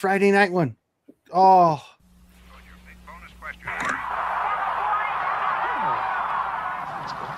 Friday night one. Oh. Your big bonus question. Your big bonus question.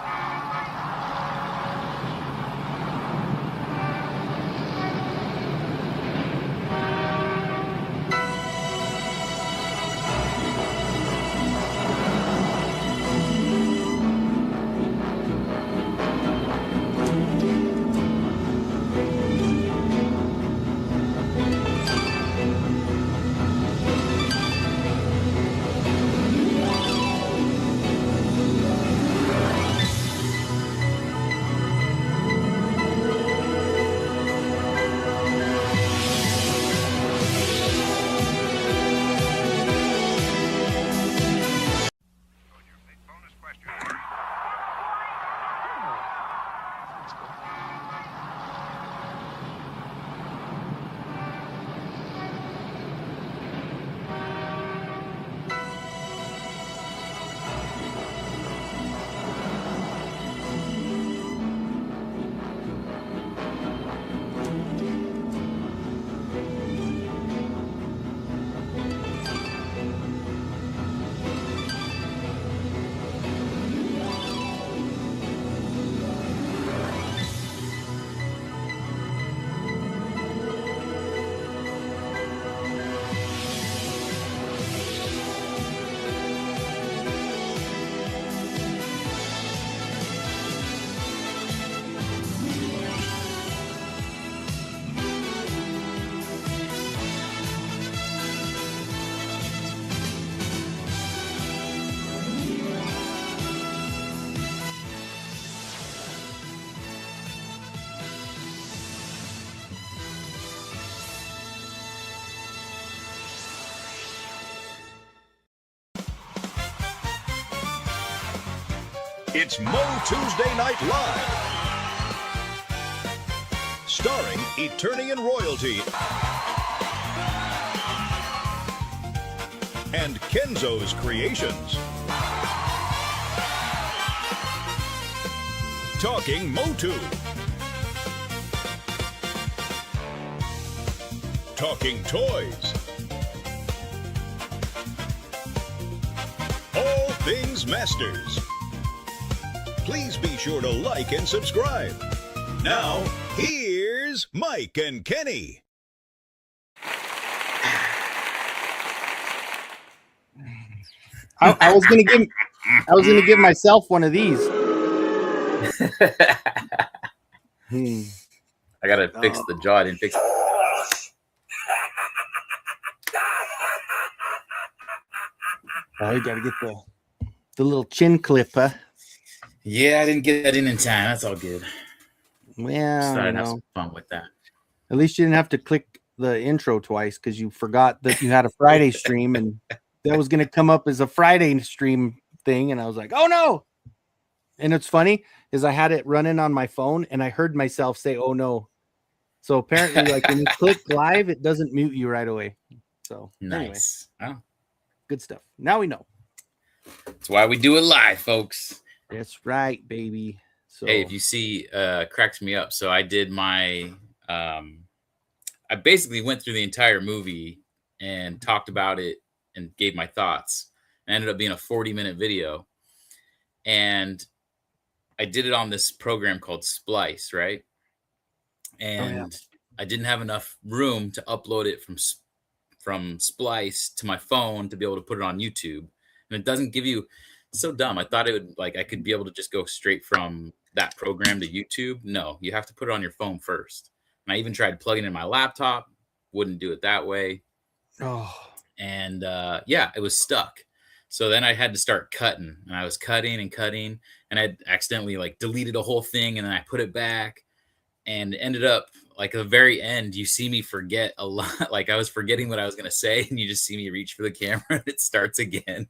It's MOTUesday Night Live. Starring Eternian Royalty and Kenzo's Creations. Talking Motu. Talking Toys. All things Masters. Please be sure to like and subscribe. Now, here's Mike and Kenny. I was gonna give myself one of these. I gotta fix the jaw. I didn't fix it. Oh, you gotta get the little chin clip, huh? Yeah, I didn't get that in time. That's all good. Well, Started to have some fun with that. At least you didn't have to click the intro twice because you forgot that you had a Friday stream and that was going to come up as a Friday stream thing. And I was like, oh no. And it's funny is I had it running on my phone and I heard myself say, oh no. So apparently like when you click live, it doesn't mute you right away. So nice. Anyway, good stuff. Now we know. That's why we do it live, folks. That's right, baby. So hey, if you see, cracks me up. So I did my, I basically went through the entire movie and talked about it and gave my thoughts. It ended up being a 40-minute video. And I did it on this program called Splice, right? And I didn't have enough room to upload it from Splice to my phone to be able to put it on YouTube. And it doesn't give you, it's so dumb. I thought it would, like, I could be able to just go straight from that program to YouTube. No, you have to put it on your phone first. And I even tried plugging in my laptop, wouldn't do it that way. Oh. And yeah, it was stuck. So then I had to start cutting, and I was cutting and cutting, and I accidentally like deleted a whole thing, and then I put it back, and it ended up like at the very end, you see me forget a lot. Like I was forgetting what I was going to say, and you just see me reach for the camera and it starts again.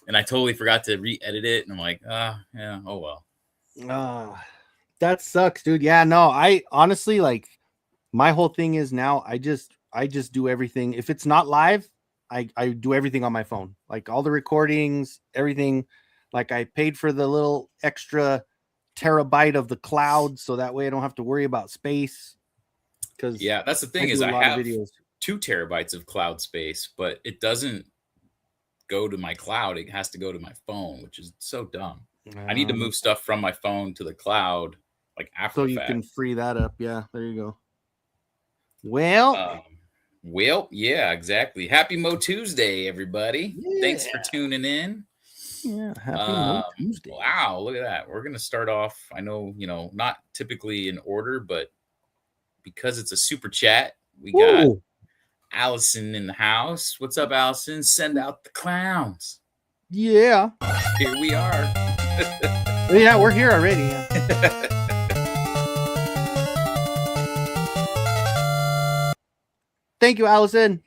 And I totally forgot to re-edit it. And I'm like, yeah, oh well. That sucks, dude. Yeah, no, I honestly like my whole thing is now I just do everything. If it's not live, I do everything on my phone, like all the recordings, everything. Like I paid for the little extra terabyte of the cloud, so that way I don't have to worry about space. Because yeah, that's the thing is I have 2 terabytes of cloud space, but it doesn't go to my cloud. It has to go to my phone, which is so dumb. I need to move stuff from my phone to the cloud, like after so the you fact. can free that up. Yeah, there you go. Well, Yeah, exactly. Happy MOTUesday, everybody. Thanks for tuning in. yeah, happy Tuesday. Wow, look at that. We're gonna start off. I know, not typically in order, but because it's a super chat, we got Allison in the house. What's up, Allison? Send out the clowns. Yeah. Here we are. Yeah, we're here already. Yeah. Thank you, Allison.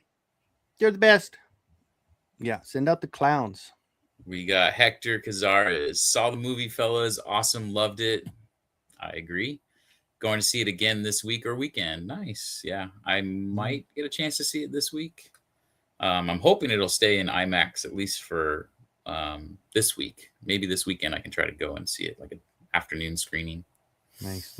You're the best. Yeah, send out the clowns. We got Hector Cazares. Saw the movie, fellas. Awesome. Loved it. I agree. Going to see it again this week or weekend. Nice. Yeah, I might get a chance to see it this week. I'm hoping it'll stay in IMAX at least for this week. Maybe this weekend I can try to go and see it, like an afternoon screening. Nice.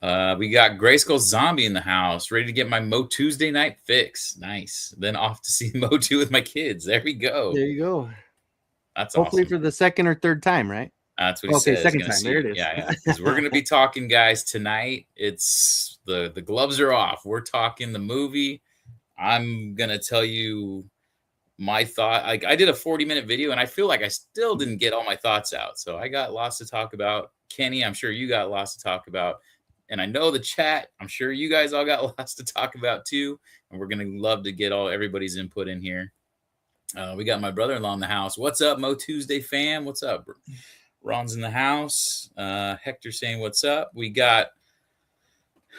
We got Grayskull Zombie in the house, ready to get my MOTUesday night fix. Nice. Then off to see MOTU with my kids. There we go. There you go. That's hopefully awesome. for the second or third time, right? That's what he says. Second time. There it is. Yeah. Because we're going to be talking, guys, tonight. It's the gloves are off. We're talking the movie. I'm going to tell you my thought. I did a 40-minute video, and I feel like I still didn't get all my thoughts out. So I got lots to talk about. Kenny, I'm sure you got lots to talk about. And I know the chat, I'm sure you guys all got lots to talk about too. And we're going to love to get everybody's input in here. We got my brother-in-law in the house. What's up, MOTUesday fam? What's up? Ron's in the house. Hector saying what's up. We got,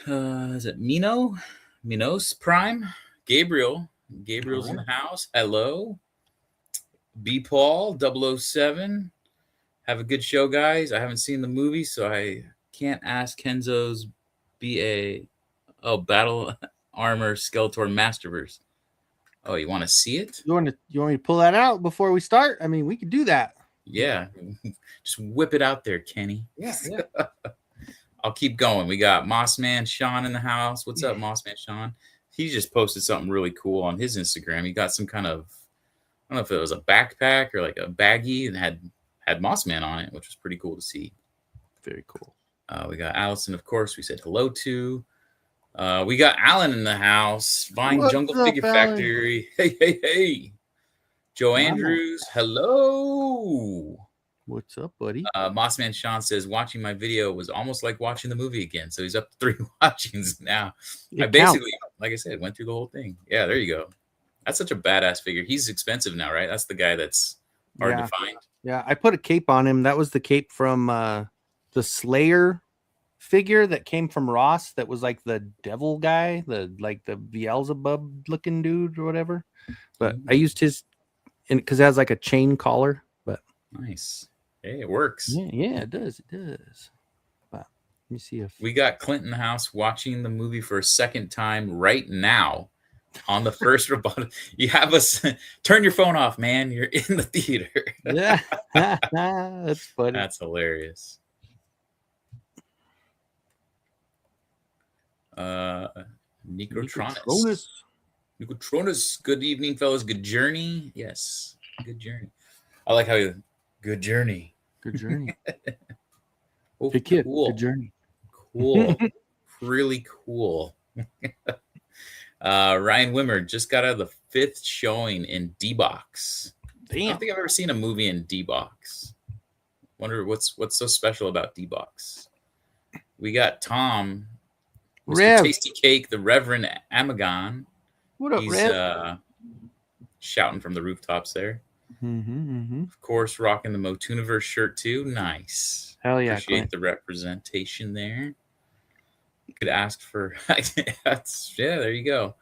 is it Minos Prime? Gabriel's in the house. Hello. B. Paul 007. Have a good show, guys. I haven't seen the movie, so I can't ask Kenzo's Battle Armor Skeletor Masterverse. Oh, you want to see it? You want me to pull that out before we start? I mean, we could do that. Yeah. Just whip it out there, Kenny. Yeah. I'll keep going. We got Mossman Sean in the house. What's up, Mossman Sean? He just posted something really cool on his Instagram. He got some kind of, I don't know if it was a backpack or like a baggie and had Mossman on it, which was pretty cool to see. Very cool. We got Allison, of course, we said hello to. We got Alan in the house. Vine Jungle Figure Factory. Hey. Joe Andrews, hello. What's up, buddy? Mossman Sean says, watching my video was almost like watching the movie again. So he's up to 3 watchings now. I basically, like I said, went through the whole thing. Yeah, there you go. That's such a badass figure. He's expensive now, right? That's the guy that's hard to find. Yeah, I put a cape on him. That was the cape from the Slayer figure that came from Ross. That was like the devil guy, the Beelzebub looking dude or whatever. But I used his because it has like a chain collar. But nice. Hey, it works. Yeah, it does. But let me see if we got Clint in the house watching the movie for a second time right now. On the first rebuttal, you have us turn your phone off, man. You're in the theater. Yeah, that's funny. That's hilarious. Necrotronus. Good evening, fellas. Good journey. Yes, good journey. I like how good journey. Good journey. Oh, good kid. Cool. Good journey. Cool. Really cool. Ryan Wimmer just got out of the 5th showing in D-Box. Damn. I don't think I've ever seen a movie in D-Box. Wonder what's so special about D-Box. We got Tom, Mr. Rev. Tasty Cake, the Reverend Amagon. What up, He's Rev? Shouting from the rooftops there. Of course, rocking the MOTUniverse shirt too. Nice. Hell yeah. Appreciate the representation there. Could ask for there you go.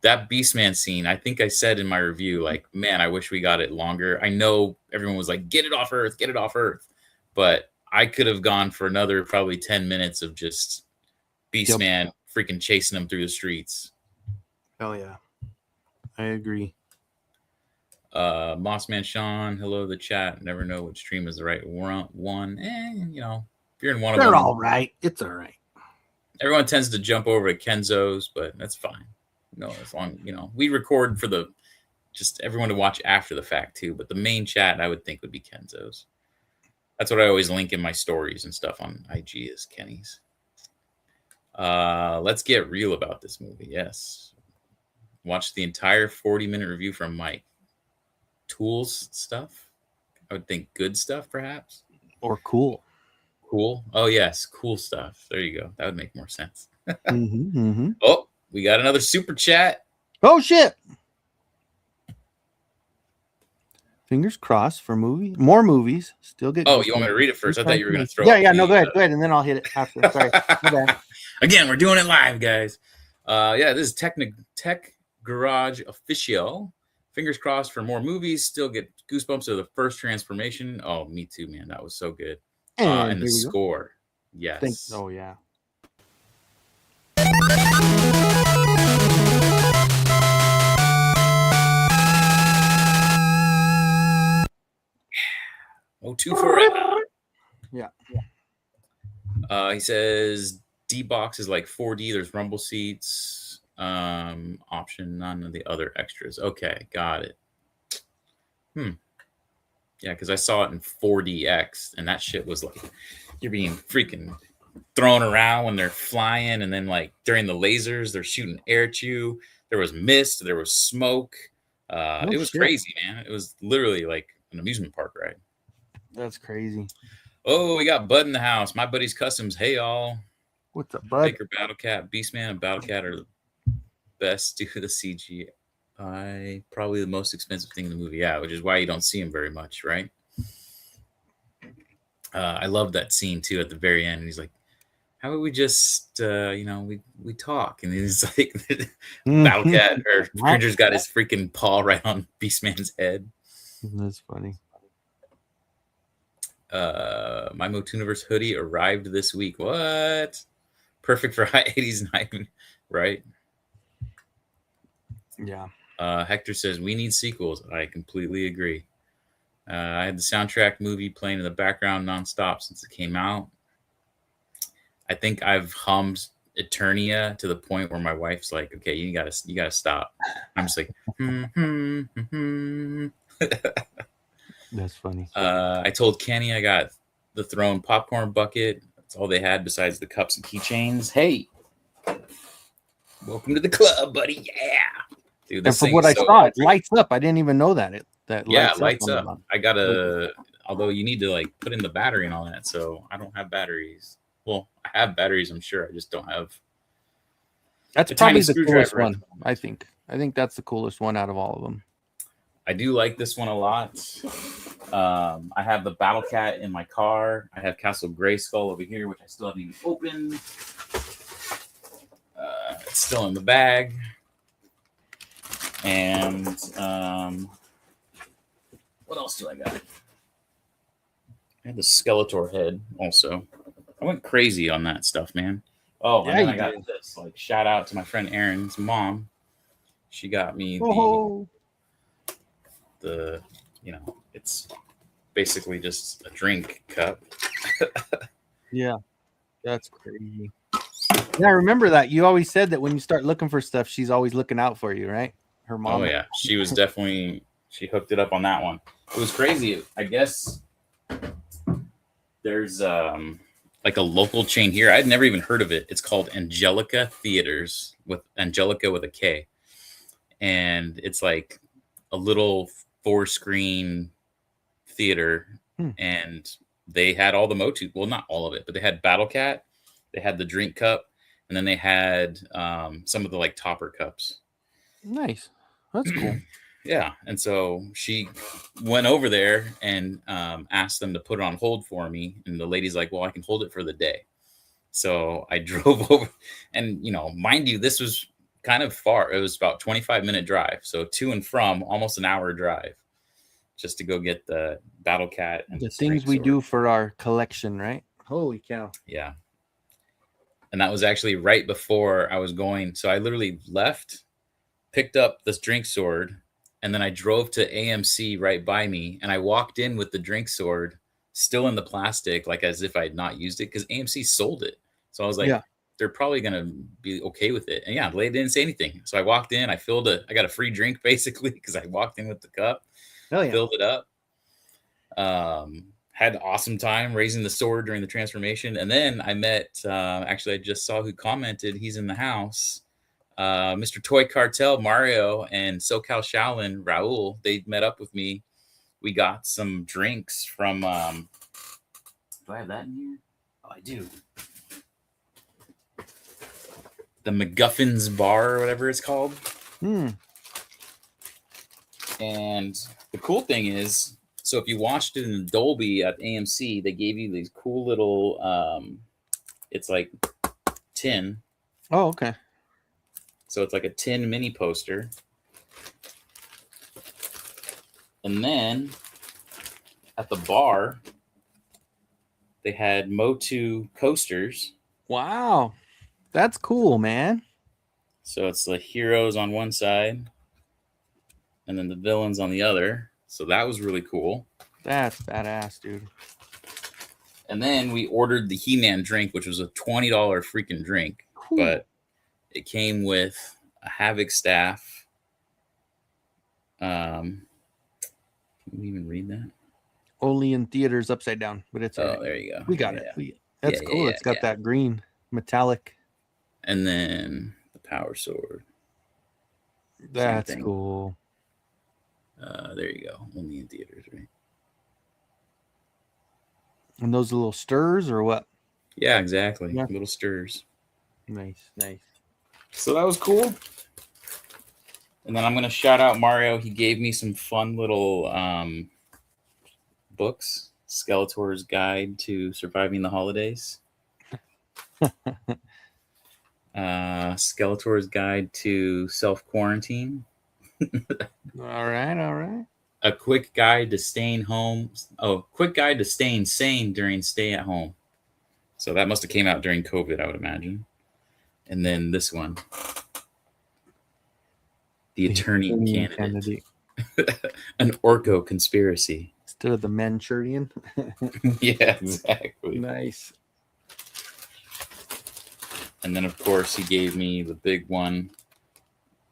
That Beastman scene, I think I said in my review, like, man, I wish we got it longer. I know everyone was like, get it off Earth, but I could have gone for another probably 10 minutes of just Beastman freaking chasing him through the streets. Hell yeah, I agree. Mossman Sean, hello the chat. Never know which stream is the right one. If you're in one of them, they're all right. It's all right. Everyone tends to jump over to Kenzo's, but that's fine. as long, we record for just everyone to watch after the fact too. But the main chat I would think would be Kenzo's. That's what I always link in my stories and stuff on IG is Kenny's. Let's get real about this movie. Yes. Watch the entire 40-minute review from Mike. Tools stuff. I would think good stuff, perhaps. Or cool. Cool. Oh, yes. Cool stuff. There you go. That would make more sense. Mm-hmm. Oh, we got another super chat. Oh, shit. Fingers crossed for more movies. Still get. Oh, you want me to read it first? I thought you were going to throw. Yeah. No, go ahead, and then I'll hit it after. Sorry. Again, we're doing it live, guys. This is Tech Garage Official. Fingers crossed for more movies. Still get goosebumps of the first transformation. Oh, me too, man. That was so good. And the score. Yes. Oh yeah. MOTU forever. Yeah. He says D box is like 4D. There's rumble seats. Option none of the other extras. Okay, got it. Yeah, because I saw it in 4DX, and that shit was like you're being freaking thrown around when they're flying, and then like during the lasers, they're shooting air at you. There was mist, there was smoke. It was crazy, man. It was literally like an amusement park ride. That's crazy. Oh, we got Bud in the house. My buddy's Customs. Hey, y'all. What's up, Bud? Baker, Battlecat, Beastman, and Battlecat are the best due to the CGI. Probably the most expensive thing in the movie. Yeah, which is why you don't see him very much, right? I love that scene, too, at the very end. He's like, how about we just, we talk? And he's like, Battlecat or Cringer's got his freaking paw right on Beastman's head. That's funny. My MOTUniverse hoodie arrived this week. What? Perfect for high 80s night, right? Yeah. Hector says we need sequels. I completely agree. I had the soundtrack movie playing in the background nonstop since it came out. I think I've hummed Eternia to the point where my wife's like, "Okay, you gotta stop." I'm just like, That's funny. I told Kenny I got the Throne popcorn bucket. That's all they had besides the cups and keychains. Hey, welcome to the club, buddy. Yeah, dude. And from what I saw, it lights up. I didn't even know that it lights up. I got although you need to like put in the battery and all that. So I don't have batteries. Well, I have batteries. I'm sure. I just don't have. That's probably the coolest one. I think that's the coolest one out of all of them. I do like this one a lot. I have the Battlecat in my car. I have Castle Grayskull over here, which I still haven't even opened. It's still in the bag. And what else do I got? I have the Skeletor head also. I went crazy on that stuff, man. Oh, yeah, and then I got this. Like, shout out to my friend Aaron's mom. She got me it's basically just a drink cup. Yeah, that's crazy. Yeah, I remember that. You always said that when you start looking for stuff, she's always looking out for you, right? Her mom. Oh, yeah. She was definitely, she hooked it up on that one. It was crazy. I guess there's like a local chain here. I'd never even heard of it. It's called Angelica Theaters, with Angelica with a K. And it's like a little 4-screen theater. And they had all the MOTU. Well, not all of it, but they had Battlecat. They had the drink cup. And then they had some of the like topper cups. Nice. That's cool. Yeah. And so she went over there and asked them to put it on hold for me. And the lady's like, well, I can hold it for the day. So I drove over. And, mind you, this was kind of far. It was about 25-minute drive. So to and from, almost an hour drive just to go get the Battlecat. And the things we do for our collection, right? Holy cow. Yeah. And that was actually right before I was going. So I literally left, picked up this drink sword, and then I drove to AMC right by me. And I walked in with the drink sword still in the plastic, like as if I had not used it, because AMC sold it. So I was like, they're probably gonna be okay with it. And yeah, they didn't say anything. So I walked in, I got a free drink basically because I walked in with the cup, Hell yeah. filled it up. Had an awesome time raising the sword during the transformation. And then I met, actually, I just saw who commented. He's in the house. Mr. Toy Cartel, Mario, and SoCal Shaolin, Raul, they met up with me. We got some drinks from, do I have that in here? Oh, I do. The McGuffin's Bar or whatever it's called. And the cool thing is, so if you watched it in Dolby at AMC, they gave you these cool little, it's like tin. Oh, okay. So it's like a tin mini poster. And then at the bar, they had Motu coasters. Wow. That's cool, man. So it's the heroes on one side and then the villains on the other. So that was really cool. That's badass, dude. And then we ordered the He-Man drink, which was a $20 freaking drink. Whew. But it came with a Havoc staff. Can we even read that? Only in theaters upside down, but it's Oh, there you go. we got Yeah. it. That's Yeah, cool. yeah, It's got yeah. that green metallic. And then the power sword. That's thing. cool. There you go. Only in theaters, right? And those little stirs or what? Yeah, exactly. Yeah. Little stirs. Nice. So that was cool. And then I'm going to shout out Mario. He gave me some fun little books. Skeletor's Guide to Surviving the Holidays. Skeletor's Guide to Self-Quarantine. All right. A quick guide to staying home. Oh, quick guide to staying sane during stay at home. So that must have came out during COVID, I would imagine. And then this one. The Attorney Candidate. An Orco Conspiracy. Instead of the Manchurian. Yeah, exactly. Nice. And then, of course, he gave me the big one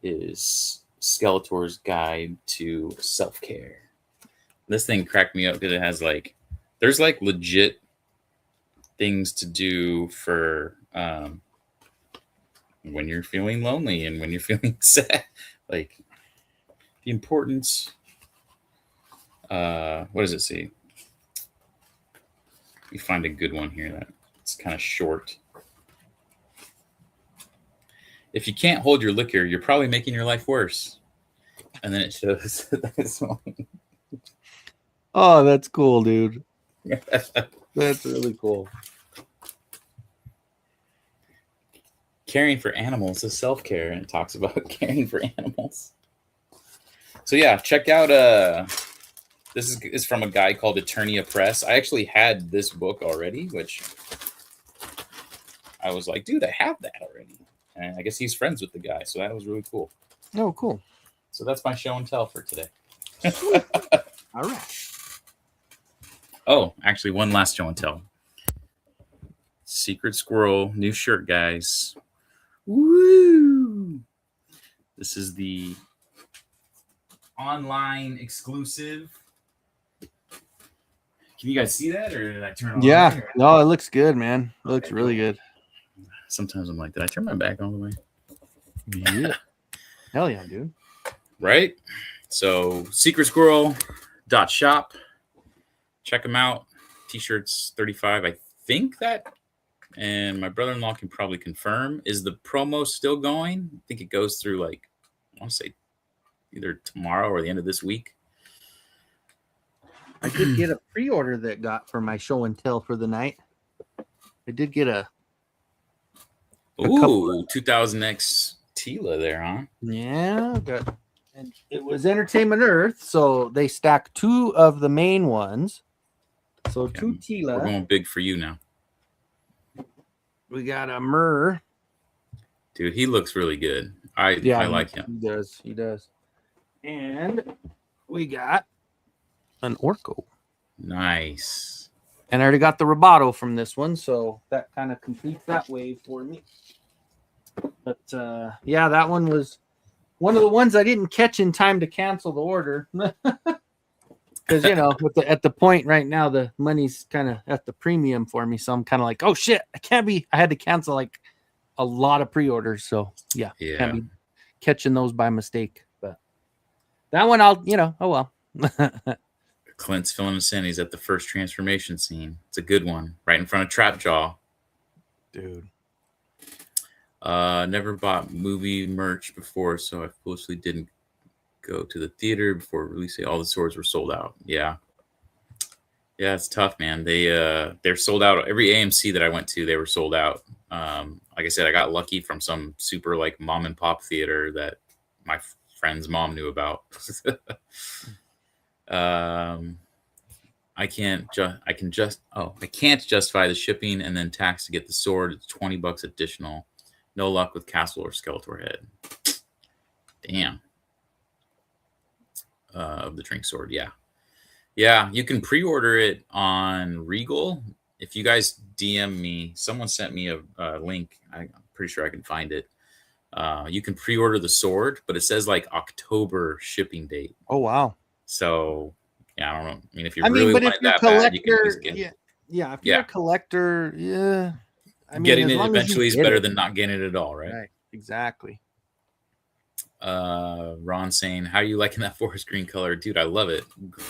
is Skeletor's Guide to Self-Care. This thing cracked me up because it has there's legit things to do for when you're feeling lonely and when you're feeling sad. Like the importance. What does it say? You find a good one here that's kind of short. If you can't hold your liquor, you're probably making your life worse. And then it shows this one. Oh, that's cool, dude. That's really cool. Caring for animals is self-care, and it talks about caring for animals. So yeah, check out this is from a guy called Eternia Press. I actually had this book already, which I was like, dude, I have that already. And I guess he's friends with the guy, so that was really cool. Oh, cool. So that's my show and tell for today. All right. Oh, actually, one last show and tell. Secret Squirrel, new shirt, guys. Woo! This is the online exclusive. Can you guys see that, or did I turn it on? Yeah. No, it looks good, man. It looks really good. Sometimes I'm like, did I turn my back all the way? Yeah. Hell yeah, dude. Right? So, secretsquirrel.shop. Check them out. T-shirts $35. I think that, and my brother-in-law can probably confirm, is the promo still going? I think it goes through I want to say either tomorrow or the end of this week. I did get a pre-order that got for my show and tell for the night. I did get a Ooh, 2000X Tila there, huh? yeah, and it was Entertainment Earth, so they stacked two of the main ones. So two We're Tila. going big for you now. We got a Myrrh. Dude, he looks really good. I like him. He does. And we got an Orco. Nice. And I already got the Roboto from this one, so that kind of completes that wave for me. But yeah, that one was one of the ones I didn't catch in time to cancel the order. Because, you know, at the point right now, the money's kind of at the premium for me. So I'm kind of like, oh, shit, I had to cancel like a lot of pre-orders. So, yeah. Can't be catching those by mistake. But that one, oh, well. Clint's filling us in. He's at the first transformation scene. It's a good one. Right in front of Trap Jaw. Dude. Never bought movie merch before, so I foolishly didn't go to the theater before releasing. All the swords were sold out. Yeah, it's tough, man. They're sold out. Every AMC that I went to, they were sold out. Like I said, I got lucky from some super like mom and pop theater that my friend's mom knew about. I can't justify the shipping and then tax to get the sword. It's $20 additional. No luck with Castle or Skeletor head. Damn. Of the Drink Sword, yeah. You can pre-order it on Regal. If you guys DM me, someone sent me a link. I'm pretty sure I can find it. You can pre-order the sword, but it says like October shipping date. Oh wow! So yeah, I don't know. I mean, if you really want it that bad, you can just get it. If you're a collector, yeah. I mean, getting it eventually is better than not getting it at all, right? Right, exactly. Ron saying, how are you liking that forest green color? Dude, I love it.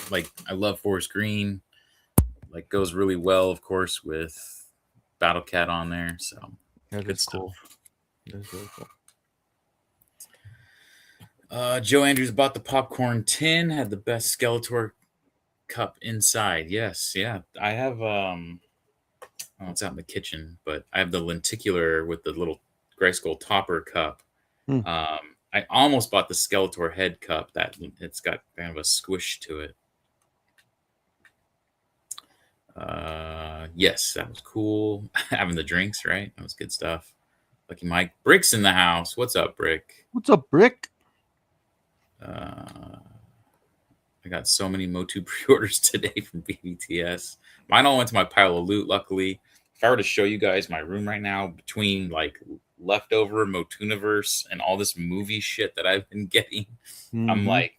Like, I love forest green. Like, goes really well, of course, with Battle Cat on there. So that is cool. That's really cool. Joe Andrews bought the popcorn tin, had the best Skeletor cup inside. Yes, yeah. I have it's out in the kitchen, but I have the lenticular with the little Grayskull topper cup. I almost bought the Skeletor head cup. That it's got kind of a squish to it. Yes, that was cool. Having the drinks, right? That was good stuff. Lucky Mike. Brick's in the house. What's up, Brick? What's up, Brick? I got so many Motu pre-orders today from BBTS. Mine all went to my pile of loot, luckily. If I were to show you guys my room right now, between like leftover Motuniverse and all this movie shit that I've been getting, I'm like,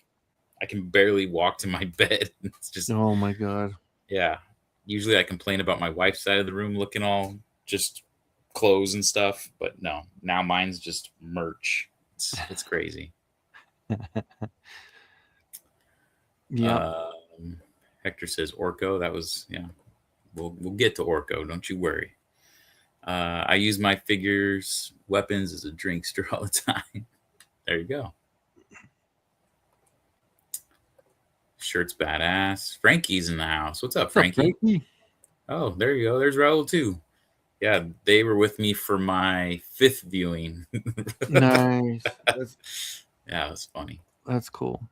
I can barely walk to my bed. It's just, oh my god. Yeah. Usually I complain about my wife's side of the room looking all just clothes and stuff, but no, now mine's just merch. It's crazy. Yeah. Hector says Orko. That was, yeah. We'll get to Orko. Don't you worry. I use my figures, weapons as a drinkster all the time. There you go. Shirt's badass. Frankie's in the house. What's up, Frankie? Frankie? Oh, there you go. There's Raul too. Yeah, they were with me for my 5th viewing. Nice. Yeah, it was funny. That's cool.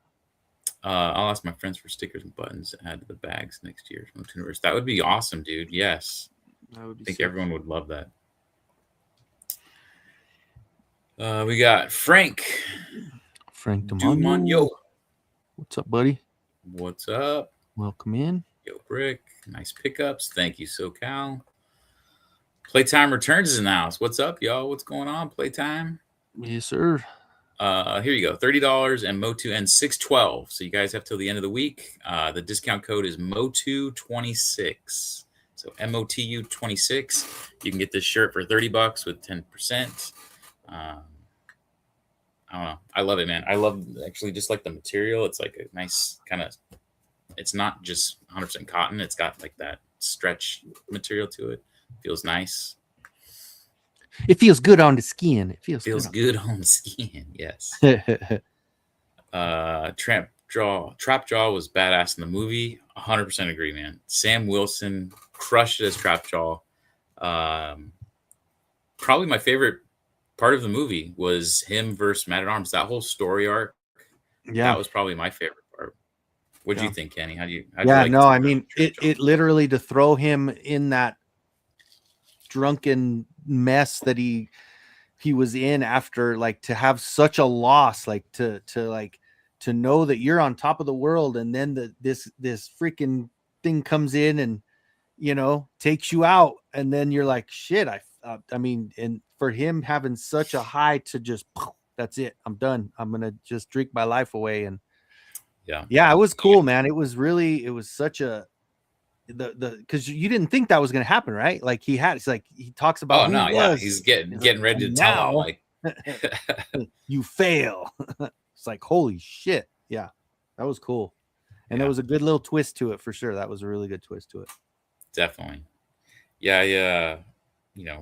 I'll ask my friends for stickers and buttons to add to the bags next year's Motooniverse. That would be awesome, dude. Yes. That would be I think sick. everyone would love that. We got Frank. Frank Dumont. What's up, buddy? What's up? Welcome in. Yo, Brick. Nice pickups. Thank you, SoCal. Playtime Returns is in the house. What's up, y'all? What's going on? Playtime? Yes, sir. Here you go. $30 and Motu ends 6/12. So you guys have till the end of the week. The discount code is Motu26. So MOTU26. You can get this shirt for $30 with 10%. I don't know. I love it, man. I love actually just like the material. It's like a nice kind of, it's not just 100% cotton. It's got like that stretch material to it. Feels nice. It feels good on the skin. It feels good on the skin. Yes. Trap Jaw was badass in the movie. 100% agree, man. Sam Wilson crushed it as Trap Jaw. Probably my favorite part of the movie was him versus Man at Arms. That whole story arc. Yeah, that was probably my favorite part. What do you think, Kenny? How do you like I mean, it literally to throw him in that drunken mess that he was in after, like, to have such a loss, like to know that you're on top of the world and then this freaking thing comes in and takes you out, and then you're like, shit. I mean, and for him having such a high to just, that's it. I'm done. I'm gonna just drink my life away. And yeah, it was cool, man. It was such a because you didn't think that was gonna happen, right? Like he talks about who he was. He's getting ready to tell him like you fail. It's like, holy shit. Yeah, that was cool. And there was a good little twist to it for sure. That was a really good twist to it. Definitely. Yeah.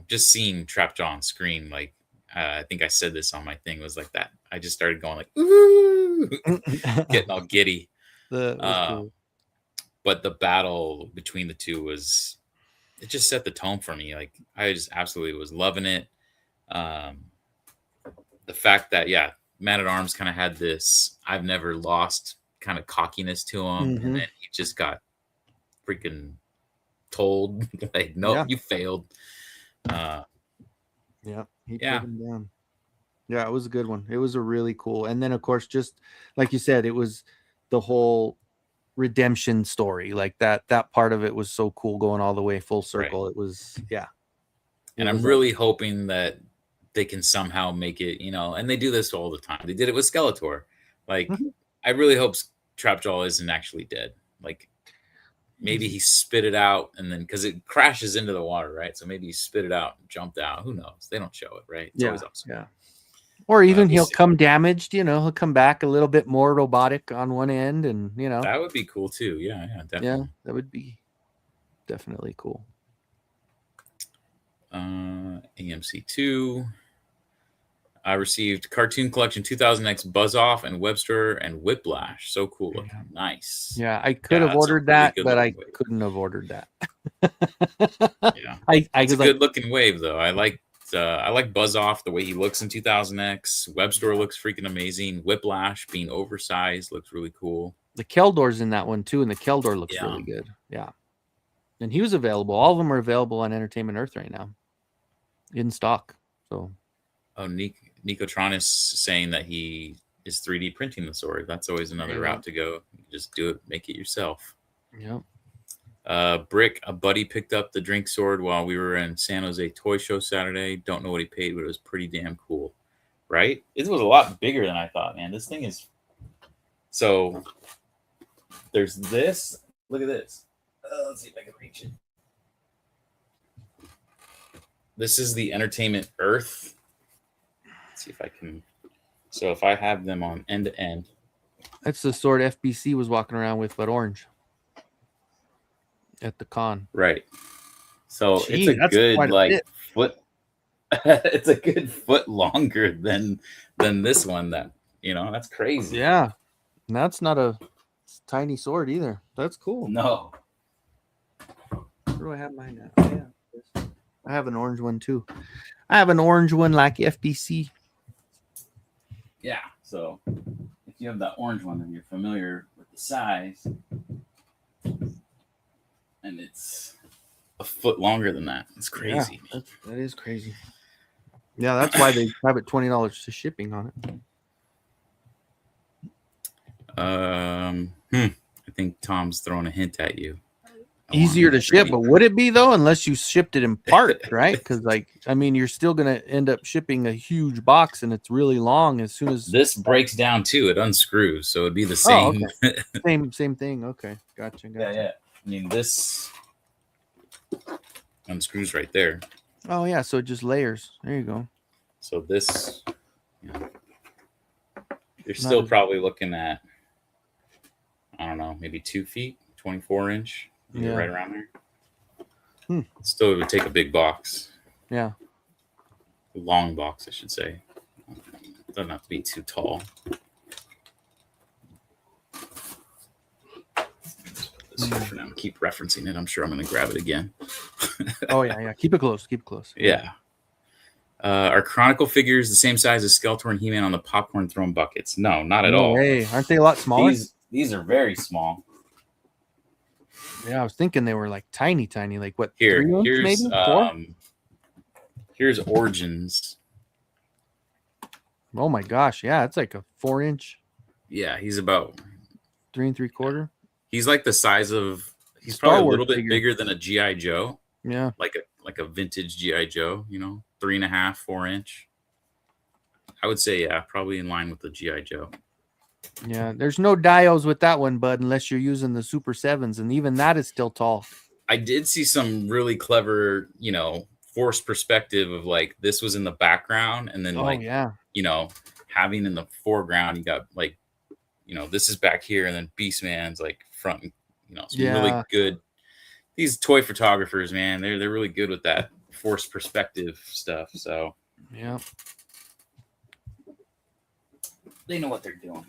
Just seeing Trapjaw on screen, like I think I said this on my thing, was like that. I just started going like, ooh, getting all giddy. Cool. But the battle between the two it just set the tone for me. Like I just absolutely was loving it. The fact that, Man at Arms kind of had this I've never lost kind of cockiness to him. And then he just got freaking told, like, nope, you failed. He put him down. Yeah, it was a good one. It was a really cool. And then, of course, just like you said, it was the whole redemption story. Like that part of it was so cool, going all the way full circle. Right. It was, And I'm really hoping that they can somehow make it, and they do this all the time. They did it with Skeletor. Like, I really hope Trapjaw isn't actually dead. Like, maybe he spit it out, and then because it crashes into the water, right? So maybe he spit it out and jumped out. Who knows? They don't show it, right? It's always awesome. Yeah. Or even he'll come damaged, he'll come back a little bit more robotic on one end, and that would be cool too. Yeah, definitely. Yeah, that would be definitely cool. AMC2. I received Cartoon Collection 2000X Buzz Off and Webster and Whiplash. So cool looking. Yeah. Nice. Yeah, I could have ordered that, but I couldn't have ordered that. Yeah. It's a good looking wave though. I like Buzz Off the way he looks in 2000X. Webster looks freaking amazing. Whiplash being oversized looks really cool. The Keldor's in that one too, and the Keldor looks really good. Yeah. And he was available. All of them are available on Entertainment Earth right now. In stock. So Nicotron is saying that he is 3D printing the sword. That's always another route to go. You just do it, make it yourself. Yep. Brick, a buddy picked up the drink sword while we were in San Jose Toy Show Saturday. Don't know what he paid, but it was pretty damn cool. Right? It was a lot bigger than I thought, man. This thing is... So, there's this. Look at this. Let's see if I can reach it. This is the Entertainment Earth. See if I can. So if I have them on end to end, that's the sword FBC was walking around with, but orange at the con. Right. So it's a good foot. It's a good foot longer than this one. That's crazy. Yeah, and that's not a tiny sword either. That's cool. No. Where do I have mine at? Oh, yeah, I have an orange one too. I have an orange one like FBC. Yeah, so if you have that orange one and you're familiar with the size, and it's a foot longer than that, it's crazy. Yeah, that is crazy. Yeah, that's why they have it $20 to shipping on it. I think Tom's throwing a hint at you. Easier to ship, but would it be though, unless you shipped it in part, right? Because you're still gonna end up shipping a huge box, and it's really long. As soon as this breaks down too, it unscrews, so it'd be the same. Oh, okay. same thing. Okay, gotcha. Yeah. I mean, this unscrews right there. Oh yeah, so it just layers. There you go. So this, you're still probably looking at, I don't know, maybe 2 feet, 24-inch. Yeah. Right around there. Still, it would take a big box. Yeah. A long box, I should say. It doesn't have to be too tall. This here for now. Keep referencing it. I'm sure I'm going to grab it again. Oh, yeah. Keep it close. Yeah. Are Chronicle figures the same size as Skeletor and He-Man on the popcorn thrown buckets? No, not at all. Hey, aren't they a lot smaller? These are very small. Yeah, I was thinking they were like tiny, like what? Here's 4? Here's Origins. Oh my gosh, yeah, it's like a 4-inch. Yeah, he's about 3 3/4. He's like the size of He's Star probably a Wars little bit figure. bigger than a GI Joe, Yeah. like a vintage GI Joe. 3.5, 4 inch. I would say, yeah, probably in line with the GI Joe. Yeah. There's no dials with that one, bud, unless you're using the Super 7s, and even that is still tall. I did see some really clever, forced perspective of like this was in the background, and then having in the foreground you got like, this is back here, and then Beastman's like front. Some really good. These toy photographers, man, they're really good with that forced perspective stuff. So yeah, they know what they're doing.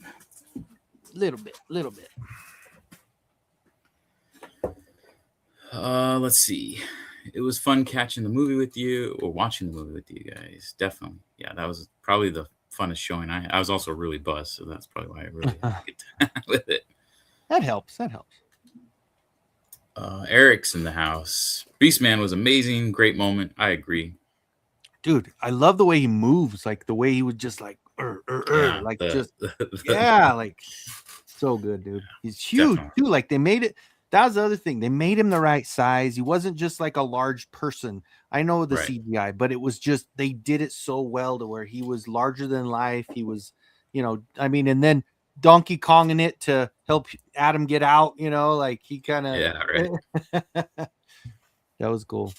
Little bit. Let's see. It was fun catching the movie with you or watching the movie with you guys. Definitely. Yeah, that was probably the funnest showing. I was also really buzzed, so that's probably why I really had a good time with it. That helps. Eric's in the house. Beastman was amazing. Great moment. I agree. Dude, I love the way he moves, like the way he would just like like so good, dude. He's huge too. Like they made it. That was the other thing. They made him the right size. He wasn't just like a large person. I know the CGI, but it was just they did it so well to where he was larger than life. He was, and then Donkey Konging it to help Adam get out, like he kind of that was cool.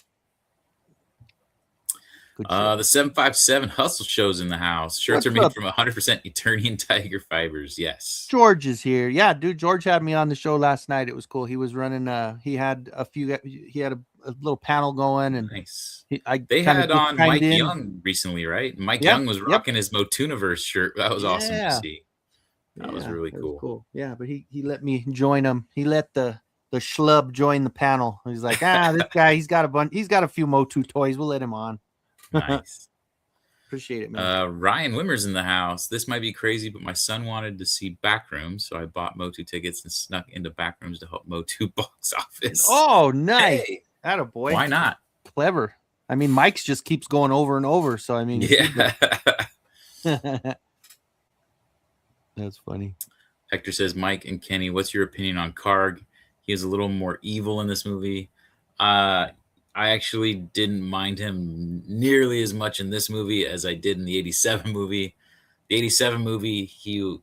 The 757 Hustle Show's in the house. Shirts are made from 100% Eternian tiger fibers. Yes. George is here. Yeah, dude. George had me on the show last night. It was cool. He was running. He had a little panel going, and nice. They had on Mike Young recently, right? Mike Young was rocking his MOTUesday shirt. That was awesome to see. That was really cool. Yeah, but he let me join him. He let the schlub join the panel. He's like, this guy, he's got a few Motu toys. We'll let him on. Nice. Appreciate it, man. Ryan Wimmer's in the house. This might be crazy, but my son wanted to see Backrooms, so I bought Motu tickets and snuck into Backrooms to help Motu box office. Oh, nice. Hey, attaboy. Why not? Clever. I mean, Mike's just keeps going over and over, so I mean, yeah. That's funny. Hector says, Mike and Kenny, what's your opinion on Karg? He is a little more evil in this movie. I actually didn't mind him nearly as much in this movie as I did in the 87 movie. The 87 movie, he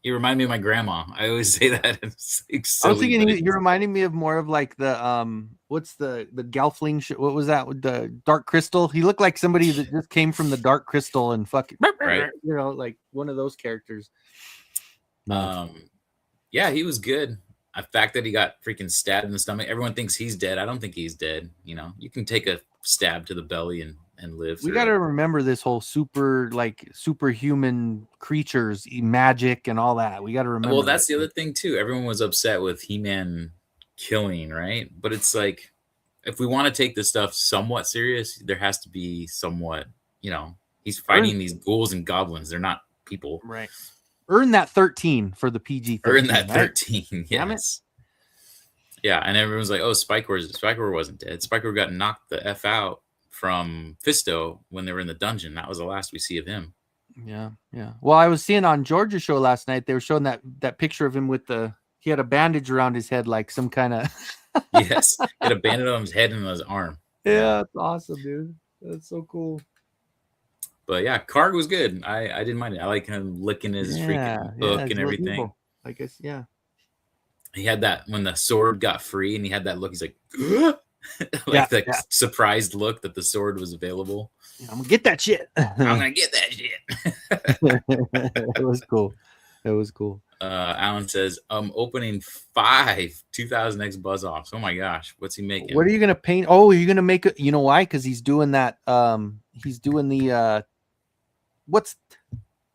reminded me of my grandma. I always say that. It's like silly, I was thinking you're reminding me of more of like the what's the Gelfling what was that with the Dark Crystal? He looked like somebody that just came from the Dark Crystal and fucking like one of those characters. Yeah, he was good. The fact that he got freaking stabbed in the stomach, everyone thinks he's dead. I don't think he's dead. You can take a stab to the belly and live. We got to remember this whole superhuman creatures, magic, and all that. We got to remember. Well, that's the other thing too. Everyone was upset with He-Man killing, right? But it's like, if we want to take this stuff somewhat serious, there has to be somewhat. He's fighting these ghouls and goblins. They're not people, right? Earn that 13 for the PG-13. Earn that 13, yes. Yeah, and everyone's like, oh, Spikor wasn't dead. Spikor got knocked the F out from Fisto when they were in the dungeon. That was the last we see of him. Yeah. Well, I was seeing on Georgia's show last night, they were showing that picture of him he had a bandage around his head, like some kind of... Yes, he had a bandage on his head and on his arm. Yeah, that's awesome, dude. That's so cool. But yeah, Karg was good. I didn't mind it. I like him licking his freaking hook and everything. Evil. I guess, yeah. He had that when the sword got free, and he had that look. He's like, surprised look that the sword was available. I'm gonna get that shit. I'm gonna get that shit. It was cool. Alan says, opening 5 2000X buzz offs. Oh my gosh, what's he making? What are you gonna paint? Oh, you're gonna make it. You know why? Because he's doing that. He's doing the what's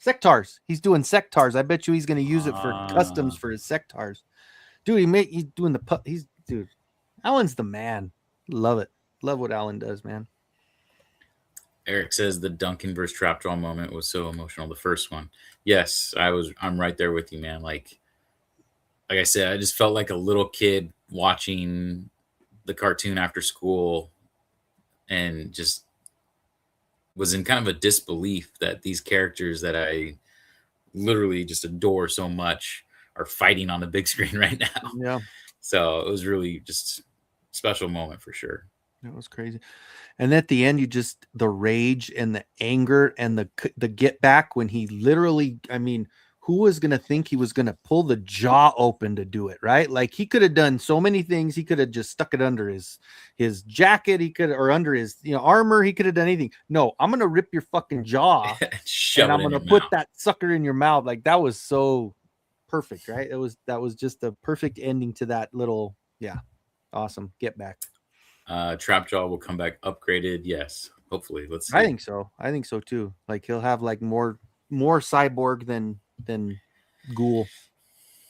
sectars? He's doing sectars. I bet you he's gonna use it for customs for his sectars. Dude, he's doing dude. Alan's the man. Love it. Love what Alan does, man. Eric says the Duncan versus Trapjaw moment was so emotional. The first one. Yes, I'm right there with you, man. Like I said, I just felt like a little kid watching the cartoon after school and just was in kind of a disbelief that these characters that I literally just adore so much are fighting on the big screen right now. Yeah. So it was really just special moment for sure. That was crazy. And at the end, you just the rage and the anger and the get back when he literally, I mean, who was gonna think he was gonna pull the jaw open to do it, right? Like he could have done so many things. He could have just stuck it under his jacket. He could, or under his armor. He could have done anything. No, I'm gonna rip your fucking jaw Shove and it I'm in gonna your put mouth. that sucker in your mouth. Like that was so perfect, right? That was just a perfect ending to that little, awesome get back. Trapjaw will come back upgraded. Yes, hopefully. Let's see. I think so. I think so too. Like he'll have like more cyborg than Ghoul.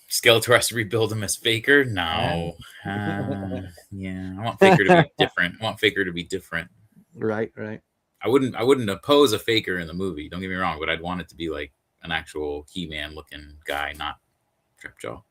Skeletor has to rebuild him as Faker. No, yeah, I want Faker to be different. I want Faker to be different. Right. I wouldn't oppose a Faker in the movie. Don't get me wrong, but I'd want it to be like an actual He-Man looking guy, not Trapjaw.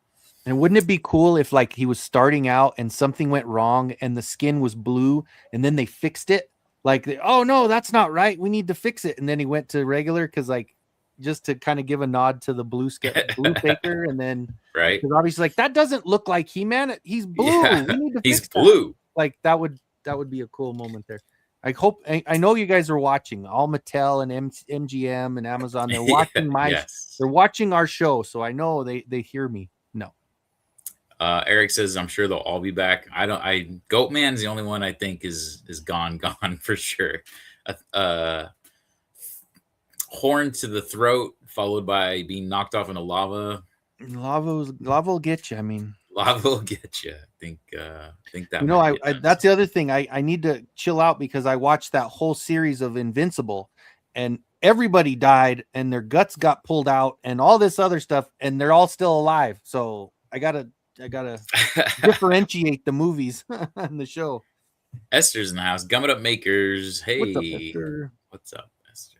And wouldn't it be cool if like he was starting out and something went wrong and the skin was blue and then they fixed it? Like, oh no, that's not right. We need to fix it. And then he went to regular because like just to kind of give a nod to the blue Faker, and then right, because obviously like that doesn't look like He-Man. He's blue. Yeah, we need to he's fix blue. That. Like that would be a cool moment there. I know you guys are watching all Mattel and MGM and Amazon. They're watching they're watching our show, so I know they hear me. No. Eric says, I'm sure they'll all be back. Goatman's the only one I think is gone for sure. Horn to the throat, followed by being knocked off into lava. Lava will get you. I mean, lava will get you. I think that. I that's the other thing. I need to chill out because I watched that whole series of Invincible, and everybody died, and their guts got pulled out, and all this other stuff, and they're all still alive. So I gotta differentiate the movies and the show. Esther's in the house. Gum It Up Makers. Hey, what's up, Esther? What's up, Esther?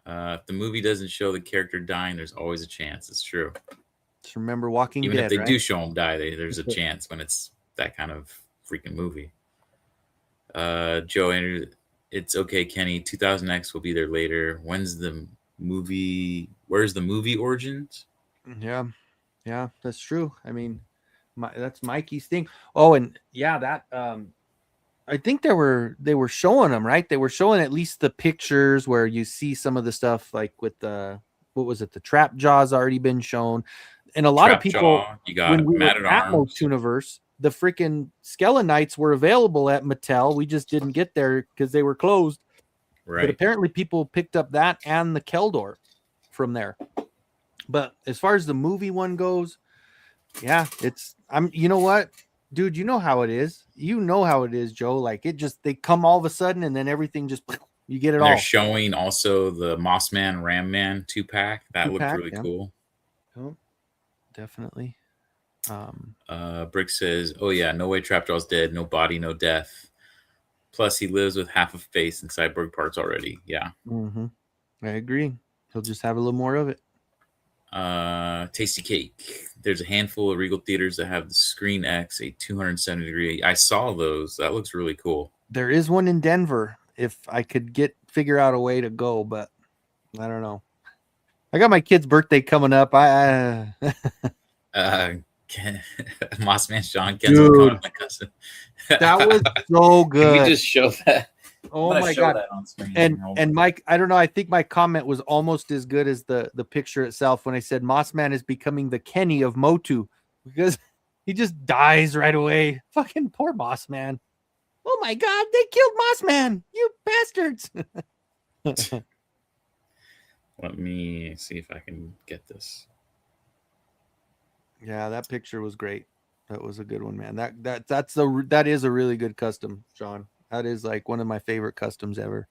If the movie doesn't show the character dying, there's always a chance. It's true. Just remember Walking Even Dead. if they right? do show him die, there's a chance when it's that kind of freaking movie. Joe Andrew, it's okay, Kenny. 2000X will be there later. When's the movie? Where's the movie origins? Yeah, that's true. I mean, that's Mikey's thing. Oh, and that I think they were showing them, right? They were showing at least the pictures where you see some of the stuff like with the what was it? The Trap Jaw's already been shown, and a lot of people you got when we were Mad at at Arms. MOTUniverse, the freaking Skelenites were available at Mattel. We just didn't get there because they were closed. Right. But apparently, people picked up that and the Keldor from there. But as far as the movie one goes, you know what, dude, you know how it is. You know how it is, Joe. Like they come all of a sudden and then everything just, you get it all. They're showing also the Mossman Ram Man 2-pack. That looked really cool. Oh, definitely. Brick says, oh yeah, no way Trapjaw's dead. No body, no death. Plus he lives with half a face and cyborg parts already. Yeah. Mm-hmm. I agree. He'll just have a little more of it. Tasty Cake. There's a handful of Regal theaters that have the Screen X, a 270 degree. I saw those. That looks really cool. There is one in Denver. If I could figure out a way to go, but I don't know. I got my kid's birthday coming up. Mossman Sean Dude, that was so good. Can we just show that? Oh my god! And Mike, I don't know. I think my comment was almost as good as the picture itself when I said Mossman is becoming the Kenny of Motu because he just dies right away. Fucking poor Mossman. Oh my god! They killed Mossman. You bastards. Let me see if I can get this. Yeah, that picture was great. That was a good one, man. That is a really good custom, Sean. That is like one of my favorite customs ever.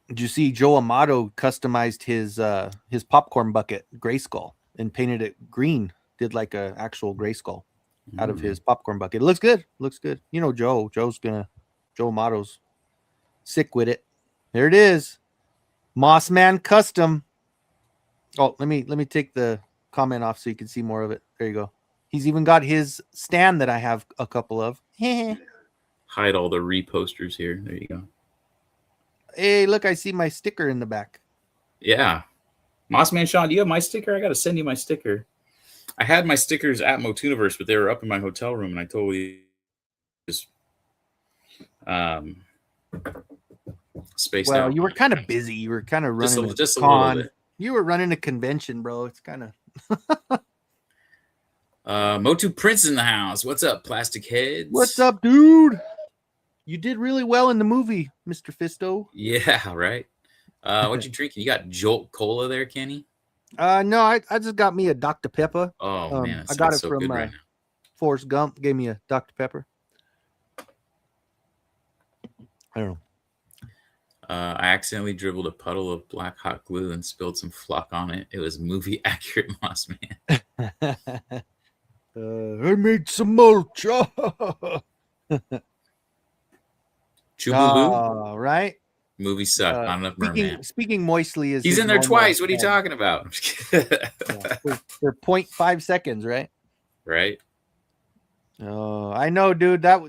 Did you see Joe Amato customized his popcorn bucket Grayskull and painted it green? Did like a actual Grayskull out of his popcorn bucket. It looks good. Looks good. You know, Joe Amato's sick with it. There it is. Mossman custom. Oh, let me take the comment off so you can see more of it. There you go. He's even got his stand that I have a couple of. Hide all the reposters here. There you go. Hey, look, I see my sticker in the back. Yeah. Mossman Sean, do you have my sticker? I got to send you my sticker. I had my stickers at MOTUesday, but they were up in my hotel room, and I totally just spaced Well, out. you were kind of busy. You were kind of Just running just a con. little bit. You were running a convention, bro. It's kind of. Motu Prince in the house. What's up, plastic heads? What's up, dude? You did really well in the movie, Mr. Fisto. Yeah, right. What you drinking? You got Jolt Cola there, Kenny? No, I just got me a Dr. Pepper. Oh man, I got it so from good right now. Forrest Gump. Gave me a Dr. Pepper. I don't know. I accidentally dribbled a puddle of black hot glue and spilled some flock on it. It was movie accurate, Moss Man. I made some mulch. Chubaloo? Right? Movie sucked. Not enough merman. Speaking moistly is He's his in there normal twice. What are you form. talking about? For 0.5 seconds, right? Right. Oh, I know, dude. That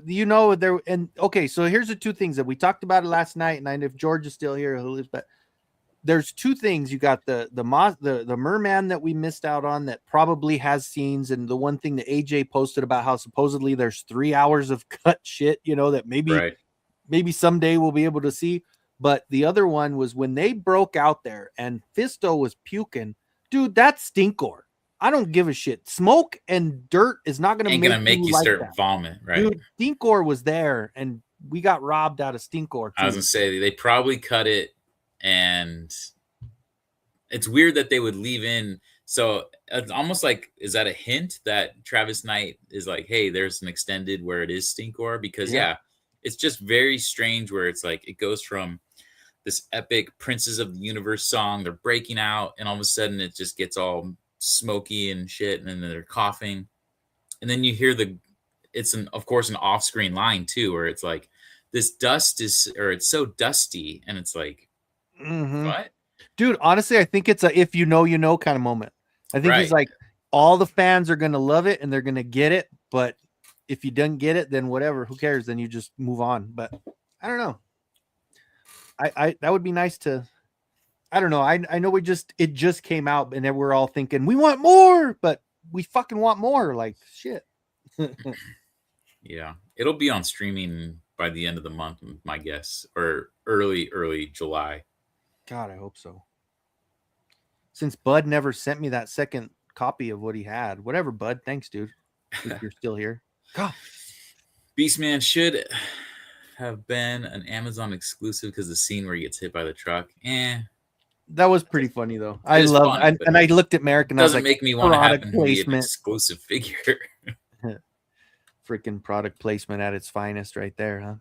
there and okay. So here's the two things that we talked about it last night, and if George is still here, he'll live. But there's two things. You got the merman that we missed out on that probably has scenes, and the one thing that AJ posted about how supposedly there's 3 hours of cut shit, that maybe someday we'll be able to see. But the other one was when they broke out there and Fisto was puking, dude. That's stinkor. I don't give a shit. Smoke and dirt is not going to make you like start that. vomit, right? Dude, stinkor was there, and we got robbed out of stinkor. I was gonna say they probably cut it, and it's weird that they would leave in. So it's almost like, is that a hint that Travis Knight is like, hey, there's an extended where it is stinkor? Because it's just very strange where it's like it goes from this epic Princes of the Universe song, they're breaking out, and all of a sudden it just gets all smoky and shit, and then they're coughing, and then you hear it's of course an off-screen line too, where it's like this dust is, or it's so dusty, and it's like, what? Dude, honestly, I think it's a if you know kind of moment. I think he's like, all the fans are gonna love it and they're gonna get it, but if you didn't get it, then whatever, who cares? Then you just move on. But I don't know. I that would be nice to. I don't know. I know it just came out, and then we're all thinking we want more, but we fucking want more. Like shit. Yeah, it'll be on streaming by the end of the month, my guess, or early July. God, I hope so. Since Bud never sent me that second copy of what he had, whatever, Bud. Thanks, dude. If you're still here. God. Beastman should have been an Amazon exclusive because the scene where he gets hit by the truck. That was pretty funny though. I looked at Merrick and I was like, make me want to have an exclusive figure. Freaking product placement at its finest right there,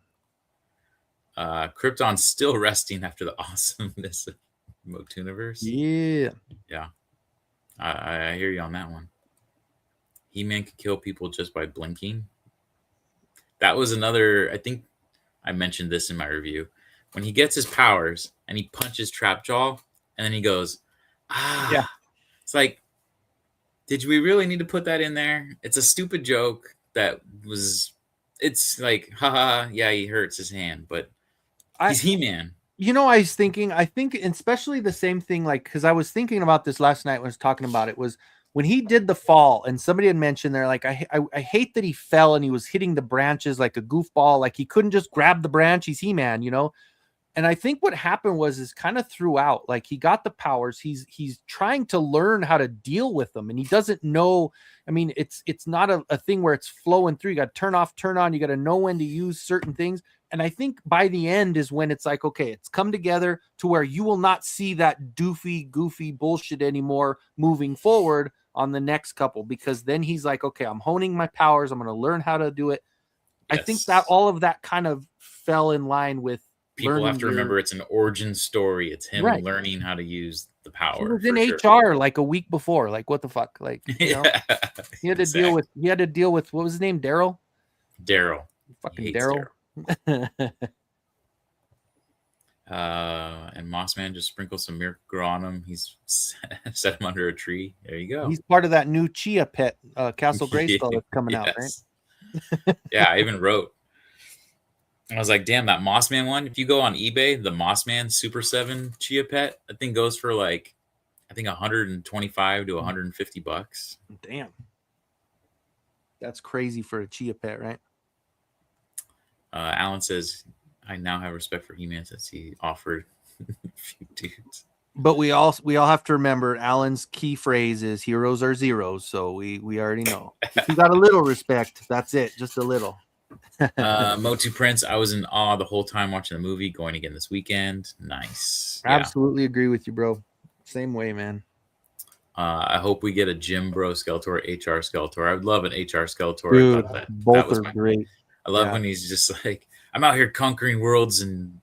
huh? Krypton's still resting after the awesomeness of MOTUesday. Yeah. I hear you on that one. He-Man could kill people just by blinking. That was another, I think I mentioned this in my review. When he gets his powers and he punches Trapjaw, and then he goes, It's like, did we really need to put that in there? It's a stupid joke it's like, haha, yeah, he hurts his hand, but he's He-Man. I think especially the same thing, like, because I was thinking about this last night when I was talking about it, was when he did the fall, and somebody had mentioned there, like, I hate that he fell and he was hitting the branches like a goofball, like he couldn't just grab the branch. He's He-Man, And I think what happened is kind of throughout, like he got the powers, he's trying to learn how to deal with them, and he doesn't know. I mean, it's not a thing where it's flowing through. You got to turn off, turn on. You got to know when to use certain things. And I think by the end is when it's like, okay, it's come together to where you will not see that goofy bullshit anymore moving forward on the next couple, because then he's like, okay, I'm honing my powers. I'm going to learn how to do it. Yes. I think that all of that kind of fell in line with people have to remember it's an origin story. It's him learning how to use the power. He was in HR like a week before. Like, what the fuck? Like, he had to deal with what was his name? Daryl. Fucking Daryl. And Mossman just sprinkles some Miracle on him. He's set him under a tree. There you go. He's part of that new Chia pet, Castle Grayskull that's coming out, right? Yeah, I even wrote. I was like, damn, that Mossman one. If you go on eBay, the Mossman Super 7 Chia Pet, that thing goes for like I think 125 to 150 bucks. Damn. That's crazy for a chia pet, right? Alan says, I now have respect for He-Man since he offered a few dudes. But we all have to remember Alan's key phrase is heroes are zeros, so we already know. If you got a little respect, that's it, just a little. Motu Prince, I was in awe the whole time watching the movie, going again this weekend. Nice. Yeah. Absolutely agree with you, bro. Same way, man. I hope we get a Jim Bro Skeletor, HR Skeletor. I would love an HR Skeletor. Dude, I thought both are great. I love when he's just like, I'm out here conquering worlds, and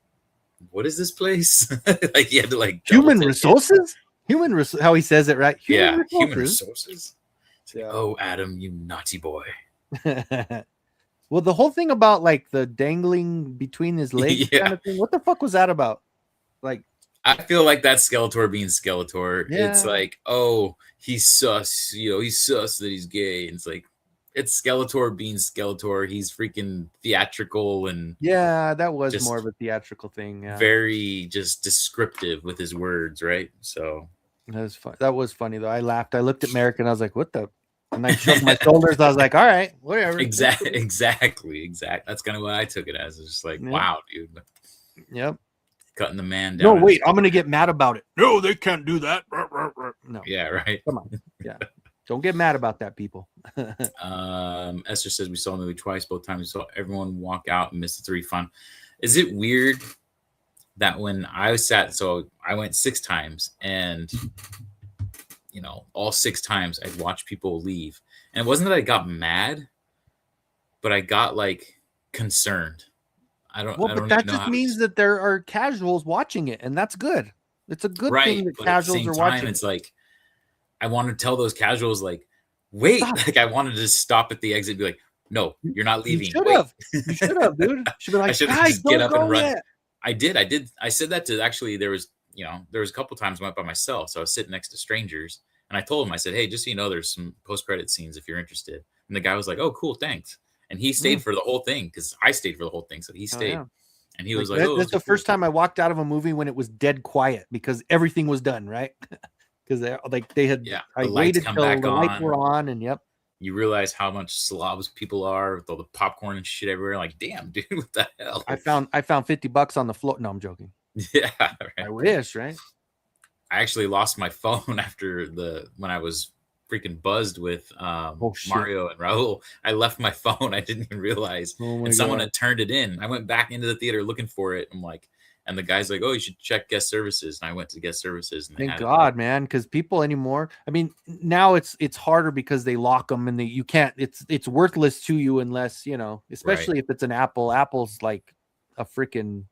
what is this place? Like he had to like human resources. How he says it, right? Human resources. Yeah. Like, oh, Adam, you naughty boy. Well, the whole thing about like the dangling between his legs kind of thing. What the fuck was that about? Like, I feel like that's Skeletor being Skeletor. Yeah. It's like, oh, he's sus. He's sus that he's gay. And it's like, it's Skeletor being Skeletor. He's freaking theatrical and that was more of a theatrical thing. Yeah, very just descriptive with his words, right? So that was fun. That was funny though. I laughed. I looked at Merrick and I was like, "What the?" And I shrugged my shoulders. I was like, "All right, whatever." Exactly. That's kind of what I took it as. It's just like, wow, dude. Yep. Cutting the man down. No, wait, I'm gonna get mad about it. No, they can't do that. No. Yeah, right. Come on. Yeah. Don't get mad about that, people. Esther says we saw the movie twice. Both times we saw everyone walk out and miss the 3 fun. Is it weird that when I sat, so I went 6 times, and all 6 times I'd watch people leave, and it wasn't that I got mad, but I got like concerned. But that just means that there are casuals watching it, and that's good. It's a good thing that casuals are watching. It's like I want to tell those casuals, like, wait, like I wanted to stop at the exit and be like, no, you're not leaving. You should have, dude. Should be like, I should have just get up and run. Yet. I did. I said that to actually, there was a couple times I went by myself. So I was sitting next to strangers and I told him, I said, hey, just so you know, there's some post-credit scenes if you're interested. And the guy was like, oh, cool, thanks. And he stayed for the whole thing because I stayed for the whole thing. So he stayed. And he was like, oh, that's the first time I walked out of a movie when it was dead quiet because everything was done, right? Because they had I waited till the lights were on, and you realize how much slobs people are with all the popcorn and shit everywhere. Like, damn, dude, what the hell? I found $50 on the floor. No, I'm joking. Yeah, right. I wish, right? I actually lost my phone after when I was freaking buzzed with Mario and Raul. I left my phone. I didn't even realize, and someone had turned it in. I went back into the theater looking for it. I'm like. And the guy's like, oh, you should check guest services. And I went to guest services. And thank God, man. Because people anymore, I mean, now it's harder because they lock them and you can't, it's worthless to you unless, especially if it's an Apple. Apple's like a freaking.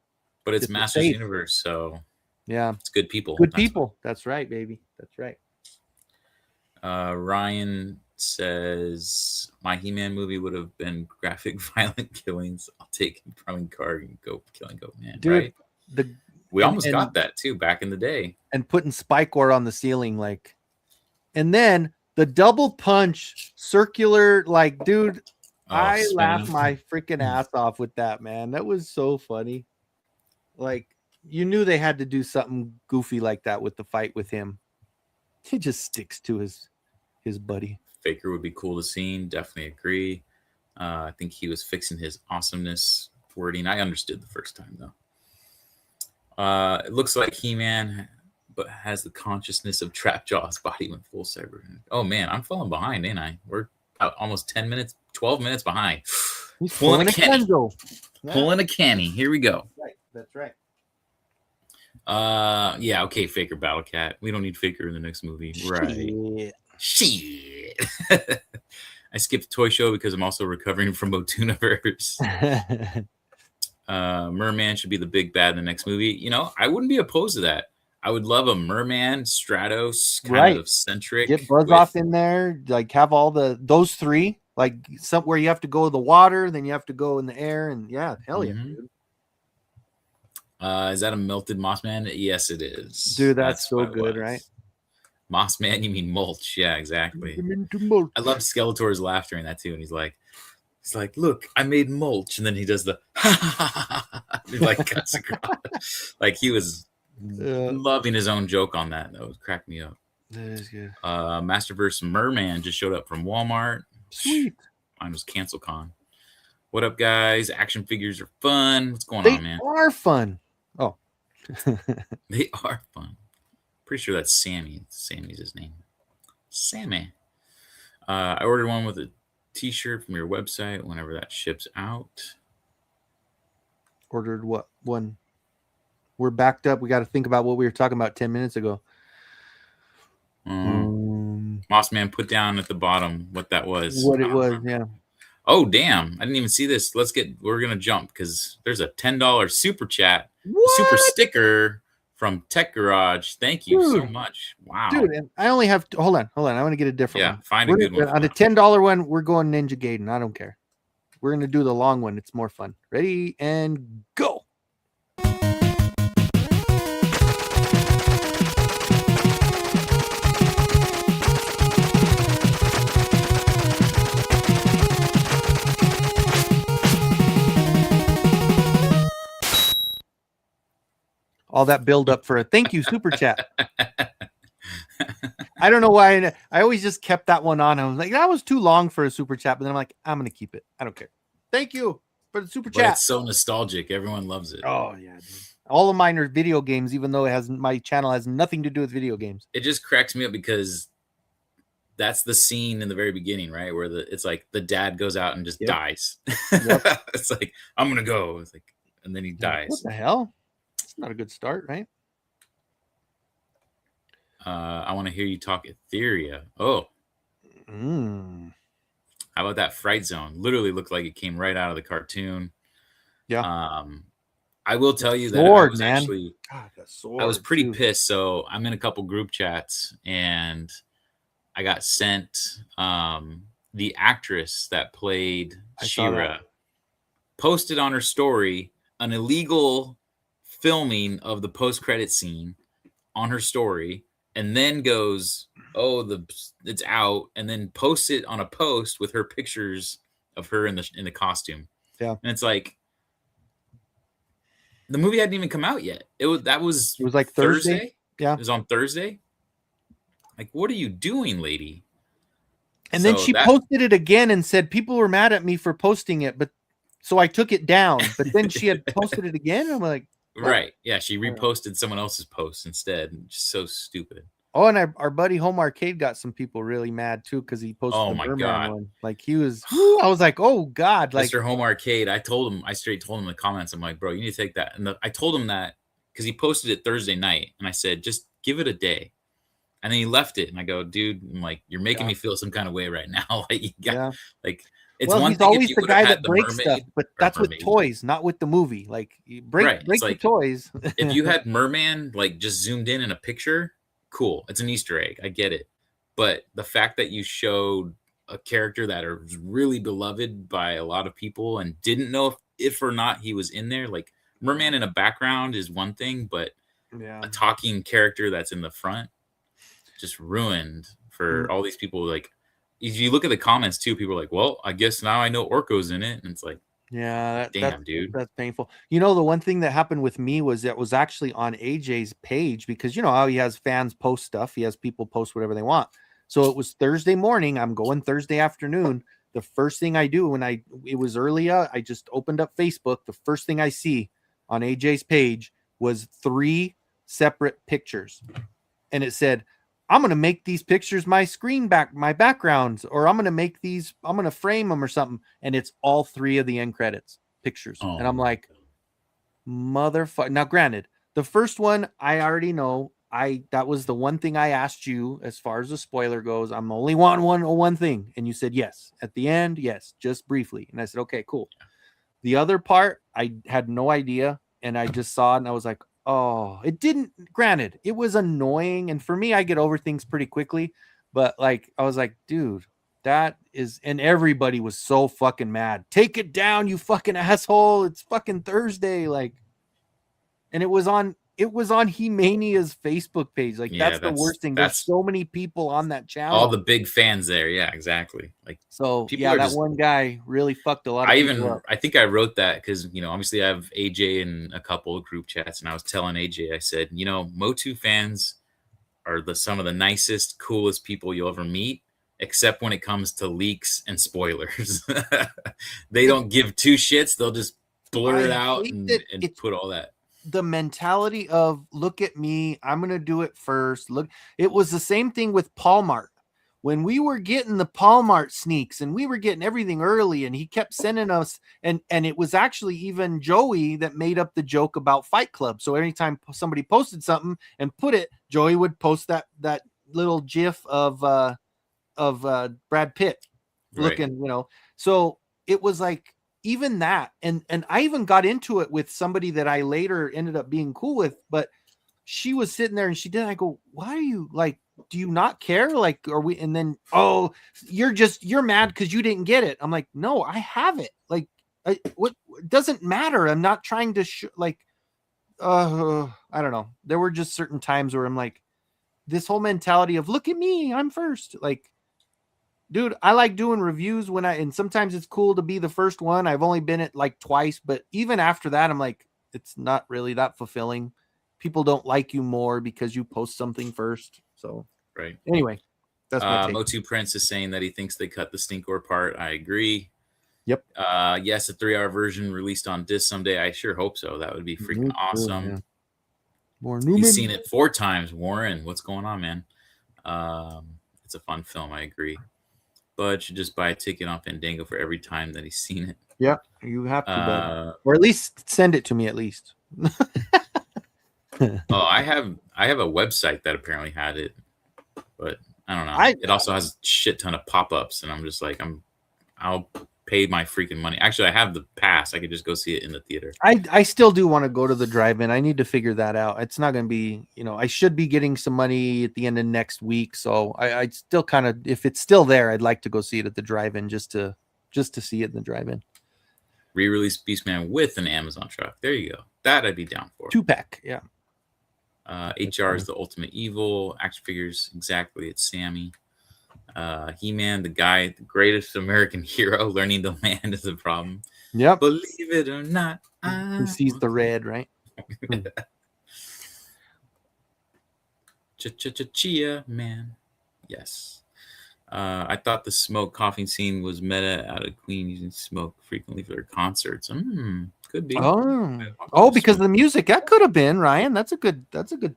But it's Masters Universe. So yeah, it's good people. That's right, baby. That's right. Ryan says, my He-Man movie would have been graphic, violent killings. I'll take him from car and go killing Goat Man. Dude. Right? We almost got that too back in the day, and putting spike ore on the ceiling, like, and then the double punch circular, like, dude, I laughed my freaking ass off with that, man. That was so funny. Like, you knew they had to do something goofy like that with the fight with him. He just sticks to his buddy. Faker would be cool to see. Definitely agree. I think he was fixing his awesomeness wording. I understood the first time though. It looks like He-Man, but has the consciousness of Trapjaw's body when full cyber. Oh man, I'm falling behind, ain't I? We're almost 12 minutes behind. He's pulling a Kenny. Pulling a Kenny. Here we go. That's right. Yeah, okay, Faker Battle Cat. We don't need Faker in the next movie. Right. Shit. I skipped Toy Show because I'm also recovering from MOTUesday. Merman should be the big bad in the next movie. I wouldn't be opposed to that. I would love a Merman Stratos kind of centric. Get Buzz off in there, like have all those 3, like somewhere you have to go to the water, then you have to go in the air, and hell yeah, dude. Is that a melted Mossman? Yes, it is. Dude, that's so good, right? Mossman, you mean mulch? Yeah, exactly. I love Skeletor's laughter in that too, and he's like, look, I made mulch, and then he does the he like cuts across. Like he was loving his own joke on that. That would crack me up. That is good. Masterverse Merman just showed up from Walmart. Sweet. Mine was CancelCon. What up, guys? Action figures are fun. What's going They on, man? are fun. Oh. They are fun. Pretty sure that's Sammy. Sammy's his name. Sammy. I ordered one with a t-shirt from your website whenever that ships out. Ordered what? One. We're backed up. We got to think about what we were talking about 10 minutes ago. Mossman put down at the bottom what that was. What it was, yeah. Oh, damn. I didn't even see this. We're going to jump because there's a $10 super chat, super sticker from Tech Garage. Thank you so much. Wow. Dude, and I only have, hold on. I want to get a different one. Find a good one. On the $10 one, we're going Ninja Gaiden. I don't care. We're going to do the long one. It's more fun. Ready and go. All that build up for a thank you super chat. I don't know why. I always just kept that one on. I was like, that was too long for a super chat. But then I'm like, I'm going to keep it. I don't care. Thank you for the super chat. It's so nostalgic. Everyone loves it. Oh, yeah. Dude. All of mine are video games, even though my channel has nothing to do with video games. It just cracks me up because that's the scene in the very beginning, right? Where it's like the dad goes out and just dies. Yep. It's like, I'm going to go. It's like, and then he dies. What the hell? It's not a good start, right? I want to hear you talk Etheria. Oh. How about that Fright Zone? Literally looked like it came right out of the cartoon. Yeah. I will tell you that I was pretty pissed. So I'm in a couple group chats and I got sent the actress that played She-Ra posted on her story an illegal filming of the post-credit scene on her story, and then goes, it's out, and then posts it on a post with her pictures of her in the costume. Yeah. And it's like the movie hadn't even come out yet. It was like Thursday. Yeah. It was on Thursday. Like, what are you doing, lady? And then she posted it again and said people were mad at me for posting it, but so I took it down. But then she had posted it again. And I'm like, what? Right. Yeah, she reposted someone else's post instead. Just so stupid. Oh, and our buddy Home Arcade got some people really mad too because he posted the Merman one. Like he was, I was like, oh God, like Mr. Home Arcade. I straight told him in the comments. I'm like, bro, you need to take that. And I told him that because he posted it Thursday night, and I said, just give it a day. And then he left it, and I go, dude, I'm like, you're making me feel some kind of way right now. Like it's one he's thing always if you the guy that the breaks mermaid, stuff, but that's with toys, not with the movie. Like break the toys. If you had Merman like just zoomed in a picture, cool. It's an Easter egg. I get it. But the fact that you showed a character that is really beloved by a lot of people and didn't know if or not he was in there, like Merman in a background is one thing, but a talking character that's in the front just ruined for all these people. Like if you look at the comments too, people are like, well, I guess now I know Orko's in it. And it's like, yeah, dude, that's painful. You know, the one thing that happened with me was that was actually on AJ's page because you know how he has fans post stuff. He has people post whatever they want. So it was Thursday morning. I'm going Thursday afternoon. The first thing I do it was earlier, I just opened up Facebook. The first thing I see on AJ's page was 3 separate pictures. And it said, I'm going to make these pictures my backgrounds, or I'm going to frame them or something. And it's all 3 of the end credits pictures. And I'm like, motherfucker. Now, granted, the first one, I already know. That was the one thing I asked you as far as the spoiler goes. I'm only wanting one thing. And you said, yes. At the end, yes, just briefly. And I said, okay, cool. The other part, I had no idea. And I just saw it and I was like, oh, it didn't. Granted, it was annoying, and for me, I get over things pretty quickly. But like, I was like, dude, that is, and everybody was so fucking mad. Take it down, you fucking asshole! It's fucking Thursday, like, and it was on He-Mania's Facebook page. Like, that's the worst thing. There's so many people on that channel. All the big fans there. Yeah, exactly. Like, so that one guy really fucked a lot of people up. I think I wrote that because, you know, obviously I have AJ in a couple of group chats, and I was telling AJ, I said, you know, Motu fans are some of the nicest, coolest people you'll ever meet, except when it comes to leaks and spoilers. They don't give two shits. They'll just blur it out hate and that it's put all that. the mentality of look at me, I'm gonna do it first. Look, it was the same thing with Paul Mart. When we were getting the Paul Mart sneaks and we were getting everything early, and he kept sending us, and it was actually even Joey that made up the joke about Fight Club. So anytime somebody posted something and put it, Joey would post that little gif of Brad Pitt looking, So it was like even that, and I even got into it with somebody that I later ended up being cool with, but she was sitting there and she did. I go, why are you like? Do you not care? Like, are we? And then, oh, you're mad because you didn't get it. I'm like, no, I have it. Like, what it doesn't matter. I'm not trying to I don't know. There were just certain times where I'm like, this whole mentality of look at me, I'm first. Like, dude, I like doing reviews and sometimes it's cool to be the first one. I've only been it like twice, but even after that, I'm like, it's not really that fulfilling. People don't like you more because you post something first. So right. Anyway, that's my take. Motu Prince is saying that he thinks they cut the Stinkor part. I agree. Yep. Yes, a 3-hour version released on disc someday. I sure hope so. That would be freaking awesome. Yeah. More Newman. He's seen it 4 times. Warren, what's going on, man? It's a fun film. I agree. But you just buy a ticket on Fandango for every time that he's seen it. Yeah, you have to, or at least send it to me. At least. I have a website that apparently had it, but I don't know. It also has a shit ton of pop-ups, and I'm just like, I'll pay my freaking money. Actually, I have the pass. I could just go see it in the theater. I still do want to go to the drive-in. I need to figure that out. It's not going to be, I should be getting some money at the end of next week. So I still kind of, if it's still there, I'd like to go see it at the drive-in just to see it in the drive-in. Re-release Beastman with an Amazon truck. There you go. That I'd be down for. 2-pack. Yeah. HR is the ultimate evil. Action figures, exactly. It's Sammy. He-Man, the greatest American hero. Learning to land is a problem. Yep. Believe it or not. He sees the red, right? Chia, man. Yes. I thought the smoke coughing scene was meta out of Queen using smoke frequently for their concerts. Could be. Because of the music. That could have been, Ryan. That's a good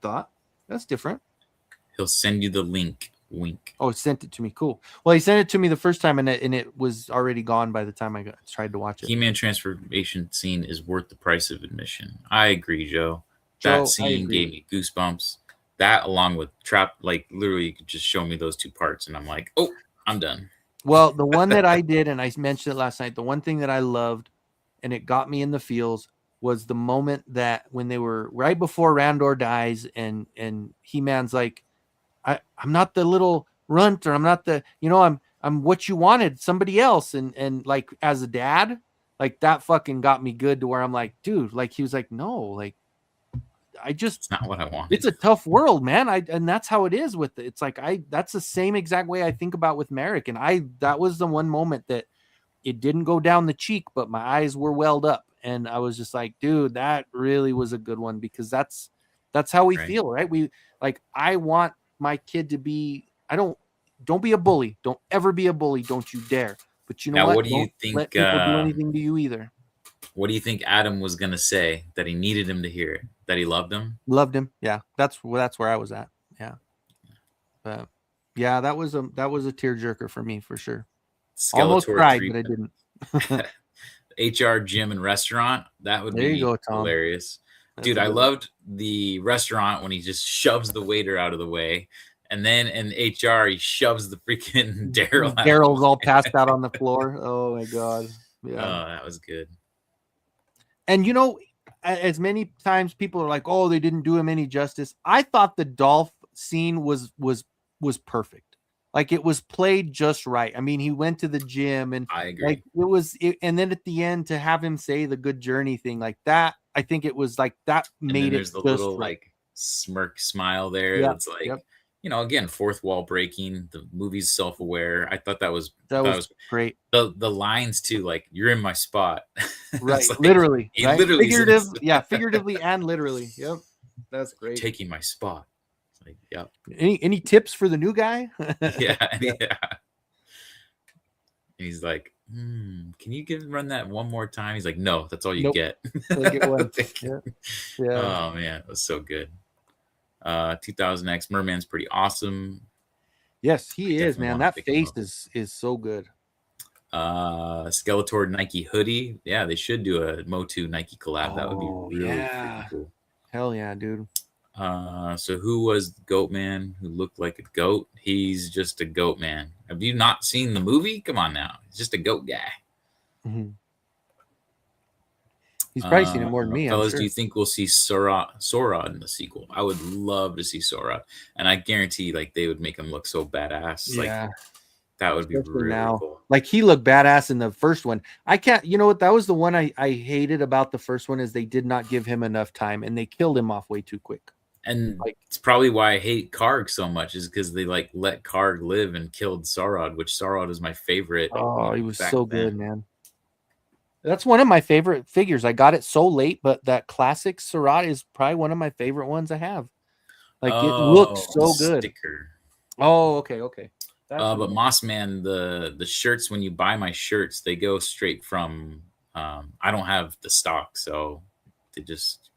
thought. That's different. He'll send you the link. Wink. Oh, he sent it to me. Cool. Well, he sent it to me the first time, and it was already gone by the time I tried to watch it. He-Man transformation scene is worth the price of admission. I agree, Joe. That scene gave me goosebumps. That, along with Trap, like literally, you could just show me those 2 parts, and I'm like, oh, I'm done. Well, the one that I did, and I mentioned it last night, the one thing that I loved, and it got me in the feels, was the moment that when they were right before Randor dies, and He-Man's like, I'm not the little runt, or I'm not the, I'm what you wanted, somebody else. And like, as a dad, like that fucking got me good to where I'm like, dude, like, he was like, no, like, it's not what I want. It's a tough world, man. And that's how it is with it. It's like, that's the same exact way I think about with Merrick. And that was the one moment that it didn't go down the cheek, but my eyes were welled up. And I was just like, dude, that really was a good one, because that's how we feel, right? I want my kid to be, don't be a bully. Don't ever be a bully. Don't you dare. But you know what? What do you think? Let people do anything to you either. What do you think Adam was going to say that he needed him to hear? That he loved him? Loved him. Yeah. That's where I was at. Yeah. But yeah, that was a tearjerker for me, for sure. Skeletor almost cried, but I didn't. HR gym and restaurant. That would be hilarious. Dude, I loved the restaurant when he just shoves the waiter out of the way. And then in HR, he shoves the freaking Daryl out. Daryl's all passed out on the floor. Oh, my God. Yeah. Oh, that was good. And, as many times people are like, oh, they didn't do him any justice. I thought the Dolph scene was perfect. Like, it was played just right. I mean, he went to the gym, and I agree. Like and then at the end to have him say the good journey thing like that, I think it was like that made it. There's the little right. Like smirk smile there. Yep. It's like, again, fourth wall breaking. The movie's self-aware. I thought that was great. The lines too, like, you're in my spot. Right. Like, literally. Right? Literally figuratively and literally. Yep. That's great. Taking my spot. Like, yep. Any tips for the new guy? Yeah. Yeah. He's like, can you run that one more time? He's like, no, that's all you Nope. get. Only get one. Yeah. Oh man, it was so good. 2000X Merman's pretty awesome. Yes, he is, definitely man. wanna That pick him face up. is so good. Skeletor Nike hoodie. Yeah, they should do a Motu Nike collab. That would be Oh, really yeah. freaking cool. Hell yeah, dude. So who was the goat man who looked like a goat? He's just a goat man. Have you not seen the movie? Come on now. He's just a goat guy. Mm-hmm. He's probably seen it more than me, I'm Fellas, sure. do you think we'll see Sora in the sequel? I would love to see Sora, and I guarantee like they would make him look so badass. Yeah. Like that would be Especially really now. cool. Like he looked badass in the first one. I can't, you know what? That was the one I hated about the first one is they did not give him enough time and they killed him off way too quick. And Like, it's probably why I hate Karg so much is because they like let Karg live and killed Sarod, which Sarod is my favorite. oh, he was back so then. good, man. That's one of my favorite figures. I got it so late, but that classic Surratt is probably one of my favorite ones I have. Like it looks so good. Sticker. Oh, okay. But Moss Man, the shirts, when you buy my shirts, they go straight from I don't have the stock, so they just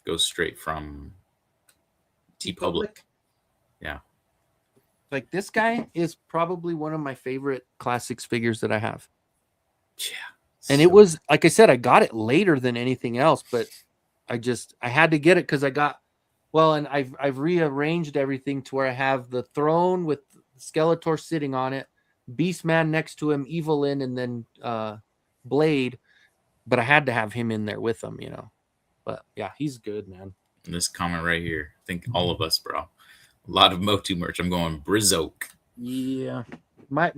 go straight from TeePublic. Yeah. Like this guy is probably one of my favorite classics figures that I have. Yeah. And it was, like I said, I got it later than anything else, but I had to get it because I got, well, and I've rearranged everything to where I have the throne with Skeletor sitting on it, Beastman next to him, Evelyn, and then Blade. But I had to have him in there with them, you know. But yeah, he's good, man. And this comment right here, I think all of us, bro. A lot of Motu merch. I'm going Brizoke. Yeah. My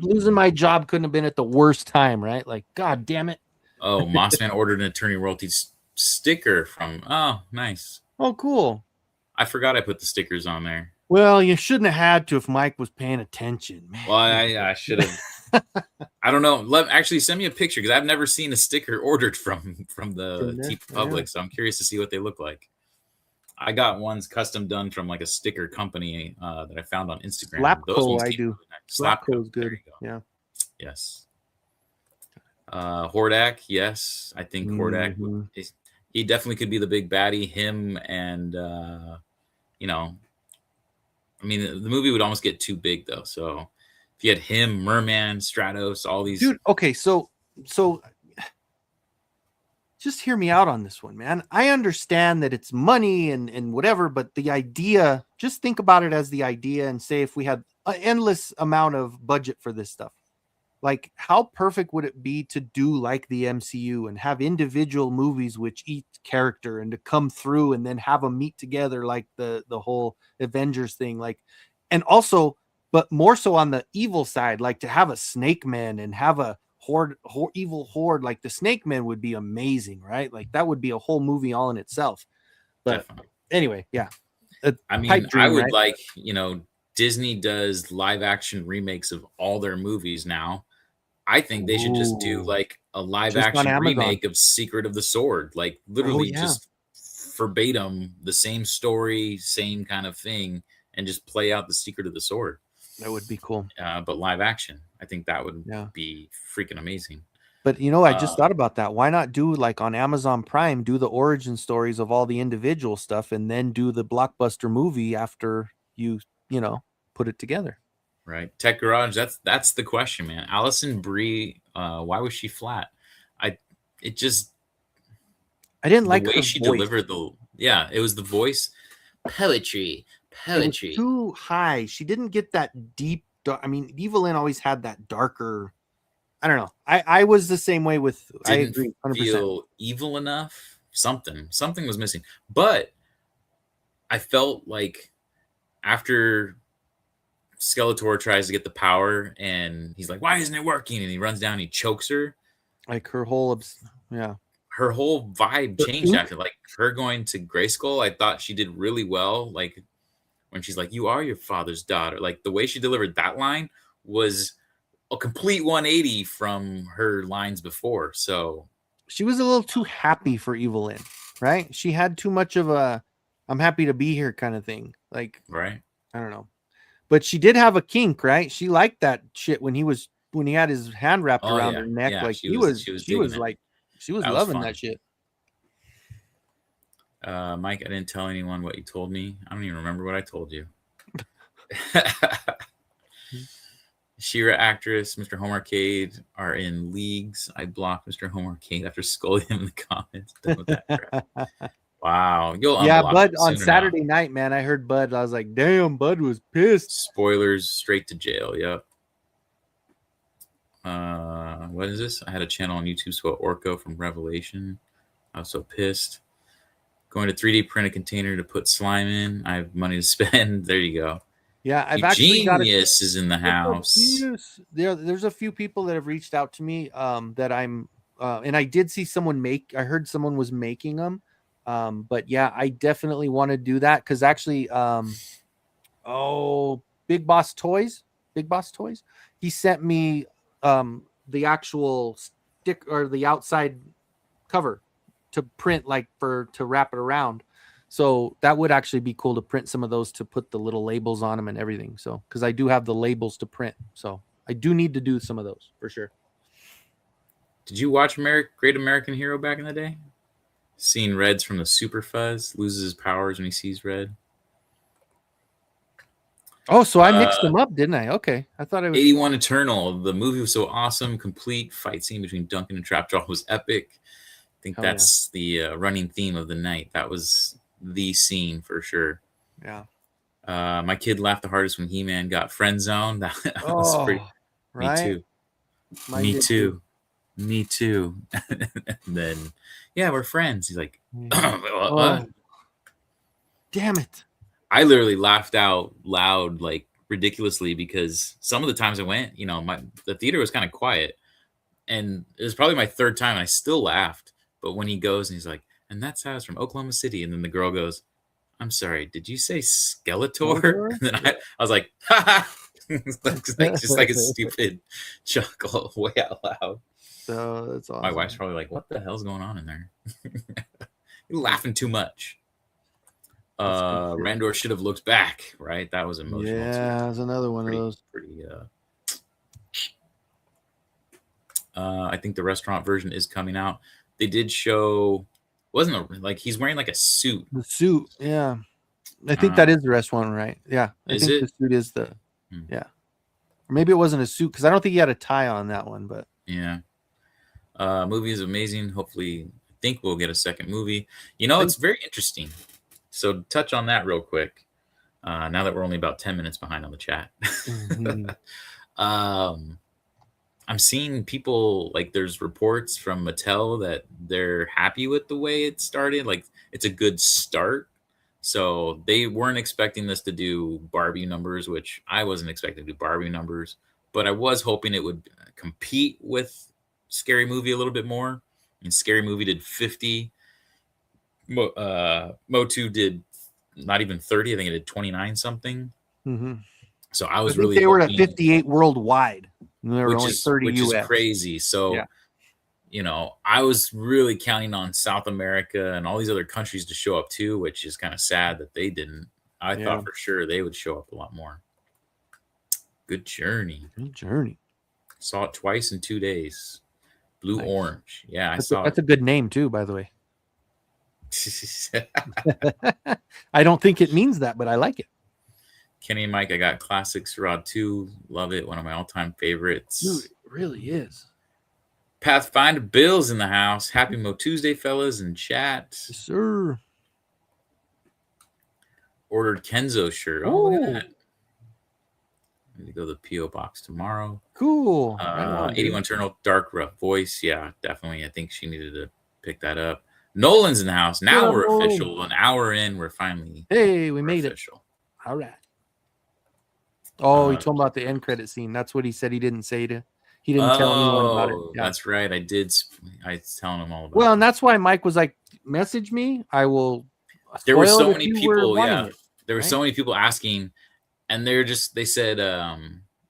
losing my job couldn't have been at the worst time, right? Like, god damn it. Oh, Mossman ordered an attorney royalties sticker from. Oh, nice. Oh, cool. I forgot I put the stickers on there. Well, you shouldn't have had to if Mike was paying attention, man. Well, I should have. I don't know. Actually send me a picture because I've never seen a sticker ordered from the TeePublic, so I'm curious to see what they look like. I got ones custom done from like a sticker company that I found on Instagram. Slapco, I do. Really nice. Slapco is good. Yeah. Yes. Hordak, yes. I think Hordak, he definitely could be the big baddie. Him and, you know, I mean, the movie would almost get too big though. So if you had him, Merman, Stratos, all these. Dude, okay, so just hear me out on this one, man. I understand that it's money and whatever, but the idea, just think about it as the idea and say if we had an endless amount of budget for this stuff, like how perfect would it be to do like the MCU and have individual movies with each character and to come through and then have them meet together like the whole Avengers thing, like, and also, but more so on the evil side, like to have a Snake Man and have a evil horde, like the Snake Man would be amazing, right? Like that would be a whole movie all in itself. But definitely. Anyway, yeah. I mean, I would like, you know, Disney does live action remakes of all their movies now. I think they should just do like a live action remake of Secret of the Sword, like literally just verbatim the same story, same kind of thing, and just play out the Secret of the Sword. That would be cool. But live action, I think that would be freaking amazing. But you know, I just thought about that. Why not do like on Amazon Prime, do the origin stories of all the individual stuff, and then do the blockbuster movie after you know, put it together. Right. Tech Garage, that's the question, man. Allison Brie, why was she flat? I didn't like the way she delivered it was the voice. Poetry. It was too high. She didn't get that deep. I mean, Evelyn always had that darker. I don't know. I was the same way with. I agree. 100%. Feel evil enough. Something was missing. But I felt like after Skeletor tries to get the power, and he's like, "Why isn't it working?" And he runs down, and he chokes her. Like her whole, her whole vibe changed after. Like her going to Grayskull, I thought she did really well. Like when she's like, "You are your father's daughter." Like the way she delivered that line was a complete 180 from her lines before. So she was a little too happy for Evelyn, right? She had too much of a I'm happy to be here kind of thing. Like, Right. I don't know. But she did have a kink, right? She liked that shit when he had his hand wrapped Oh around yeah. her neck. Yeah. Like She was digging it. like she was That was loving fun. that shit. Mike, I didn't tell anyone what you told me. I don't even remember what I told you. She-Ra actress, Mr. Home Arcade are in leagues. I blocked Mr. Home Arcade after scolding him in the comments. Done with that crap. Wow. You'll Yeah, unblock Bud him on sooner Saturday now. night, man. I heard Bud. I was like, damn, Bud was pissed. Spoilers straight to jail. Yep. What is this? I had a channel on YouTube called Orco from Revelation. I was so pissed. Going to 3D print a container to put slime in. I have money to spend. There you go. Yeah, I've actually got Genius is in the house. There's a few people that have reached out to me that I'm and I did see someone I heard someone was making them. But yeah, I definitely want to do that because actually Big Boss Toys, he sent me the actual stick or the outside cover to print, like to wrap it around. So that would actually be cool to print some of those to put the little labels on them and everything. So because I do have the labels to print, so I do need to do some of those for sure. Did you watch Great American Hero back in the day? Seeing Reds from the Super Fuzz loses his powers when he sees red. Oh, so I mixed them up, didn't I? Okay, I thought it was 81 Eternal. The movie was so awesome. Complete fight scene between Duncan and Trapjaw was epic. I think that's the running theme of the night. That was the scene for sure. Yeah. My kid laughed the hardest when He-Man got friend zoned. That was pretty. Right? Me too. Mine Me did too. Me too. And then, yeah, we're friends. He's like, damn it. I literally laughed out loud, like ridiculously, because some of the times I went, the theater was kind of quiet, and it was probably my third time, and I still laughed. But when he goes and he's like, and that's how it's from Oklahoma City, and then the girl goes, I'm sorry, did you say Skeletor? And then I was like, ha ha. Just like a stupid chuckle way out loud. So that's awesome. My wife's probably like, what the hell's going on in there? You're laughing too much. Randor should have looked back, right? That was emotional. Yeah, that's another one of those. I think the restaurant version is coming out. They did show, he's wearing like a suit. The suit, yeah. I think that is the restaurant, right? Yeah. I think the suit is yeah. Or maybe it wasn't a suit because I don't think he had a tie on that one, but yeah. Movie is amazing. Hopefully, I think we'll get a second movie. It's very interesting. So touch on that real quick. Now that we're only about 10 minutes behind on the chat. Mm-hmm. I'm seeing people, like, there's reports from Mattel that they're happy with the way it started. Like, it's a good start. So they weren't expecting this to do Barbie numbers, which I wasn't expecting to do Barbie numbers. But I was hoping it would compete with Scary Movie a little bit more. And Scary Movie did 50. Motu did not even 30. I think it did 29 something. Mm-hmm. So I was they were at 58 worldwide. There were only 30 which US. Is crazy. So, I was really counting on South America and all these other countries to show up too, which is kind of sad that they didn't. I thought for sure they would show up a lot more. Good journey. Good journey. Saw it twice in 2 days. Blue Orange. Yeah, that's a good name too, by the way. I don't think it means that, but I like it. Kenny and Mike, I got Classics Rod 2. Love it. One of my all-time favorites. Dude, it really is. Pathfinder Bill's in the house. Happy MOTUesday, fellas, in chat. Yes, sir. Ordered Kenzo shirt. Oh, look at that. I need to go to the P.O. box tomorrow. Cool. 81 Eternal, Dark Rough Voice. Yeah, definitely. I think she needed to pick that up. Nolan's in the house. Now we're official. An hour in, we're finally we made official. All right. Oh, he told me about the end credit scene. That's what he said he didn't say to. He didn't tell anyone about it. Yeah. That's right. I was telling him all about it. Well, and that's why Mike was like, message me. I will. There were so many people. Yeah. There were so many people asking, and they said,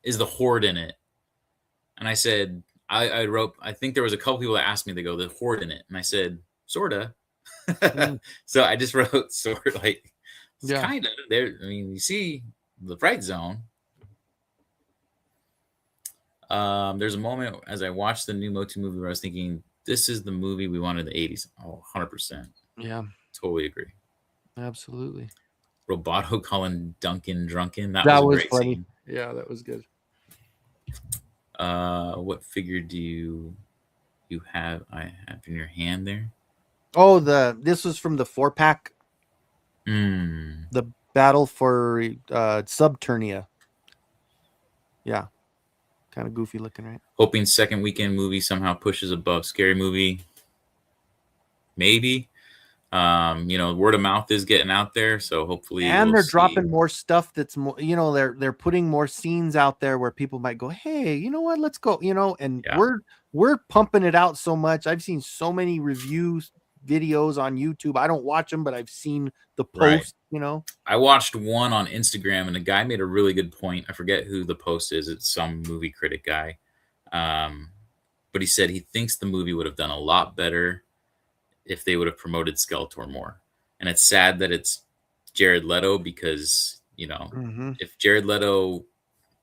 is the Horde in it? And I said, I wrote, I think there was a couple people that asked me, they go, the Horde in it. And I said, sorta. So I just wrote sort of like, It's Yeah. kind of there. I mean, you see the Fright Zone. There's a moment as I watched the new Motu movie where I was thinking, this is the movie we wanted in the 80s. Oh, 100%. Yeah, Totally agree. absolutely. Roboto calling Duncan drunken. That That was a was great funny. scene. Yeah, that was good. What figure do you have? I have in your hand there. Oh, this was from the 4-pack, Hmm. the battle for Subternia. Yeah, kind of goofy looking, right? Hoping second weekend movie somehow pushes above Scary Movie. Maybe. Word of mouth is getting out there, so hopefully. And we'll they're see. dropping more stuff that's more, they're putting more scenes out there where people might go, hey, you know what, let's go, and Yeah. we're pumping it out so much. I've seen so many reviews videos on YouTube. I don't watch them, but I've seen the post, I watched one on Instagram, and the guy made a really good point. I forget who the post is. It's some movie critic guy. But he said he thinks the movie would have done a lot better if they would have promoted Skeletor more. And it's sad that it's Jared Leto because, if Jared Leto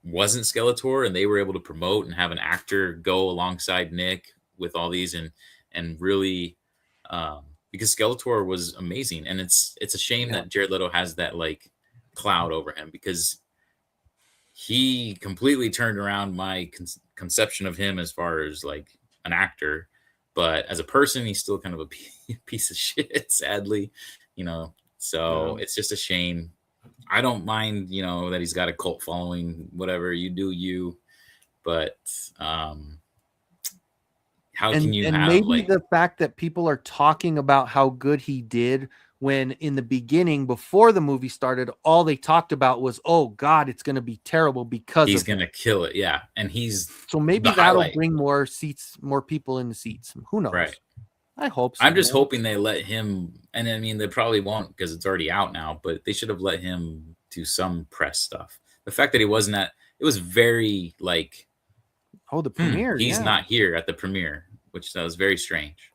wasn't Skeletor and they were able to promote and have an actor go alongside Nick with all these and really because Skeletor was amazing. And it's a shame that Jared Leto has that like cloud over him because he completely turned around my conception of him as far as like an actor. But as a person, he's still kind of a piece of shit, sadly, so it's just a shame. I don't mind, that he's got a cult following, whatever you do, but how can you have maybe like the fact that people are talking about how good he did when in the beginning, before the movie started, all they talked about was, oh God, it's going to be terrible because he's going to kill it. Yeah. And so maybe that'll bring more seats, more people in the seats. Who knows? Right. I hope so. I'm just hoping they let him, and I mean, they probably won't because it's already out now, but they should have let him do some press stuff. The fact that he wasn't it was very like, the premiere. He's not here at the premiere, which that was very strange.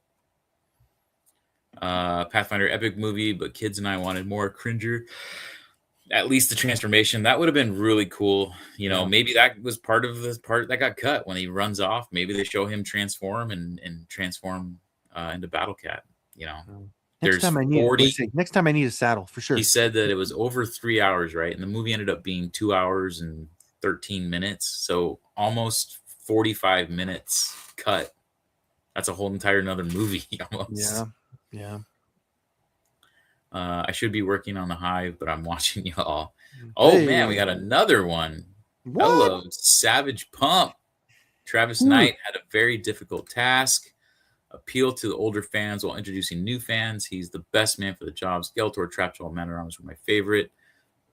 Pathfinder epic movie, but kids and I wanted more cringer. At least the transformation that would have been really cool. Maybe that was part of the part that got cut when he runs off. Maybe they show him transform and transform into Battle Cat. Next time I need a saddle for sure. He said that it was over 3 hours, right? And the movie ended up being 2 hours and 13 minutes, so almost 45 minutes cut. That's a whole entire another movie almost. Yeah. I should be working on the Hive, but I'm watching y'all. Oh man, we got another one. What? Hello, Savage Pump. Travis Knight had a very difficult task. Appeal to the older fans while introducing new fans. He's the best man for the job. Skeletor, Trapjaw, Manarons were my favorite.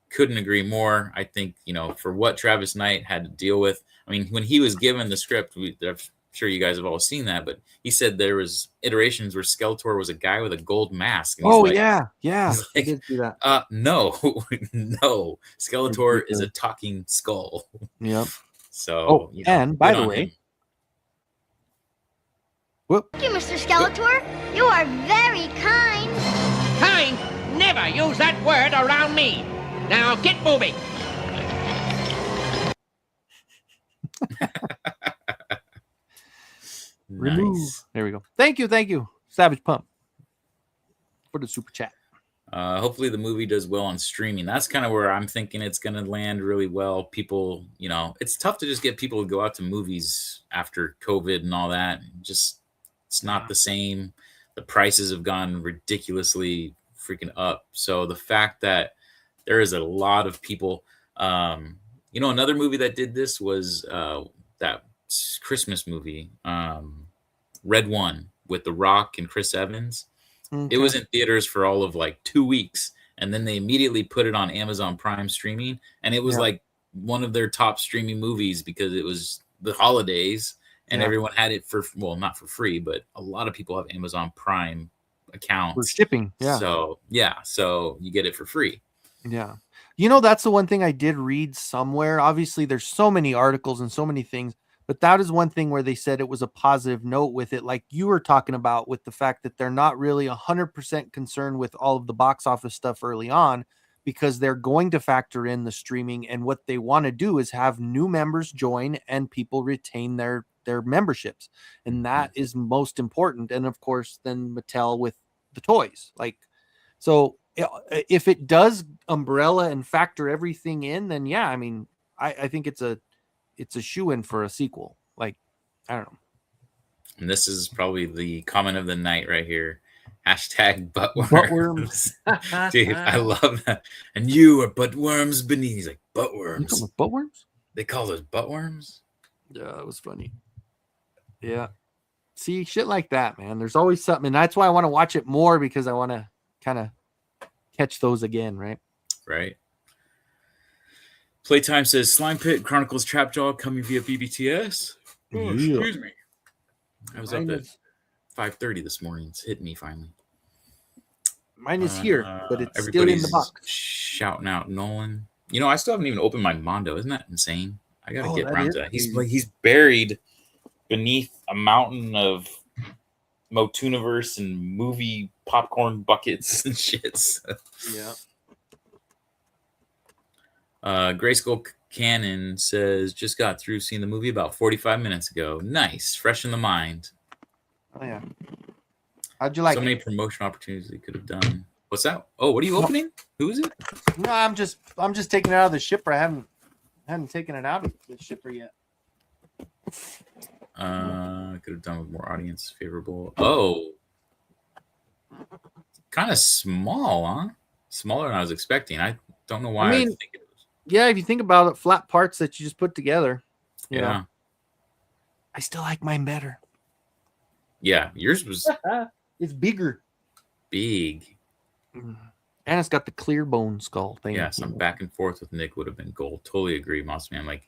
Couldn't agree more. I think, for what Travis Knight had to deal with. I mean, when he was given the script, I'm sure you guys have all seen that, but he said there was iterations where Skeletor was a guy with a gold mask. Yeah. I did see that. No, no. Skeletor is a talking skull. Yep. So, and by the way, Thank you, Mr. Skeletor. You are very kind. Kind? Never use that word around me. Now get moving. Nice. There we go. Thank you, Savage Pump, for the super chat. Hopefully the movie does well on streaming. That's kind of where I'm thinking it's going to land really well. People, it's tough to just get people to go out to movies after COVID and all that. It's not the same. The prices have gone ridiculously freaking up. So the fact that there is a lot of people, another movie that did this was that Christmas movie, Red One with The Rock and Chris Evans. Okay. It was in theaters for all of like 2 weeks, and then they immediately put it on Amazon Prime streaming, and it was like one of their top streaming movies because it was the holidays and everyone had it not for free, but a lot of people have Amazon Prime accounts for shipping. So you get it for free. Yeah. That's the one thing I did read somewhere. Obviously, there's so many articles and so many things, but that is one thing where they said it was a positive note with it. Like you were talking about with the fact that they're not really 100% concerned with all of the box office stuff early on, because they're going to factor in the streaming, and what they want to do is have new members join and people retain their memberships, and that is most important. And of course, then Mattel with the toys, like, so if it does umbrella and factor everything in, then yeah, I mean, I think it's a shoe-in for a sequel. Like, I don't know. And this is probably the comment of the night right here. Hashtag Buttworms. Dude, I love that. And you are buttworms beneath. He's like, buttworms. Buttworms? They call those buttworms? Yeah, that was funny. Yeah. See, shit like that, man. There's always something. And that's why I want to watch it more, because I want to kind of catch those again, right? Right. Playtime says Slime Pit Chronicles Trapjaw coming via BBTS. Oh, Yeah. excuse me. I was Mine up at is- 5:30 this morning. It's hit me finally. Mine is here, but it's still in the Everybody's box. shouting out Nolan. You know, I still haven't even opened my Mondo. Isn't that insane? I gotta get that around is to that. He's crazy. like, he's buried beneath a mountain of MOTUesday and movie popcorn buckets and shit. So. Yeah. Grayskull Cannon says, just got through seeing the movie about 45 minutes ago. Nice, fresh in the mind. Oh yeah. How'd you like So it? many promotion opportunities they could have done. What's that? Oh, what are you opening? Who is it? No, I'm just taking it out of the shipper. I haven't taken it out of the shipper yet. Could have done with more audience favorable. Oh, kind of small, huh? Smaller than I was expecting. I don't know why. I mean, think it was. Yeah, if you think about it, flat parts that you just put together. You Yeah, know, I still like mine better. yeah. Yours was It's bigger. big. And it's got the clear bone skull thing. Yeah, some back and forth with Nick would have been gold. Totally agree, Monster Man. Like,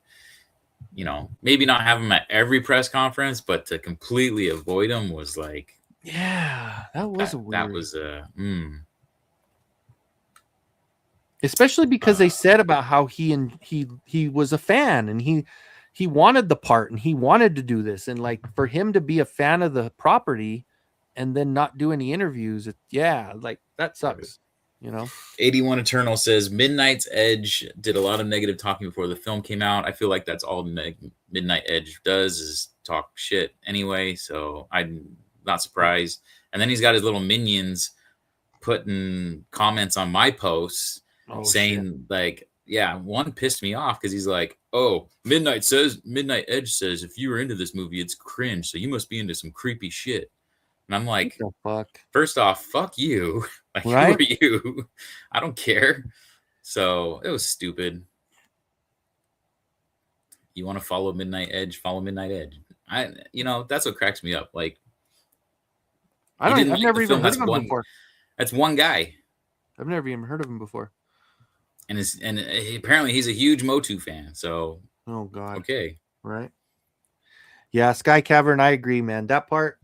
you know, maybe not have him at every press conference, but to completely avoid him was like, Yeah, that was weird. that was Especially because they said about how he was a fan, and he wanted the part, and he wanted to do this, and like for him to be a fan of the property and then not do any interviews, like that sucks, you know. 81 Eternal says Midnight's Edge did a lot of negative talking before the film came out. I feel like that's all Midnight Edge does is talk shit anyway, so I'm not surprised. And then he's got his little minions putting comments on my posts saying like, yeah, one pissed me off because he's like, oh, Midnight Edge says if you were into this movie, it's cringe, so you must be into some creepy shit. And I'm like, What the fuck? First off, fuck you. Like, Right? who are you? I don't care. So it was stupid. You want to follow Midnight Edge? Follow Midnight Edge. That's what cracks me up. Like, I've didn't like never the even film. heard of him before. That's one guy, I've never even heard of him before. and apparently he's a huge Motu fan. So Oh God. okay, Right. Yeah, Sky Cavern, I agree, man. That part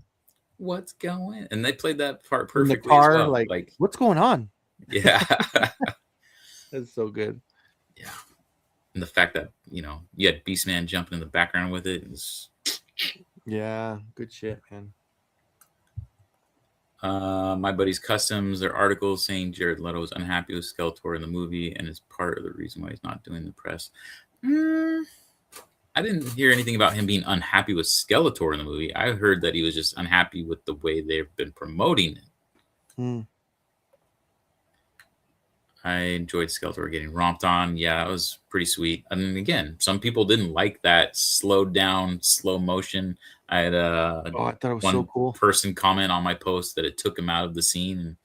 what's going? And they played that part in the perfectly. car, as well. like what's going on? yeah. That's so good. Yeah. And the fact that, you had Beastman jumping in the background with it is Yeah, good shit, man. my buddy's Customs, their article saying Jared Leto is unhappy with Skeletor in the movie and is part of the reason why he's not doing the press. I didn't hear anything about him being unhappy with Skeletor in the movie. I heard that he was just unhappy with the way they've been promoting it. I enjoyed Skeletor getting romped on. Yeah, that was pretty sweet. And again, some people didn't like that slowed down, slow motion. I had I thought it was one so cool. person comment on my post that it took him out of the scene. And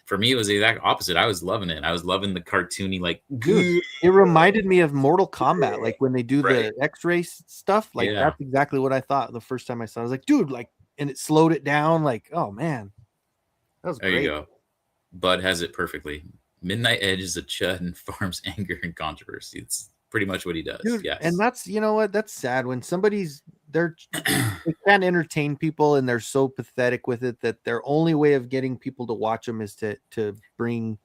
for me, it was the exact opposite. I was loving it. I was loving the cartoony, like, Dude, it reminded me of Mortal Kombat, like when they do Right. the X-ray stuff. Like Yeah. that's exactly what I thought the first time I saw it. I was like, dude, like, and it slowed it down. Like, oh man, that was there great. you go. Bud has it perfectly. Midnight Edge is a chud and farms anger and controversy. It's pretty much what he does. Dude, yes. and that's, you know what, that's sad when somebody's they can't entertain people and they're so pathetic with it that their only way of getting people to watch them is to bring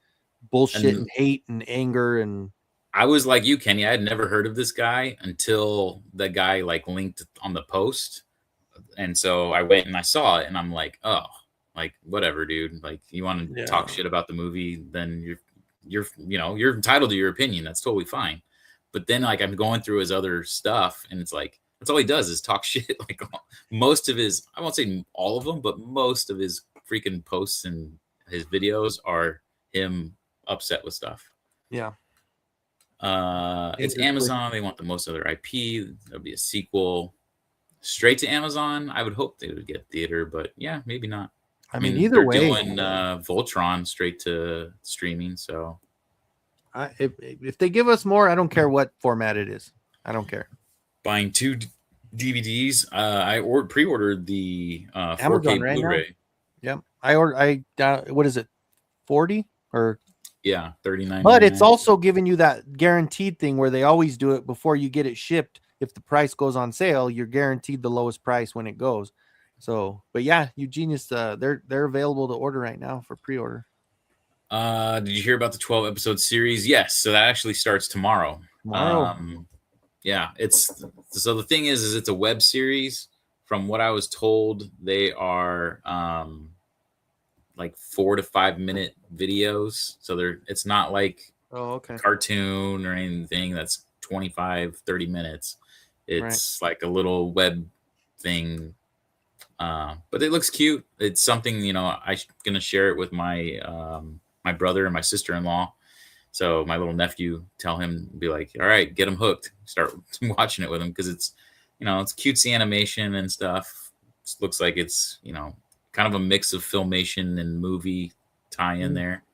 bullshit and hate and anger. And I was like you, Kenny. I had never heard of this guy until the guy like linked on the post, and so I went and I saw it, and I'm like, oh, like whatever, dude. Like you want to talk shit about the movie, then you're entitled to your opinion. That's totally fine. But then like I'm going through his other stuff, and it's like that's all he does is talk shit. Like most of his, I won't say all of them, but most of his freaking posts and his videos are him upset with stuff. Yeah. It's Amazon. They want the most of their IP. There'll be a sequel straight to Amazon. I would hope they would get theater, but yeah, maybe not. I mean either way, they're doing Voltron straight to streaming. So if they give us more, I don't care what format it is. I don't care. Buying 2 DVDs. I pre-ordered the 4K Amazon right Blu-ray. Now. Yep. What is it? 40 or yeah, $39. But it's also giving you that guaranteed thing where they always do it before you get it shipped. If the price goes on sale, you're guaranteed the lowest price when it goes. So, but yeah, Eugenius, they're available to order right now for pre-order. Did you hear about the 12 episode series? Yes. So that actually starts tomorrow. Yeah, so the thing is it's a web series. From what I was told, they are like 4 to 5 minute videos. So it's not like a cartoon or anything that's 25, 30 minutes. It's like a little web thing. But it looks cute. It's something, I'm going to share it with my my brother and my sister-in-law. So my little nephew, tell him, be like, all right, get him hooked. Start watching it with him because it's, it's cutesy animation and stuff. It looks like it's, kind of a mix of filmation and movie tie in there.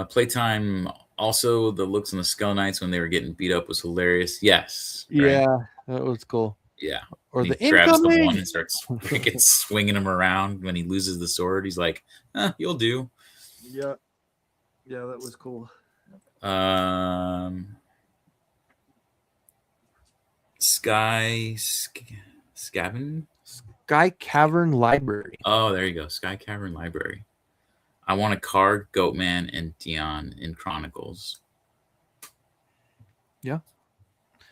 Playtime. Also, the looks on the Skull Knights when they were getting beat up was hilarious. Yes. Right? Yeah, that was cool. Yeah. Or he the grabs incoming. the one and starts freaking swinging him around. When he loses the sword, he's like, you'll do. Yeah. Yeah, that was cool. Sky Cavern Library. Oh, there you go. Sky Cavern Library. I want a card, Goatman, and Dion in Chronicles. Yeah.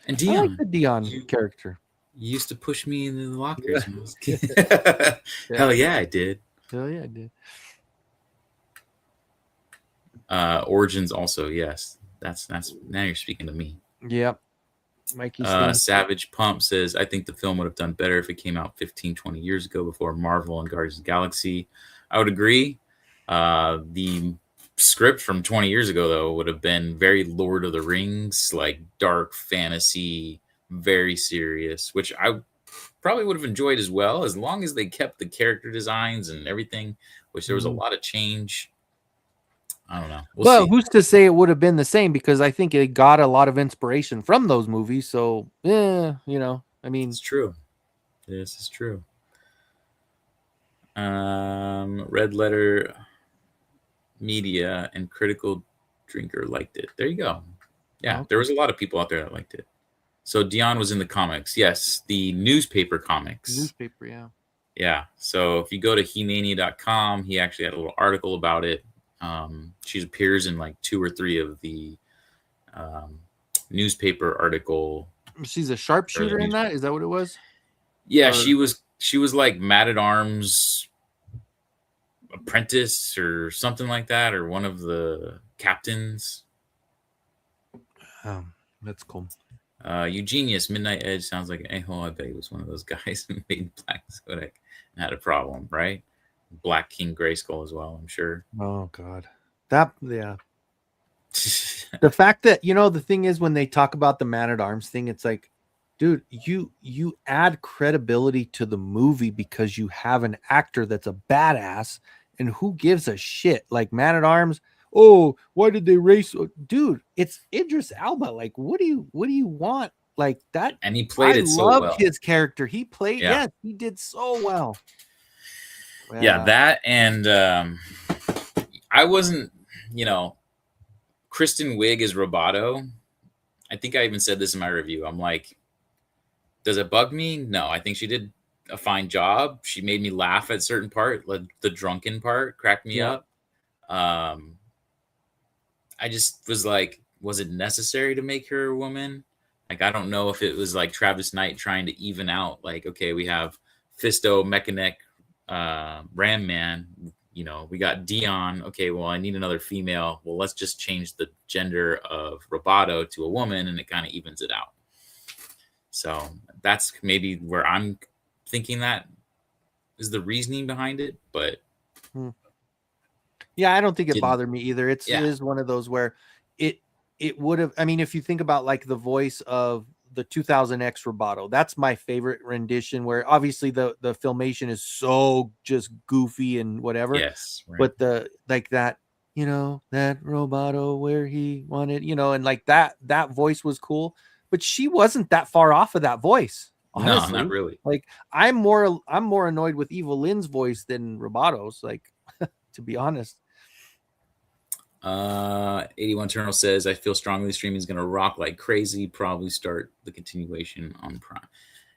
And Dion. I like the Dion character. You used to push me into the lockers when I was a kid. Hell yeah, I did. Hell yeah, I did. Origins also, yes. That's now you're speaking to me. Yep. Mikey Savage Pump says, I think the film would have done better if it came out 15, 20 years ago before Marvel and Guardians of the Galaxy. I would agree. The script from 20 years ago, though, would have been very Lord of the Rings, like dark fantasy, very serious, which I probably would have enjoyed as well, as long as they kept the character designs and everything, which there was a lot of change. I don't know. Well, who's to say it would have been the same? Because I think it got a lot of inspiration from those movies. So, I mean, it's true. This is true. Red Letter Media and Critical Drinker liked it. There you go. Yeah, there was a lot of people out there that liked it. So Dion was in the comics. Yes, the newspaper comics. Newspaper, yeah. Yeah. So if you go to He-Mania.com, he actually had a little article about it. She appears in like 2 or 3 of the newspaper article. She's a sharpshooter in that? Is that what it was? Yeah, she was like Man-at-Arms apprentice or something like that, or one of the captains. That's cool. Eugenius Midnight Edge sounds like an a-hole. I bet he was one of those guys who made Black Kodak and had a problem, right? Black King Grayskull as well, I'm sure. Oh God, yeah. The fact that the thing is, when they talk about the Man-at-Arms thing, it's like, dude, you add credibility to the movie because you have an actor that's a badass, and who gives a shit? Like Man-at-Arms. Oh, why did they race? Dude, it's Idris Elba. Like, what do you want? Like that. And he played it so well. I loved his character. He played. Yeah. Yes, he did so well. Yeah, that and I wasn't, Kristen Wiig is Roboto. I think I even said this in my review. I'm like, does it bug me? No, I think she did a fine job. She made me laugh at certain part, like the drunken part cracked me up. I just was like, was it necessary to make her a woman? Like, I don't know if it was like Travis Knight trying to even out, like, okay, we have Fisto, Mechanic, Ram Man, you know, we got Dion. Okay, well, I need another female. Well, let's just change the gender of Roboto to a woman, and it kind of evens it out. So that's maybe where I'm thinking that is the reasoning behind it. But yeah, I don't think it Didn't- bothered me either. It is one of those where it would have. I mean, if you think about like the voice of the 2000X Roboto, that's my favorite rendition. Where obviously the filmation is so just goofy and whatever. yes, right. But the like that, you know, that Roboto where he wanted, you know, and like that voice was cool. But she wasn't that far off of that voice. Honestly. No, not really. Like I'm more annoyed with Evil Lynn's voice than Roboto's. Like, to be honest. 81 Eternal says, I feel strongly streaming is going to rock like crazy. Probably start the continuation on Prime.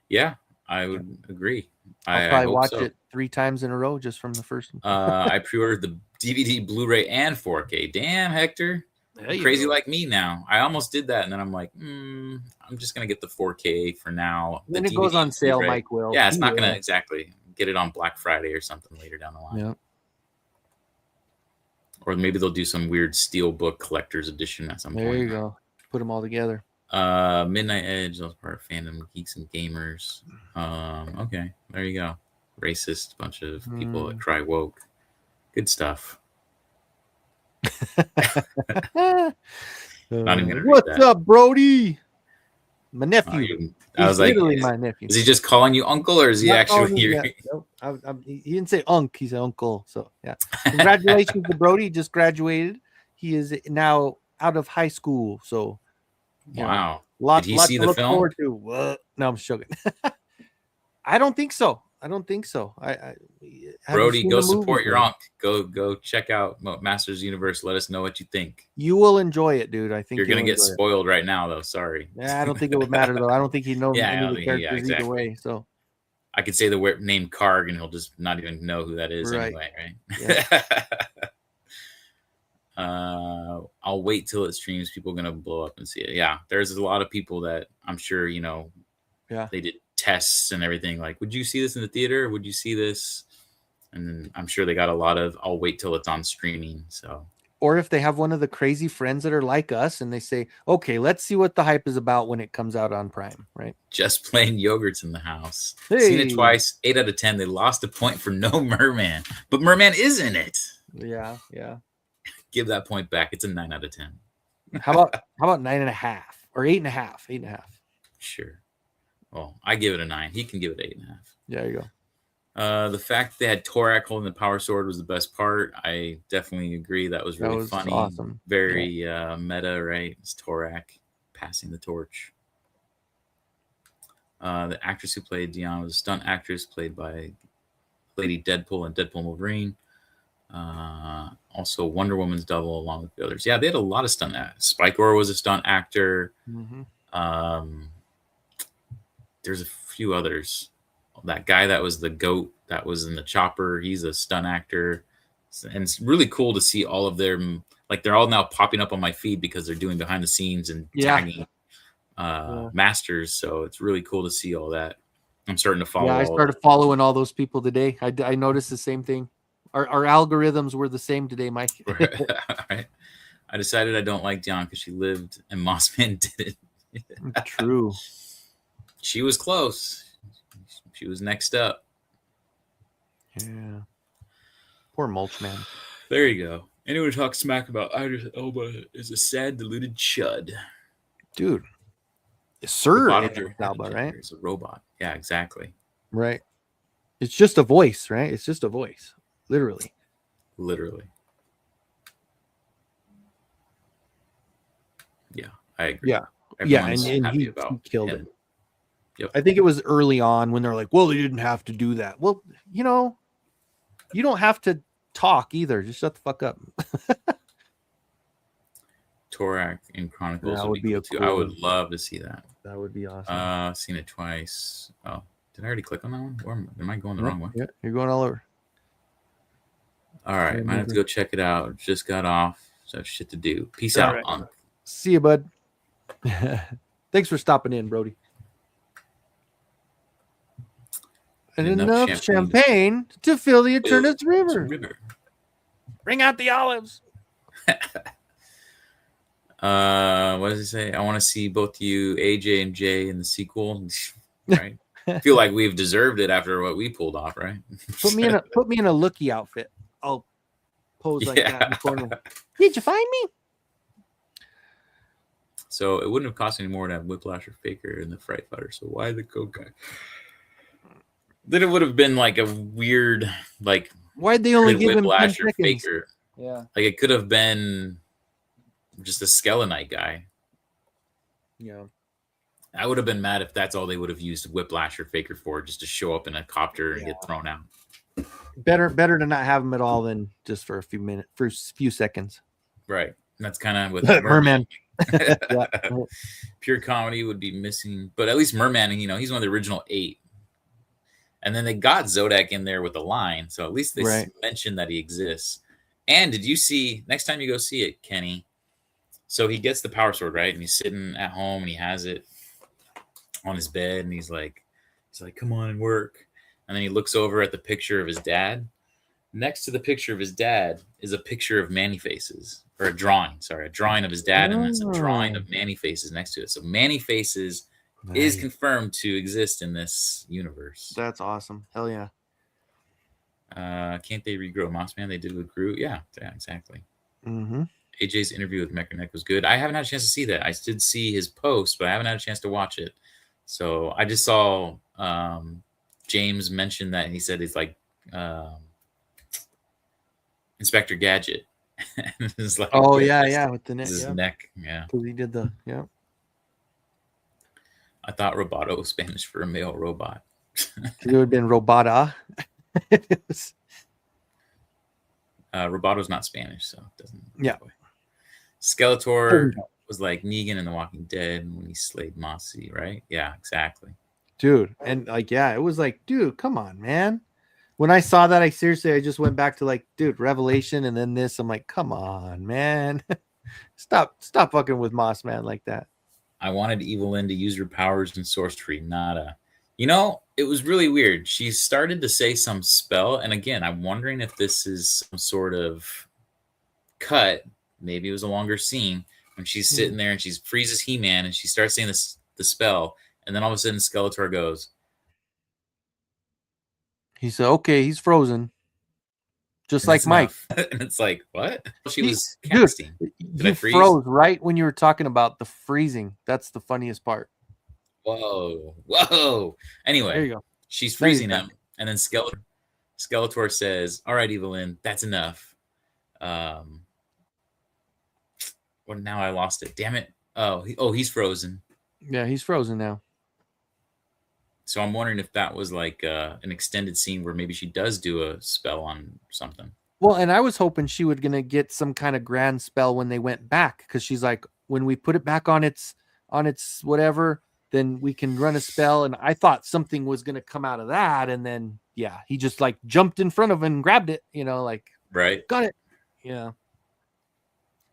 Yeah, I would agree. I'll probably watch it 3 times in a row just from the first one. I pre-ordered the DVD, Blu-ray, and 4K. Damn, Hector. Crazy like me now. I almost did that, and then I'm like, I'm just going to get the 4K for now. Then the it goes DVD, on sale, Blu-ray. Mike will. Yeah, it's not going to exactly get it on Black Friday or something later down the line. Yeah. Or maybe they'll do some weird Steelbook collector's edition at some point. There you go. Put them all together. Midnight Edge, those part of Fandom Geeks and Gamers. Okay, there you go. Racist bunch of people that cry woke. Good stuff. Not even gonna read What's that. up, Brody? My nephew. I was He's like, literally my nephew. is he just calling you uncle, or is he Not actually calling me here? that. Nope, he didn't say unk. He said uncle. So yeah, congratulations to Brody. He just graduated. He is now out of high school. So you know, Wow. lots Did he see to the look film? forward to. What? No, I'm just joking. I don't think so. I Brody, go support your uncle. Go check out Masters Universe. Let us know what you think. You will enjoy it, dude. I think You're gonna you'll get enjoy it. spoiled right now, though. Sorry. Yeah, I don't think it would matter though. I don't think he knows Yeah, I any don't of the think- characters exactly. either way. So I could say the name Karg, and he'll just not even know who that is Right. anyway, right? I'll wait till it streams. People are gonna blow up and see it. Yeah, there's a lot of people that I'm sure they did tests and everything. Like, would you see this in the theater? Would you see this? And then I'm sure they got a lot of. I'll wait till it's on streaming. So, or if they have one of the crazy friends that are like us and they say, okay, let's see what the hype is about when it comes out on Prime, right? just plain yogurts in the house. Seen it Hey. twice. 8 out of 10. They lost a point for no Merman, but Merman is in it. Yeah. Give that point back. It's a 9 out of 10. How about 9.5 or 8.5? 8.5. Sure. Well, I give it a 9. He can give it 8.5. There you go. The fact they had Torak holding the power sword was the best part. I definitely agree. That was really funny. Awesome. Very meta, right? It's Torak passing the torch. The actress who played Dion was a stunt actress played by Lady Deadpool and Deadpool Wolverine. Also Wonder Woman's double along with the others. Yeah, they had a lot of stunt actors. Spike Ore was a stunt actor. There's a few others. That guy that was the goat that was in the chopper, he's a stunt actor. And it's really cool to see all of them. Like, they're all now popping up on my feed because they're doing behind the scenes and tagging masters. So it's really cool to see all that. I'm starting to follow. Yeah, I started following all those people today. I noticed the same thing. Our algorithms were the same today, Mike. Right. I decided I don't like Dion because she lived and Mossman didn't. True. She was close. She was next up. Yeah. Poor Mulch Man. There you go. Anyone who talks smack about Idris Elba is a sad, deluded chud. Dude. Sir Robot Idris Elba, right? It's a robot. Yeah, exactly. Right. It's just a voice, right? It's just a voice. Literally. Yeah, I agree. Yeah. Everyone's and happy he about killed him. it. Yep. I think it was early on when they're like, well, they didn't have to do that. Well, you don't have to talk either. Just shut the fuck up. Torak in Chronicles That would be cool too. I cool would one. love to see that. That would be awesome. Seen it twice. Oh, did I already click on that one? Or am I going the wrong way? Yeah, you're going all over. All right, might have to go check it out. Just got off, so I have shit to do. Peace All out, right. Unc. See you, bud. Thanks for stopping in, Brody. And Enough enough champagne to fill the Eternus River. Bring out the olives. What does he say? I want to see both you, AJ and Jay, in the sequel. Right? Feel like we've deserved it after what we pulled off, right? Put me in a looky outfit. I'll pose like that in the corner. Did you find me? So it wouldn't have cost any more to have Whiplash or Faker in the Fright Fighter. So why the Coke guy? Then it would have been like a weird, like, why'd they only give him 10 Whiplash or seconds? Faker. Yeah. Like it could have been just a Skelenite guy. Yeah. I would have been mad if that's all they would have used Whiplash or Faker for, just to show up in a copter and get thrown out. Better to not have him at all than just for a few minutes, for a few seconds. Right. And that's kind of with Merman. Yeah. Pure comedy would be missing, but at least Merman, he's one of the original 8. And then they got Zodak in there with a line, so at least they mentioned that he exists. And did you see, next time you go see it, Kenny, so he gets the power sword, right? And he's sitting at home and he has it on his bed and he's like, come on and work. And then he looks over at the picture of his dad. Next to the picture of his dad is a picture of Manny Faces, or a drawing of his dad, and it's a drawing of Manny Faces next to it. So Manny Faces is confirmed to exist in this universe. That's awesome. Hell yeah. Can't they regrow Moss Man? They did with Groot. Yeah, exactly. Mm-hmm. AJ's interview with Mechaneck was good. I haven't had a chance to see that. I did see his post, but I haven't had a chance to watch it. So I just saw James mention that, and he said it's like Inspector Gadget. It's like, oh yeah, with the neck. His neck, yeah. Because he did the I thought Roboto was Spanish for a male robot. It would have been Robota. Roboto's not Spanish, so it doesn't. Yeah. Skeletor was like Negan in The Walking Dead when he slayed Mossy, right? Yeah, exactly. Dude, and it was like, dude, come on, man. When I saw that, I just went back to like, dude, Revelation, and then this. I'm like, come on, man. Stop fucking with Moss Man like that. I wanted Evelyn to use her powers in sorcery, nada. It was really weird. She started to say some spell, and again, I'm wondering if this is some sort of cut. Maybe it was a longer scene when she's sitting there and she freezes He-Man and she starts saying the spell, and then all of a sudden Skeletor goes. He said, "Okay, he's frozen." Just like Mike. And it's like, what? She was casting. Dude, you froze right when you were talking about the freezing. That's the funniest part. Whoa. Anyway, there you go. She's freezing him. And then Skeletor says, all right, Evelyn, that's enough. Well, now I lost it. Damn it. He's frozen. Yeah, he's frozen now. So I'm wondering if that was like an extended scene where maybe she does do a spell on something. Well, and I was hoping she was gonna get some kind of grand spell when they went back, because she's like, when we put it back on its whatever, then we can run a spell. And I thought something was gonna come out of that, and then he just like jumped in front of him and grabbed it, like right, got it,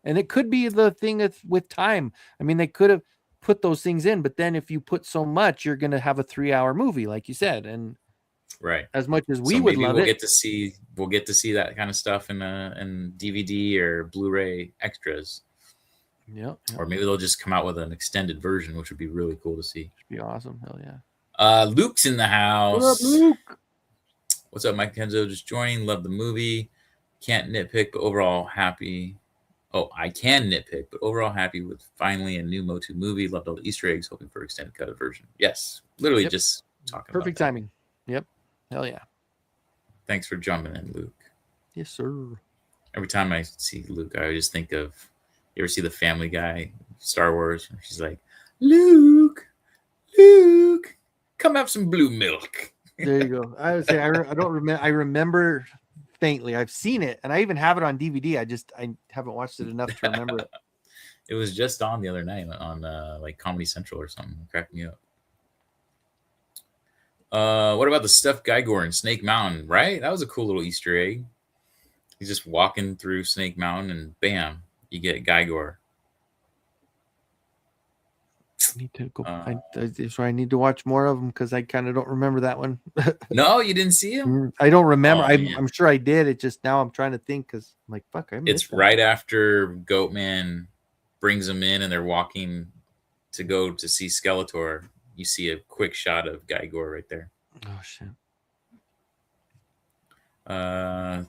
And it could be the thing with time. I mean, they could have put those things in, but then if you put so much, you're going to have a 3-hour movie, like you said. And right, as much as we would love we'll it, we'll get to see that kind of stuff in DVD or Blu-ray extras. Yeah. Or maybe they'll just come out with an extended version, which would be really cool to see. It'd be awesome. Hell yeah. Luke's in the house. What up, Luke? What's up, Mike Kenzo? Just joining. Love the movie. Can't nitpick, but overall happy. Oh, I can nitpick, but overall happy with finally a new Motu movie. Loved all the Easter eggs. Hoping for extended cut version. Yes, literally just talking. Perfect about timing. Yep. Hell yeah. Thanks for jumping in, Luke. Yes, sir. Every time I see Luke, I just think of, you ever see the Family Guy, Star Wars? She's like, Luke, come have some blue milk. There you go. I would say I don't remember. I remember faintly. I've seen it, and I even have it on DVD. I haven't watched it enough to remember it. It was just on the other night on like Comedy Central or something. It cracked me up. What about the stuffed Gygor in Snake Mountain? Right, that was a cool little Easter egg. He's just walking through Snake Mountain, and bam, you get Gygor. Need to go. So I need to watch more of them because I kind of don't remember that one. No, you didn't see him? I don't remember. Oh, I'm sure I did. It just now I'm trying to think because I'm like, fuck, I missed It's that. right after Goatman brings him in and they're walking to go to see Skeletor. You see a quick shot of Guy Gore right there. Oh shit.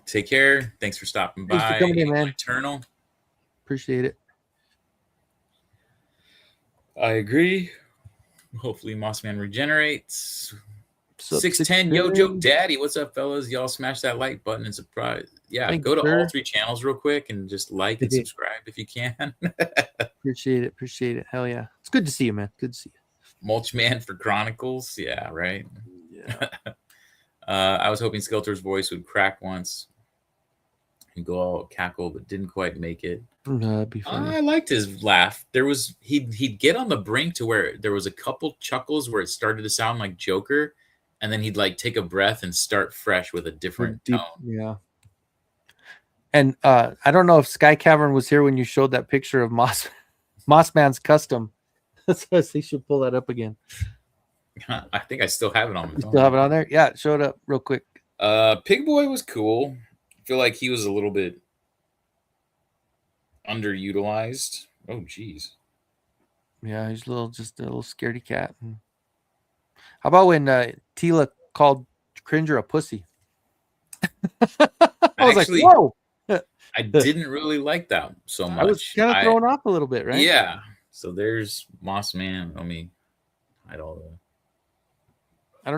Take care. Thanks for stopping Thanks for by. coming in, man. Eternal. Appreciate it. I agree. Hopefully Mossman regenerates. So, 610 Yo Joke Daddy. What's up, fellas? Y'all smash that like button and surprise. Yeah, Thank go you, to sir. all 3 channels real quick and just like and subscribe if you can. Appreciate it. Appreciate it. Hell yeah. It's good to see you, man. Good to see you. Mulchman for Chronicles. Yeah, right. Yeah. I was hoping Skeletor's voice would crack once and go all cackle, but didn't quite make it. That'd be funny. I liked his laugh. There was he'd get on the brink to where there was a couple chuckles where it started to sound like Joker, and then he'd like take a breath and start fresh with a different tone. Yeah. And I don't know if Sky Cavern was here when you showed that picture of Mossman's custom. So they should pull that up again. I think I still have it on my phone. Still have it on there? Yeah, show it up real quick. Pig Boy was cool. I feel like he was a little bit underutilized. Oh, geez. Yeah, he's just a little scaredy cat. How about when Tila called Cringer a pussy? I was Actually, like, whoa. I didn't really like that so much. I was kind of thrown off a little bit, right? Yeah. So there's Mossman. I don't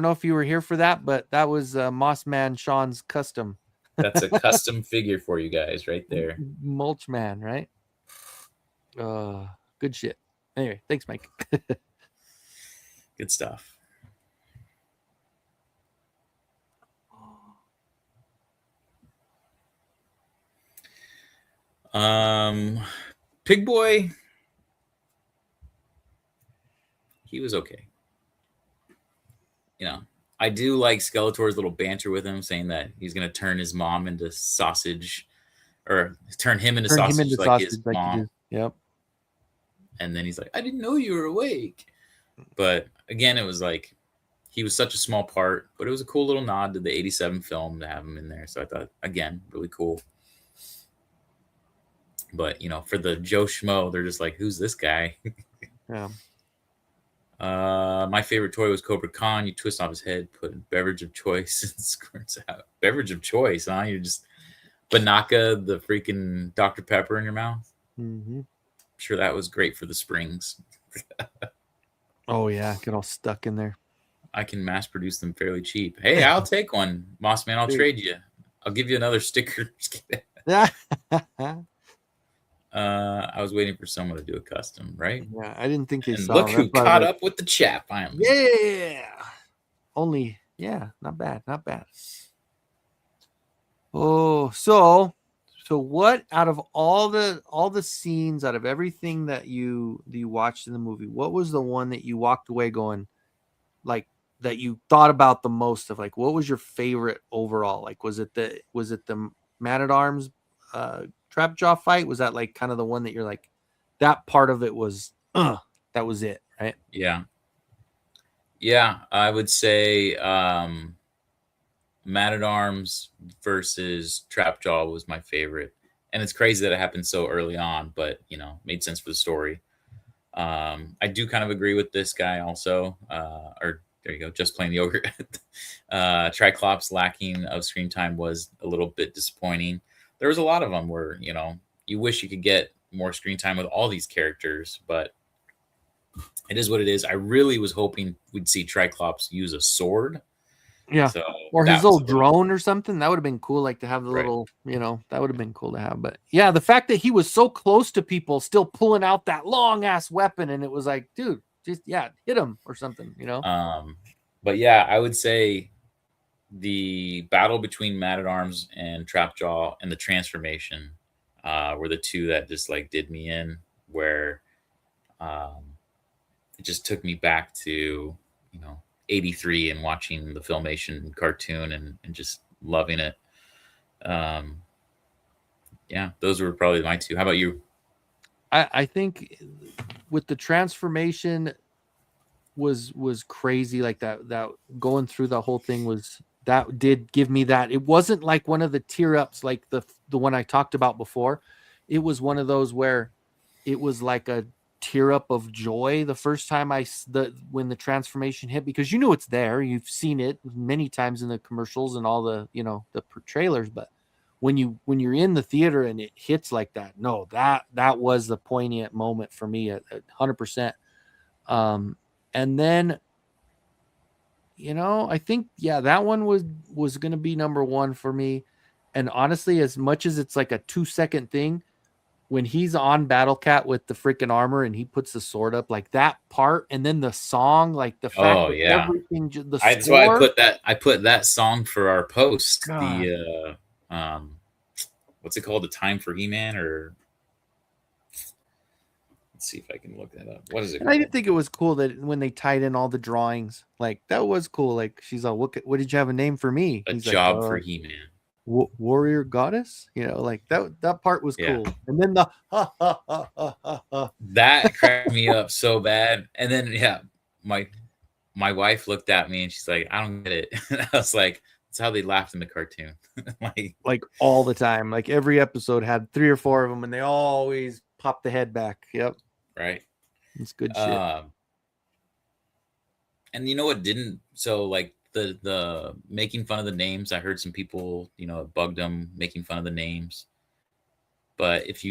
know if you were here for that, but that was Mossman Sean's custom. That's a custom figure for you guys right there. Mulchman, right? Good shit. Anyway, thanks, Mike. Good stuff. Pig Boy, he was okay. You know, I do like Skeletor's little banter with him, saying that he's going to turn his mom into sausage, or turn him into sausage like his mom. Yep. And then he's like, I didn't know you were awake. But again, it was like, he was such a small part, but it was a cool little nod to the 87 film to have him in there. So I thought, again, really cool. But, you know, for the Joe Schmo, they're just like, who's this guy? Yeah. My favorite toy was Cobra Khan. You twist off his head, put a beverage of choice, and squirts out. Beverage of choice, huh? You're just Banaka, the freaking Dr. Pepper in your mouth. Mm-hmm. I'm sure that was great for the springs. Oh, yeah. Get all stuck in there. I can mass produce them fairly cheap. Hey, I'll take one. Mossman, I'll trade you. I'll give you another sticker. I was waiting for someone to do a custom, right? Yeah, I didn't think they saw. Look who caught up with the chat finally. Yeah. Only, yeah, not bad, not bad. Oh, so what out of all the scenes, out of everything that you watched in the movie, what was the one that you walked away going, like, that you thought about the most of? Like, what was your favorite overall? Like, was it the Man-at-Arms Trap Jaw fight? Was that like kind of the one that you're like, that part of it was that was it, right? Yeah, I would say Man-at-Arms versus Trap Jaw was my favorite, and it's crazy that it happened so early on, but you know, made sense for the story. I do kind of agree with this guy also, or there you go, just plain yogurt. Triclops lacking of screen time was a little bit disappointing. There was a lot of them where, you know, you wish you could get more screen time with all these characters, but it is what it is. I really was hoping we'd see Triclops use a sword. Yeah. So or his little drone or something. That would have been cool. Like to have the little, you know, that would have been cool to have. But yeah, the fact that he was so close to people still pulling out that long ass weapon. And it was like, dude, just, hit him or something, you know? But yeah, I would say the battle between Man-at-Arms and Trapjaw and the transformation were the two that just like did me in, where it just took me back to, you know, 83 and watching the Filmation cartoon and just loving it. Yeah, those were probably my two. How about you? I think with the transformation was crazy. Like that going through the whole thing that did give me that. It wasn't like one of the tear ups like the one I talked about before. It was one of those where it was like a tear up of joy the first time when the transformation hit, because you know it's there, you've seen it many times in the commercials and all the the trailers, but when you're in the theater and it hits like that, no, that was the poignant moment for me at 100%. And then I think that one was gonna be number one for me. And honestly, as much as it's like a 2-second thing, when he's on Battle Cat with the freaking armor and he puts the sword up, like that part, and then the song, like the fact that everything, the that's score, why I put that song for our post. God. The what's it called? The Time for He-Man, or let's see if I can look that up. What is it? And I did think it was cool that when they tied in all the drawings, like that was cool. Like she's all, what did you have a name for me? A He's job like, for He-Man. Warrior Goddess, like that part was cool. And then the that cracked me up so bad. And then my wife looked at me and she's like, I don't get it. And I was like, that's how they laughed in the cartoon. like all the time, like every episode had 3 or 4 of them and they always pop the head back. Yep. Right. It's good shit. And you know what didn't, so like the making fun of the names, I heard some people, it bugged them making fun of the names. But if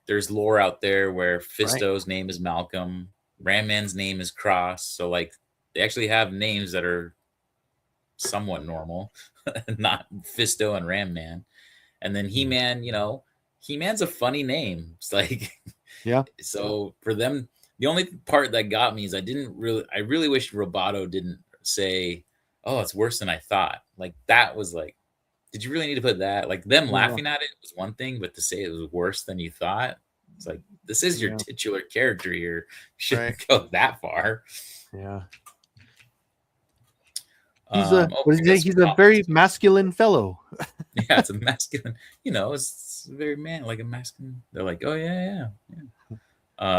there's lore out there where Fisto's name is Malcolm, Ram Man's name is Cross. So like they actually have names that are somewhat normal, not Fisto and Ram Man. And then He-Man, He-Man's a funny name. It's like, so for them, the only part that got me is I really wish Roboto didn't say, oh, it's worse than I thought. Like that was like, did you really need to put that? Like them laughing at it was one thing, but to say it was worse than you thought, it's like, this is your titular character here. Shouldn't go that far. Yeah. He's a very masculine fellow. Yeah, it's a masculine, it's very like a masculine. They're like, oh yeah.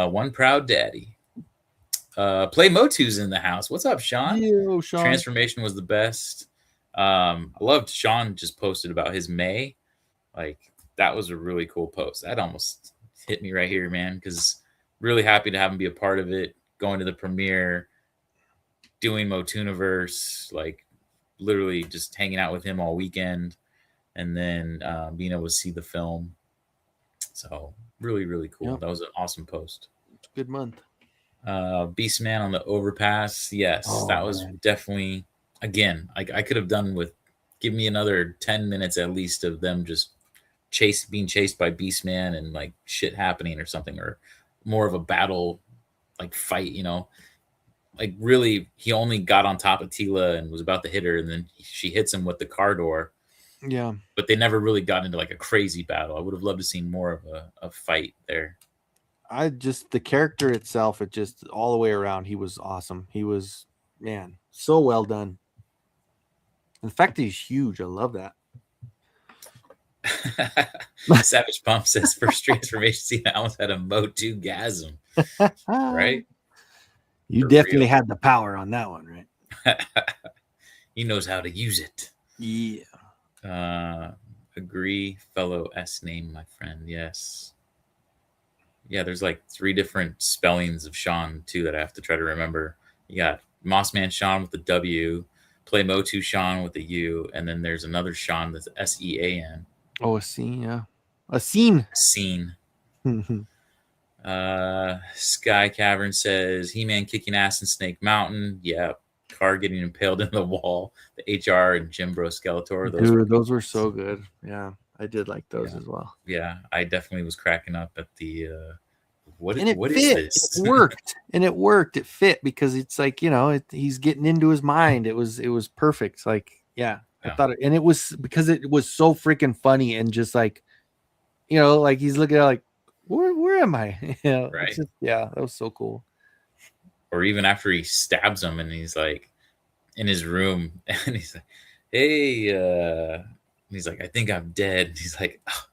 One proud daddy. Play Motu's in the house. What's up, Sean? Yo, Sean. Transformation was the best. I loved Sean just posted about his May. Like that was a really cool post. That almost hit me right here, man, because really happy to have him be a part of it, going to the premiere, doing Motuniverse, like literally just hanging out with him all weekend, and then being able to see the film. So really, really cool. Yep. That was an awesome post. Good month. Beastman on the overpass. Yes, that was definitely, again, I could have done with, give me another 10 minutes at least of them just being chased by Beastman and like shit happening or something, or more of a battle, like fight, like really he only got on top of Tila and was about to hit her, and then she hits him with the car door. Yeah. But they never really got into like a crazy battle. I would have loved to seen more of a fight there. The character itself, it just all the way around, he was awesome. He was, man, so well done. And the fact that he's huge, I love that. Savage Pump says first transformation scene, I almost had a Motu-gasm. Right? You definitely had the power on that one, right? He knows how to use it. Yeah. Agree, fellow S name, my friend. Yes. Yeah, there's like 3 different spellings of Sean too that I have to try to remember. You got Mossman Sean with the W, Play Motu Sean with the U, and then there's another Sean that's SEAN. Oh, a scene, yeah. A scene. Scene. Sky Cavern says He-Man kicking ass in Snake Mountain. Yeah. Car getting impaled in the wall. The HR and Jimbro Skeletor. Those were so good. Yeah. I did like those as well. Yeah, I definitely was cracking up at the what is this? It worked. And it worked. It fit because it's like, he's getting into his mind. It was perfect. Like, I thought it, and it was because it was so freaking funny and just like, like he's looking at like, where am I? Right. That was so cool. Or even after he stabs him and he's like in his room and he's like, hey, he's like, I think I'm dead. And he's like, oh,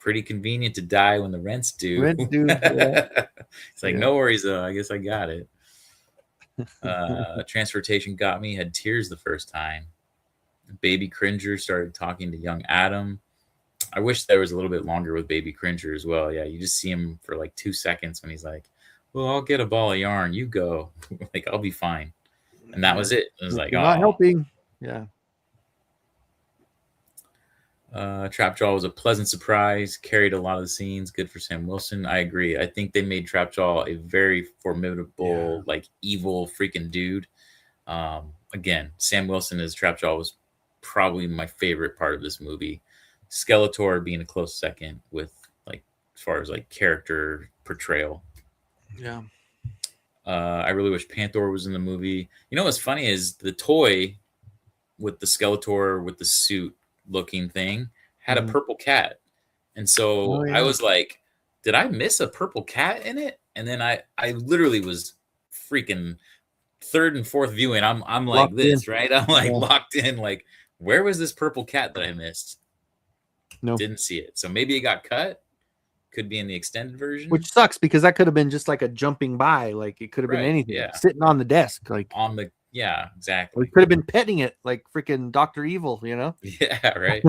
pretty convenient to die when the rent's due. Rent's due, yeah. It's like, Yeah. no worries though. I guess I got it. Transportation got me. Had tears the first time. Baby Cringer started talking to young Adam. I wish there was a little bit longer with Baby Cringer as well. Yeah, you just see him for like 2 seconds when he's like, "Well, I'll get a ball of yarn. You go. Like, I'll be fine." And that was it. It was like, You're not oh. helping. Yeah. Trapjaw was a pleasant surprise. Carried a lot of the scenes. Good for Sam Wilson. I agree. I think they made Trapjaw a very formidable, like evil freaking dude. Again, Sam Wilson as Trapjaw was probably my favorite part of this movie. Skeletor being a close second with like as far as like character portrayal. Yeah. I really wish Panther was in the movie. You know what's funny is the toy with the Skeletor with the suit looking thing had a purple cat. And so I was like, did I miss a purple cat in it? And then I literally was freaking third and fourth viewing. I'm like Locked this, in. right? I'm like locked in. Like, where was this purple cat that I missed? No. Didn't see it. So maybe it got cut. Could be in the extended version. Which sucks because that could have been just like a jumping by. Like it could have been Right, anything. yeah. Sitting on the desk. Like on the or exactly. he could have been petting it like freaking Dr. Evil, you know? Yeah, right.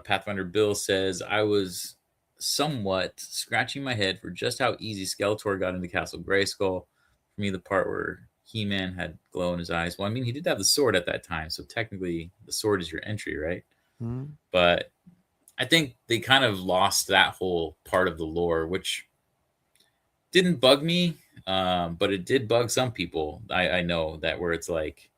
Pathfinder Bill says, I was somewhat scratching my head for just how easy Skeletor got into Castle Grayskull. For me, the part where He-Man had glow in his eyes. Well, I mean, he did have the sword at that time, so technically the sword is your entry, right? Mm-hmm. But I think they kind of lost that whole part of the lore, which didn't bug me, but it did bug some people. I know that where it's like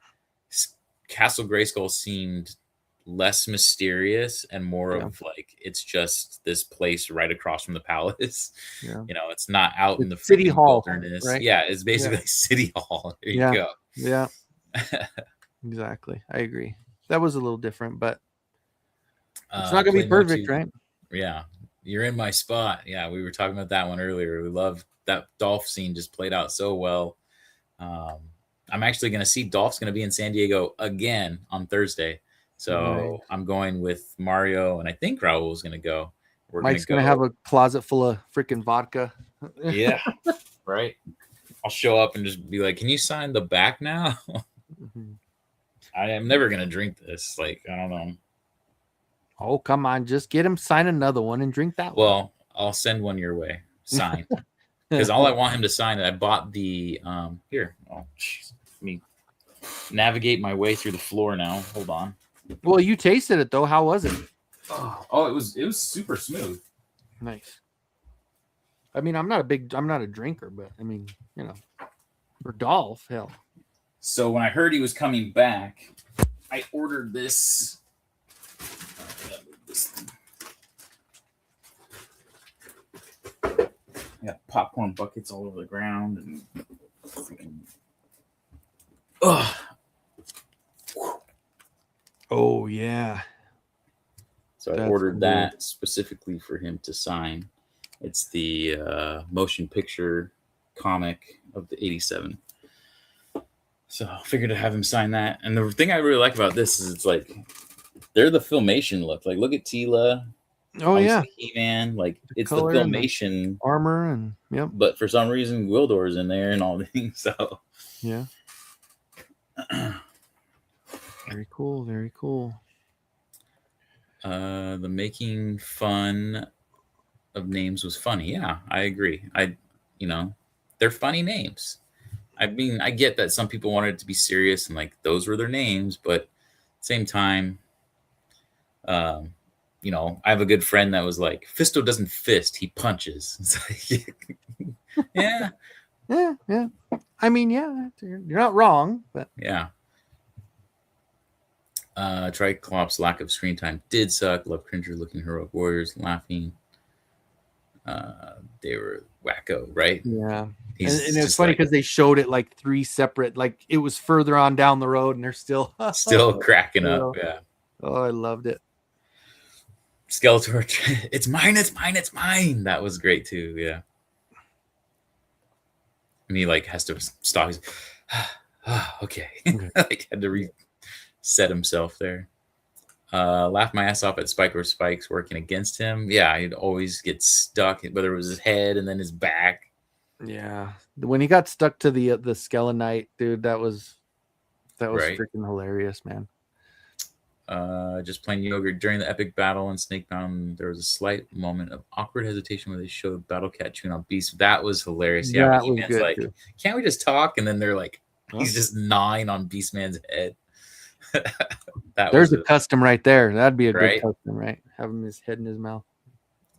Castle Grayskull seemed less mysterious and more of like it's just this place right across from the palace. Yeah. You know, it's not out in the City Hall, wilderness. right? Yeah, it's basically like City Hall. There you go. Yeah. Exactly. I agree. That was a little different, but it's not gonna be perfect, right? Yeah. You're in my spot. Yeah, we were talking about that one earlier. We love that Dolph scene, just played out so well. I'm actually going to see Dolph's going to be in San Diego again on Thursday. So I'm going with Mario, and I think Raul's going to go. Mike's going to have a closet full of freaking vodka. Yeah, right. I'll show up and just be like, can you sign the back now? I am never going to drink this. Like, I don't know. Oh, come on. Just get him sign another one and drink that one. Well, I'll send one your way. Signed. Because all I want him to sign it. I bought the here. Oh, geez. Let me navigate my way through the floor now. Hold on. Well, you tasted it though. How was it? Oh, it was super smooth. Nice. I mean, I'm not a drinker, but I mean, you know, for Dolph, hell. So when I heard he was coming back, I ordered this. I got popcorn buckets all over the ground and freaking. Oh yeah. So I ordered that specifically for him to sign. It's the motion picture comic of the 87. So I figured to have him sign that. And the thing I really like about this is it's like they're the Filmation look. Like look at Tila. Oh yeah. He-Man. Like it's the color and the Filmation armor and yep. But for some reason Gwildor's in there and all things. So yeah. Very cool, very cool. The making fun of names was funny. Yeah, I agree. They're funny names. I mean, I get that some people wanted it to be serious and like those were their names, but same time, I have a good friend that was like, Fisto doesn't fist, he punches. It's like, yeah. Yeah. I mean, yeah, you're not wrong, but yeah. Triclops' lack of screen time did suck. Love Cringer looking heroic warriors laughing. They were wacko, right? Yeah. And it's funny because they showed it like 3 separate, like it was further on down the road and they're still cracking up. Yeah. Oh, I loved it. Skeletor, it's mine. That was great too. Yeah. And he like has to stop. He's okay. Like had to reset himself there. Laughed my ass off at Spike or Spikes working against him. Yeah, he'd always get stuck, whether it was his head and then his back. Yeah, when he got stuck to the Skelenite, dude, that was Right. freaking hilarious, man. Just plain yogurt. During the epic battle in Snakebound, there was a slight moment of awkward hesitation where they showed Battle Cat chewing on Beast. That was hilarious. Yeah, That but was He-Man's good, like, too. can't we just talk? And then they're like, Huh? he's just gnawing on Beastman's head. There's a custom right there. That'd be a Right? good custom, right? Having his head in his mouth.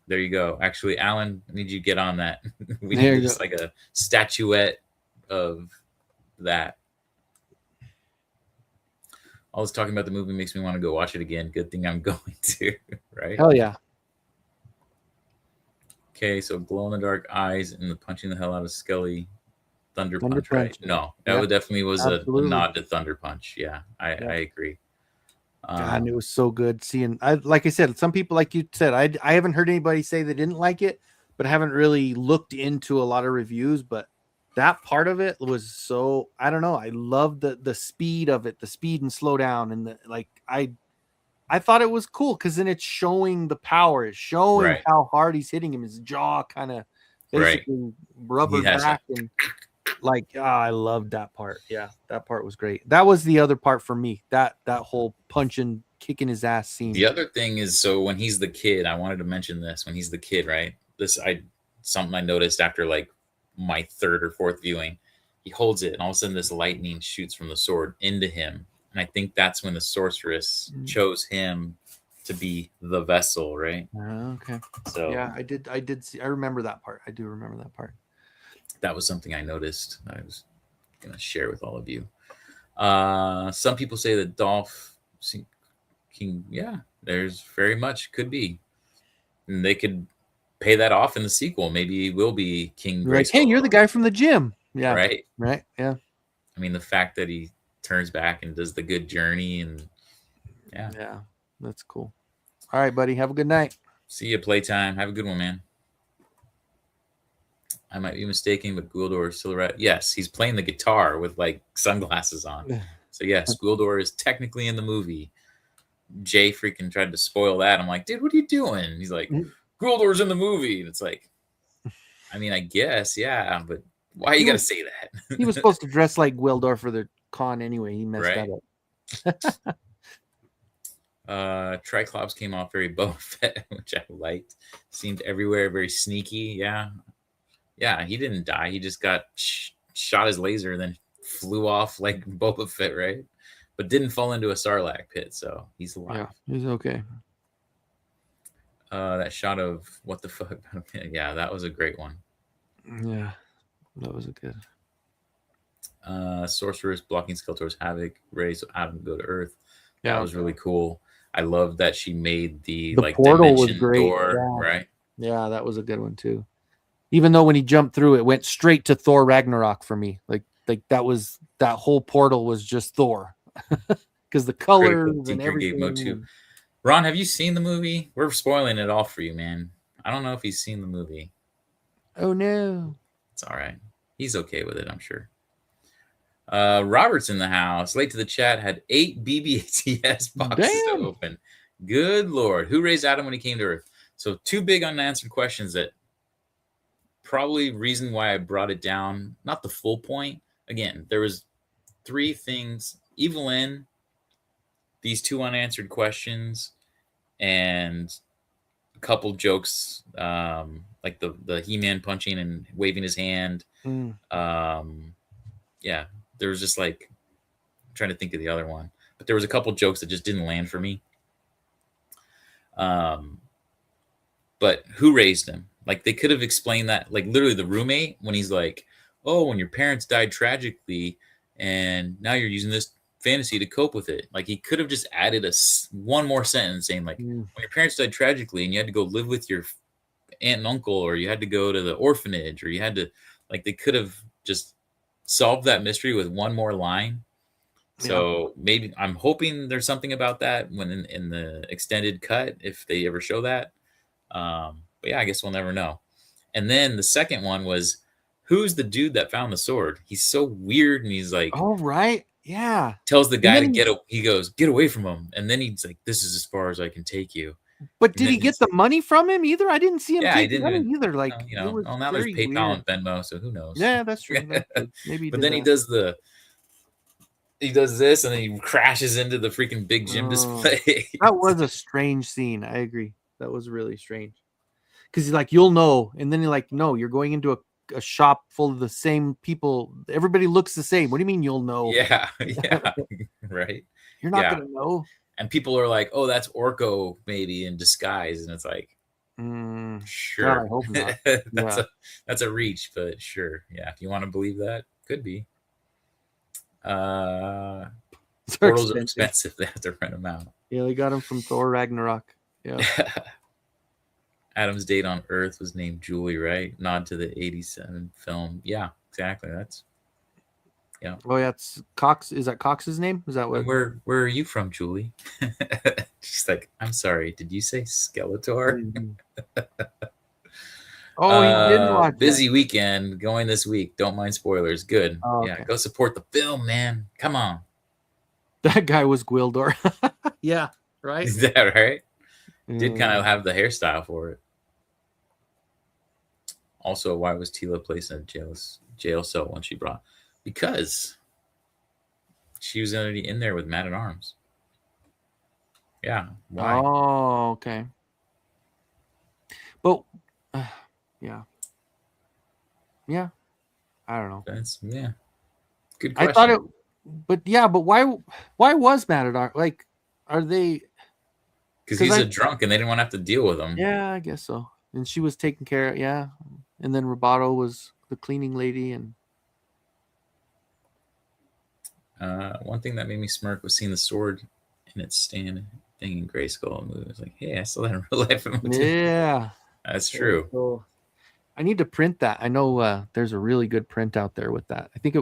There you go. Actually, Alan, I need you to get on that. We There need you just go. like a statuette of that. All this talking about the movie makes me want to go watch it again. Good thing I'm going to, right? Hell yeah. Okay, so glow in the dark eyes and the punching the hell out of Skelly. Thunder Thunder Punch, right? Punch. No, that Yep, definitely was a absolutely. nod to Thunder Punch. Yeah, I agree. God, and it was so good seeing. Like I said, some people, like you said, I haven't heard anybody say they didn't like it, but I haven't really looked into a lot of reviews. But that part of it was so, I don't know. I love the speed of it, the speed and slow down, and I thought it was cool because then it's showing the power, it's showing Right. how hard he's hitting him. His jaw kind of basically rubber He has back and. Like, I loved that part. Yeah, that part was great. That was the other part for me. That whole punching, kicking his ass scene. The other thing is, so when he's the kid, I wanted to mention this. When he's the kid, right? Something I noticed after like my third or fourth viewing. He holds it, and all of a sudden, this lightning shoots from the sword into him, and I think that's when the sorceress chose him to be the vessel, right? Okay. So yeah, I did see. I remember that part. I do remember that part. that was something I noticed. I was gonna share with all of you. Some people say that Dolph King, yeah, there's very much could be, and they could pay that off in the sequel. Maybe he will be King. You're like, hey, you're the guy from the gym. Yeah. Right. Right. Yeah. I mean, the fact that he turns back and does the good journey, and Yeah, that's cool. All right, buddy. Have a good night. See you playtime. Have a good one, man. I might be mistaken, but Gouldor is still right. Yes, he's playing the guitar with like sunglasses on. So yes, Gouldor is technically in the movie. Jay freaking tried to spoil that. I'm like, dude, what are you doing? He's like, Gouldor's in the movie. And it's like, I mean, I guess, yeah, but why you got to say that? He was supposed to dress like Gwildor for the con anyway. He messed that up. Triclops came off very Boba Fett, which I liked. Seemed everywhere, very sneaky. Yeah, he didn't die. He just got shot his laser, then flew off like Boba Fett, right? But didn't fall into a Sarlacc pit, so he's alive. Yeah, he's okay. That shot of what the fuck? Yeah, that was a great one. Yeah, that was a good. Sorceress blocking Skeletor's havoc, raise Adam to go to Earth. Yeah, That was really cool. I love that she made the like portal was dimension great. door, Yeah. right? Yeah, that was a good one too. Even though when he jumped through, it went straight to Thor Ragnarok for me. Like that whole portal was just Thor because the colors and everything. MOTU. Ron, have you seen the movie? We're spoiling it all for you, man. I don't know if he's seen the movie. Oh no, it's all right. He's okay with it, I'm sure. Robert's in the house. Late to the chat, had 8 BBATS boxes to open. Good Lord. Who raised Adam when he came to Earth? So 2 big unanswered questions that probably reason why I brought it down. Not the full point. Again, there was 3 things. Evelyn, these 2 unanswered questions, and a couple jokes, like the He-Man punching and waving his hand. Yeah, there was just like, I'm trying to think of the other one, but there was a couple jokes that just didn't land for me. But who raised him? Like, they could have explained that, like literally the roommate, when he's like, oh, when your parents died tragically and now you're using this fantasy to cope with it. Like, he could have just added one more sentence saying like, when your parents died tragically and you had to go live with your aunt and uncle, or you had to go to the orphanage, or you had to, like, they could have just solved that mystery with one more line. So maybe I'm hoping there's something about that when in the extended cut, if they ever show that. But yeah, I guess we'll never know. And then the second one was, who's the dude that found the sword? He's so weird, and he's like, all right. Yeah. Tells the guy to then he goes, get away from him. And then he's like, this is as far as I can take you. But And did then he get the money from him either? I didn't see him Yeah, he take didn't money even, either. Like you it know, was well, now there's very PayPal weird. and Venmo, so who knows? Yeah, that's true. That's true. Maybe. But then he does he does this, and then he crashes into the freaking big gym display. That was a strange scene. I agree. That was really strange. Because he's like, you'll know, and then you're like, no, you're going into a shop full of the same people. Everybody looks the same. What do you mean you'll know? Yeah, right. You're not gonna know. And people are like, "Oh, that's Orko maybe in disguise," and it's like, sure, God, I hope not. that's a reach, but sure, yeah. If you want to believe that, could be. Portals are expensive. They have to rent them out. Yeah, they got them from Thor Ragnarok. Yeah. Adam's date on Earth was named Julie, right? Nod to the '87 film. Yeah, exactly. That's Oh yeah, it's Cox. Is that Cox's name? Is that what? Where are you from, Julie? She's like, I'm sorry. Did you say Skeletor? Oh, he didn't watch busy weekend going this week. Don't mind spoilers. Good. Oh, yeah, okay. go support the film, man. Come on. That guy was Gwildor. Yeah, right. Is that right? Did kind of have the hairstyle for it. Also, why was Tila placed in a jail cell when she brought? Because she was already in there with Man at Arms. Yeah. Why? Oh, okay. But yeah. I don't know. That's good question. I thought it, but why was Matt at Arms? Like, are they? Because he's a drunk and they didn't want to have to deal with him. Yeah, I guess so. And she was taking care of, yeah. And then Roboto was the cleaning lady. And one thing that made me smirk was seeing the sword in its stand thing in Grayskull movie. I was like, hey, I saw that in real life. Yeah. That's true. Cool. I need to print that. I know there's a really good print out there with that. I think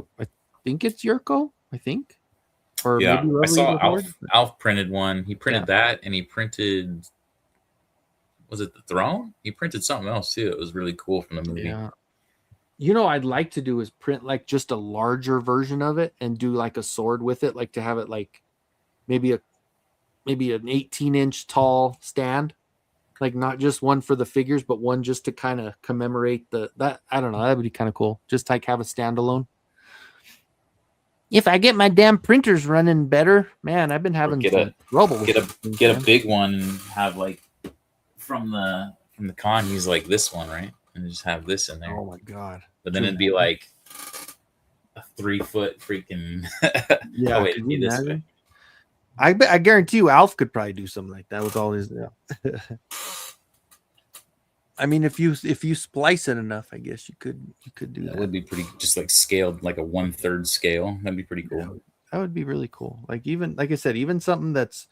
it's Yurko, I think. Or yeah, maybe I saw Alf printed one. He printed that, and he printed, was it the throne? He printed something else too. It was really cool from the movie. Yeah. You know, I'd like to do is print like just a larger version of it and do like a sword with it, like to have it like maybe an 18-inch tall stand, like not just one for the figures, but one just to kind of commemorate that. I don't know. That would be kind of cool. Just like have a standalone. If I get my damn printers running better, man, I've been having some trouble. Get a big one and have like from the con use like this one, right? And just have this in there. Oh my god! But then it'd be like a 3-foot freaking. Yeah, oh, wait, it'd be this way. I guarantee you, Alf could probably do something like that with all his. Yeah. I mean, if you splice it enough, I guess you could do that. That would be pretty, just like scaled, like a 1/3 scale. That'd be pretty cool. Yeah, that would be really cool. Like even, like I said, even something that's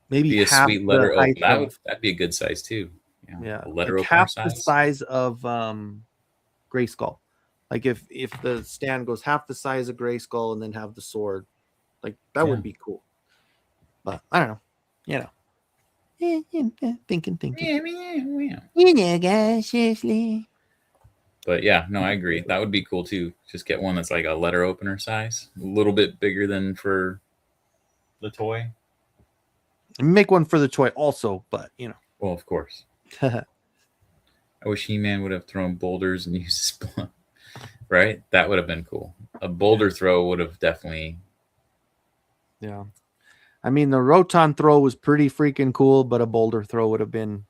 maybe be a half sweet letter the opener. That'd be a good size too. Yeah, a letter like opener half size. the size of Grayskull. Like if the stand goes half the size of Grayskull and then have the sword, like that would be cool. But I don't know, you know. Thinking. You know, guys, seriously. But yeah, no, I agree. That would be cool too. Just get one that's like a letter opener size, a little bit bigger than for the toy. And make one for the toy also, but you know. Well, of course. I wish He-Man would have thrown boulders and used Splunk. Right? That would have been cool. A boulder throw would have definitely. Yeah. I mean, the Roton throw was pretty freaking cool, but a boulder throw would have been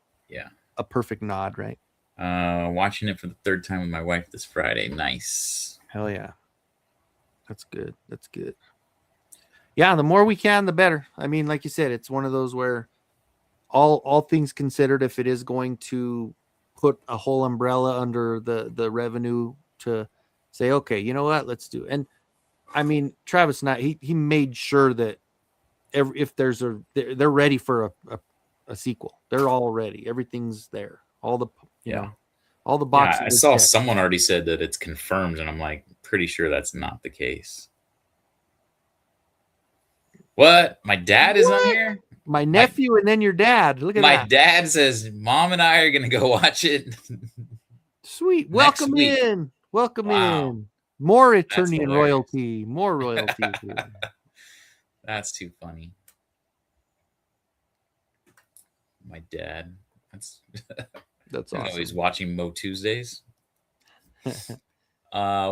a perfect nod, right? Watching it for the 3rd time with my wife this Friday. Nice. Hell yeah. That's good. That's good. Yeah, the more we can, the better. I mean, like you said, it's one of those where all things considered, if it is going to put a whole umbrella under the revenue to say, okay, you know what, let's do it. And I mean, Travis and I, he made sure that if there's they're ready for a sequel. They're all ready. Everything's there. All the all the boxes. Yeah, I saw someone already said that it's confirmed, and I'm like pretty sure that's not the case. What? My dad is on here? My nephew and then your dad. Look at that. My dad says Mom and I are gonna go watch it. Sweet. Welcome in. Welcome in. More Eternian hilarious. royalty. More royalty. That's too funny. My dad. That's That's I know he's awesome. watching MOTUesdays.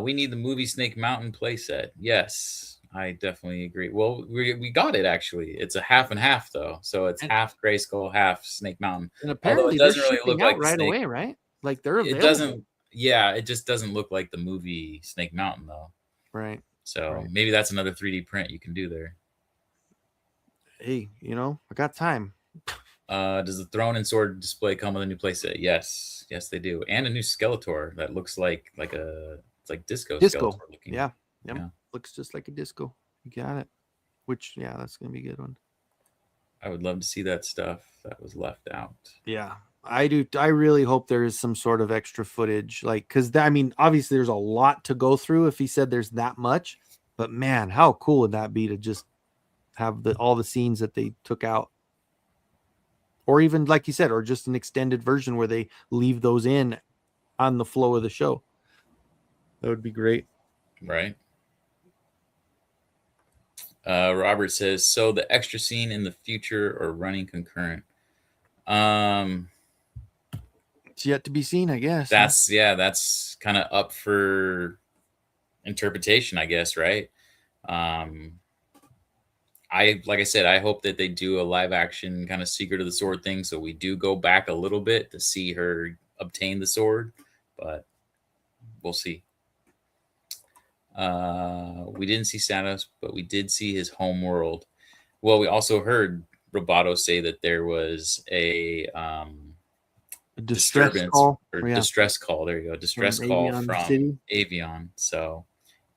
We need the movie Snake Mountain playset. Yes, I definitely agree. Well, we got it actually. It's a half and half though, so it's half Grayskull, half Snake Mountain. And Although it apparently they're doesn't really shipping look out like the right Snake. away, right? Like they're It available. doesn't. Yeah, it just doesn't look like the movie Snake Mountain though. Right. So Right. maybe that's another 3D print you can do there. Hey, I got time. Does the throne and sword display come with a new playset? Yes, they do, and a new Skeletor that looks like it's like disco Skeletor looking. Yeah. Yep. Yeah. Looks just like a disco. You got it. Which, yeah, that's gonna be a good one. I would love to see that stuff that was left out. Yeah, I do. I really hope there is some sort of extra footage, like, because obviously there's a lot to go through if he said there's that much, but man, how cool would that be to just have all the scenes that they took out, or even like you said, or just an extended version where they leave those in on the flow of the show. That would be great. Right. Robert says, so the extra scene in the future or running concurrent? It's yet to be seen, I guess. That's kind of up for interpretation, I guess, right? Like I said, I hope that they do a live action kind of Secret of the Sword thing, so we do go back a little bit to see her obtain the sword, but we'll see. We didn't see Sanos, but we did see his home world. Well, we also heard Roboto say that there was a distress call. Distress call. There you go. Distress call from Avion. So,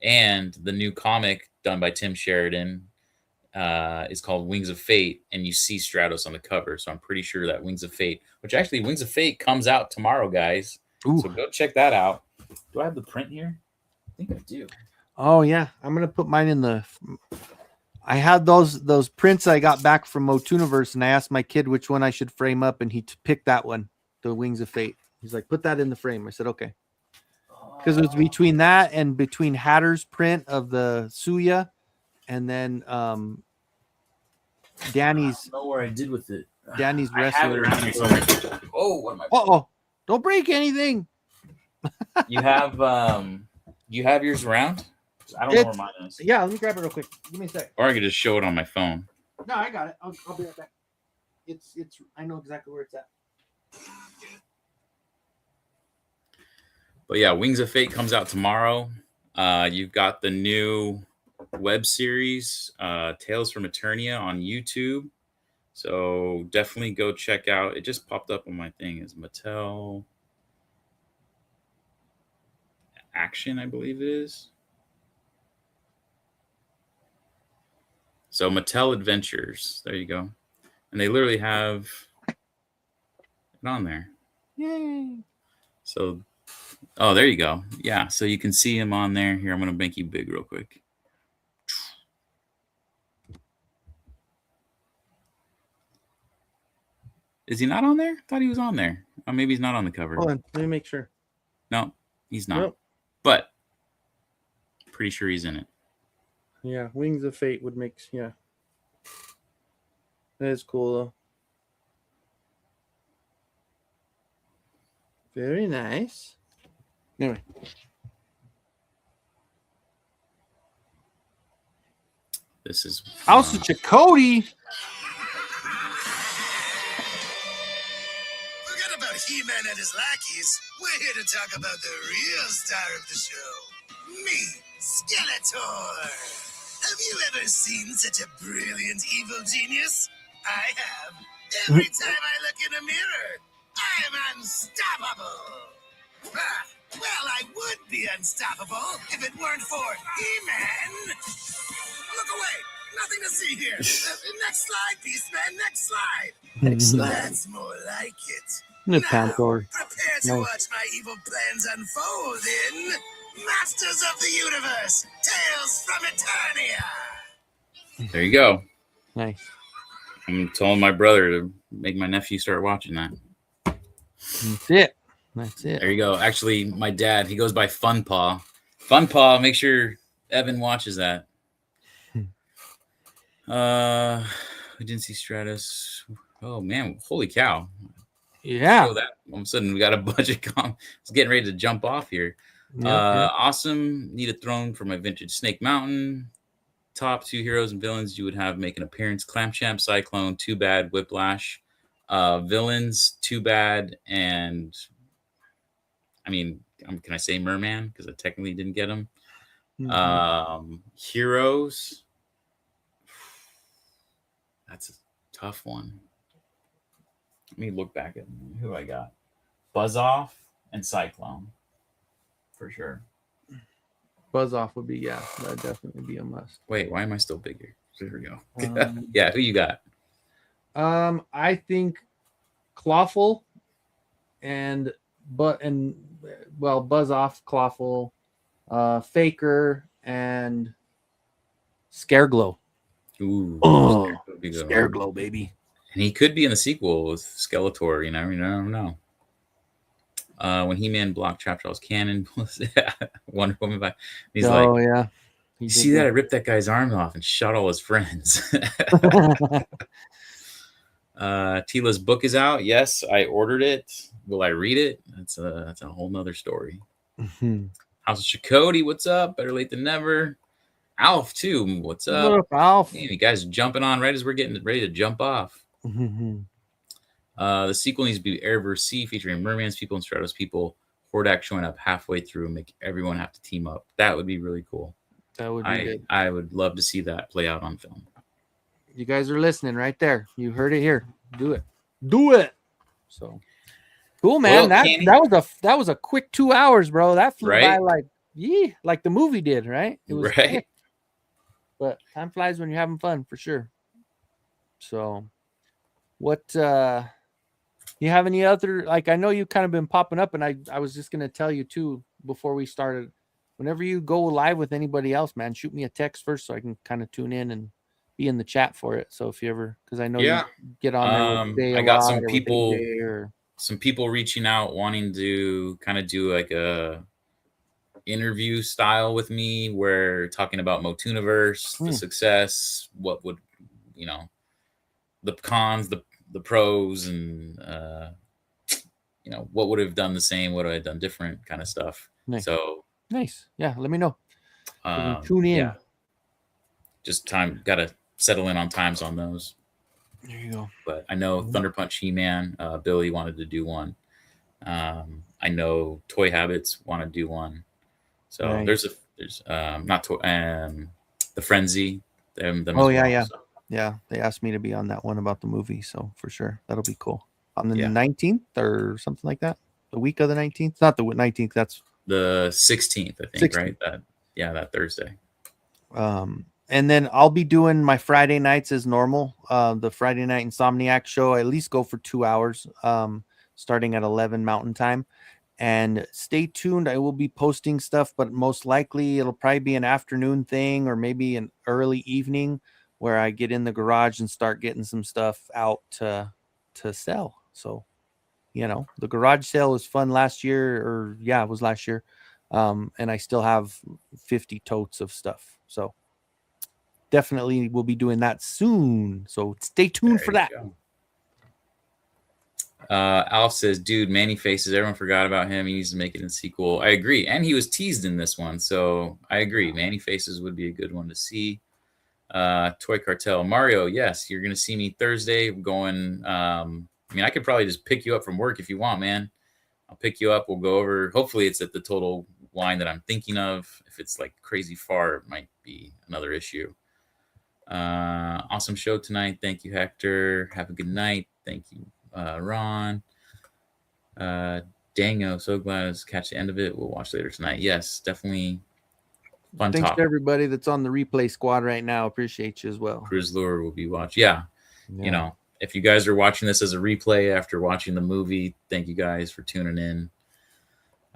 and the new comic done by Tim Sheridan is called Wings of Fate, and you see Stratos on the cover. So I'm pretty sure that Wings of Fate comes out tomorrow, guys. Ooh. So go check that out. Do I have the print here? I think I do. Oh yeah, I'm gonna put mine in the. I had those prints I got back from MOTUniverse, and I asked my kid which one I should frame up, and he picked that one, the Wings of Fate. He's like, "Put that in the frame." I said, "Okay," because it was between that and between Hatter's print of the Suya, and then Danny's. I don't know where I did with it. Danny's wrestler. Oh, what am I? Oh! Don't break anything. You have yours around? I don't know where mine is. Yeah, let me grab it real quick. Give me a sec. Or I could just show it on my phone. No, I got it. I'll be right back. It's. I know exactly where it's at. But yeah, Wings of Fate comes out tomorrow. You've got the new web series, Tales from Eternia on YouTube. So definitely go check out. It just popped up on my thing as Mattel Action, I believe it is. So Mattel Adventures. There you go. And they literally have it on there. Yay. So, oh, there you go. Yeah, so you can see him on there. Here, I'm going to make you big real quick. Is he not on there? I thought he was on there. Oh, maybe he's not on the cover. Hold on. Let me make sure. No, he's not. Nope. But pretty sure he's in it. Yeah, Wings of Fate would make. Yeah. That is cool, though. Very nice. Anyway. This is House of Chakotay. Forget about He-Man and his lackeys. We're here to talk about the real star of the show. Me, Skeletor. Have you ever seen such a brilliant evil genius? I have. Every time I look in a mirror, I'm unstoppable. Ah, well, I would be unstoppable if it weren't for He-Man. Look away. Nothing to see here. Next slide, Beastman. Next slide. Next That's more like it. The Now, Panther. prepare to Nice. watch my evil plans unfold in Masters of the Universe, Tales from Eternia. there you go. Nice. I'm telling my brother to make my nephew start watching that. That's it. That's it. There you go. Actually, my dad, he goes by Fun Paw. Fun Paw. Make sure Evan watches that. We didn't see Stratus. Oh man, holy cow! Yeah. Show that. All of a sudden, we got a bunch of It's getting ready to jump off here. Yep. Awesome. Need a throne for my vintage Snake Mountain. Top 2 heroes and villains you would have make an appearance: Clamchamp, Cyclone, Too Bad, Whiplash. Villains, Too Bad, and I mean, can I say Merman? Because I technically didn't get him. Heroes. That's a tough one. Let me look back at who I got. Buzz Off and Cyclone. For sure. Buzz Off would be, that'd definitely be a must. Wait, why am I still bigger? There we go. Yeah, who you got? I think Clawful and Buzz Off, Clawful, Faker, and Scareglow. Ooh, Scareglow, baby. And he could be in the sequel with Skeletor. You never know. When He-Man blocked Trapjaw's cannon, Wonder Woman back. He's yeah. You see that? I ripped that guy's arm off and shot all his friends. Tila's book is out. Yes, I ordered it. Will I read it? That's a whole nother story. House of Chakotay, what's up? Better late than never. Alf too. What's up? What up, Alf? Man, you guys are jumping on right as we're getting ready to jump off. The sequel needs to be Air vs. Sea, featuring Merman's people and Stratos people. Hordak showing up halfway through and make everyone have to team up. That would be really cool. That would be good. I would love to see that play out on film. You guys are listening right there. You heard it here. Do it. So cool, man. Well, that was a quick 2 hours, bro. That flew by right? like the movie did, right? It was right. quick. But time flies when you're having fun, for sure. So what you have any other, like, I know you kind of been popping up, and I was just gonna tell you too before we started, whenever you go live with anybody else, man, shoot me a text first so I can kind of tune in and be in the chat for it. So if you ever, because I know you get on there. I got some people reaching out wanting to kind of do like a interview style with me, where talking about MOTUesday, the success, what would, the cons, the pros, and what would have done the same, what would I have done different, kind of stuff. Nice. So nice. Yeah, let me know. Tune in. Yeah. Just gotta settle in on times on those. There you go. But I know Thunder Punch He-Man, Billy wanted to do one. I know Toy Habits want to do one. So nice. there's not toy, the Frenzy. Them yeah. Yeah, they asked me to be on that one about the movie, so for sure that'll be cool. On the 19th or something like that. The week of the 19th, not the 19th. That's the 16th, I think. 16th. Right? That Thursday. And then I'll be doing my Friday nights as normal. The Friday Night Insomniac show. I at least go for 2 hours, starting at 11 Mountain Time. And stay tuned. I will be posting stuff, but most likely it'll probably be an afternoon thing or maybe an early evening, where I get in the garage and start getting some stuff out to sell. So, the garage sale was fun last year, it was last year. And I still have 50 totes of stuff. So definitely we'll be doing that soon. So stay tuned for that. Alf says, dude, Manny Faces, everyone forgot about him. He needs to make it in sequel. I agree. And he was teased in this one. So I agree. Manny Faces would be a good one to see. Toy Cartel. Mario, yes, you're going to see me Thursday going. I could probably just pick you up from work if you want, man. I'll pick you up. We'll go over. Hopefully it's at the total line that I'm thinking of. If it's like crazy far, it might be another issue. Awesome show tonight. Thank you, Hector. Have a good night. Thank you, Ron. Dango, so glad to catch the end of it. We'll watch later tonight. Yes, definitely. Fun Thanks talk. to everybody that's on the replay squad right now. Appreciate you as well. Cruz Lure will be watching. Yeah. If you guys are watching this as a replay after watching the movie, thank you guys for tuning in.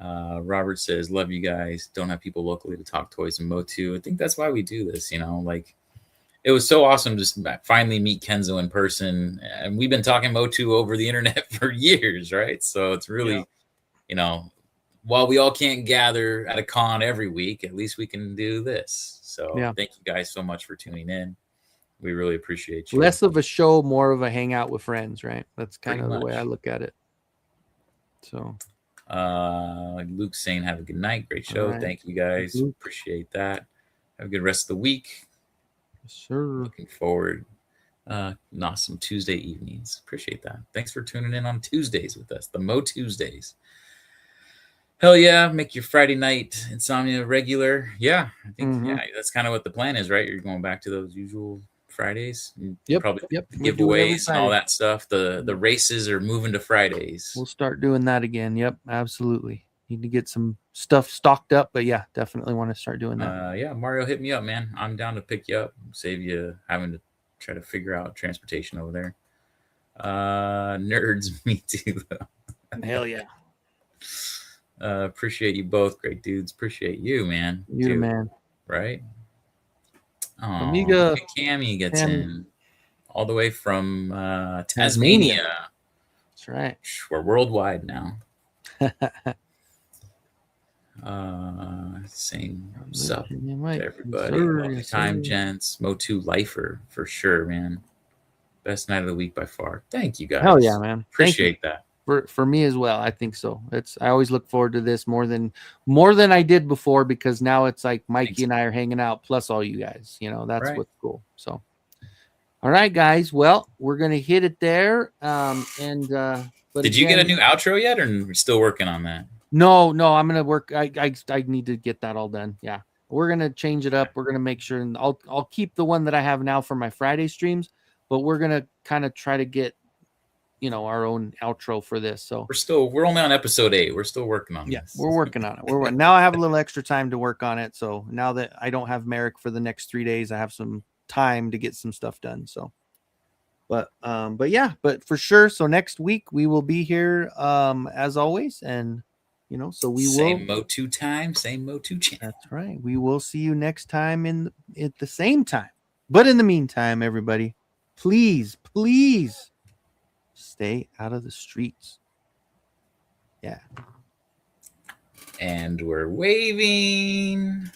Robert says, love you guys. Don't have people locally to talk toys and Motu. I think that's why we do this, it was so awesome to finally meet Kenzo in person. And we've been talking Motu over the internet for years, right? So it's really, while we all can't gather at a con every week, at least we can do this. So Yeah. thank you guys so much for tuning in. We really appreciate you. Less of a show, more of a hangout with friends, right? That's kind Pretty of the way much. I look at it. So Luke's saying have a good night. Great show. right. Thank you guys. Luke. Appreciate that. Have a good rest of the week. Sure. Looking forward. Awesome Tuesday evenings. Appreciate that. Thanks for tuning in on Tuesdays with us, the MOTUesdays. Hell yeah, make your Friday night insomnia regular. Yeah, I think that's kind of what the plan is, right? You're going back to those usual Fridays. Probably Yep. the We do it every giveaways and all Friday. that stuff. The races are moving to Fridays. We'll start doing that again. Yep, absolutely. Need to get some stuff stocked up, but yeah, definitely want to start doing that. Yeah, Mario, hit me up, man. I'm down to pick you up, save you having to try to figure out transportation over there. Nerds, me too. Hell yeah. Appreciate you both, great dudes. Appreciate you, man. You the man. Right? Oh, Amiga Cammy gets Cam- in all the way from Tasmania. That's right. We're worldwide now. Saying what's up to everybody. Multi-time gents, Motu lifer for sure, man. Best night of the week by far. Thank you guys. Hell yeah, man. Appreciate that. For me as well. I think so. I always look forward to this more than I did before, because now it's like Mikey and I are hanging out plus all you guys. That's Right. what's cool. So all right, guys. Well, we're gonna hit it there. But did you get a new outro yet, or we're still working on that? No, I'm gonna work. I need to get that all done. Yeah, we're gonna change it up. We're gonna make sure, and I'll keep the one that I have now for my Friday streams, but we're gonna kind of try to get our own outro for this. So we're only on episode 8. We're still working on this. We're working on it. Now I have a little extra time to work on it. So now that I don't have Merrick for the next 3 days, I have some time to get some stuff done. So, but for sure. So next week we will be here as always, and so we same Motu time, same Motu channel. That's right. We will see you next time at the same time. But in the meantime, everybody, please stay out of the streets. Yeah. And we're waving.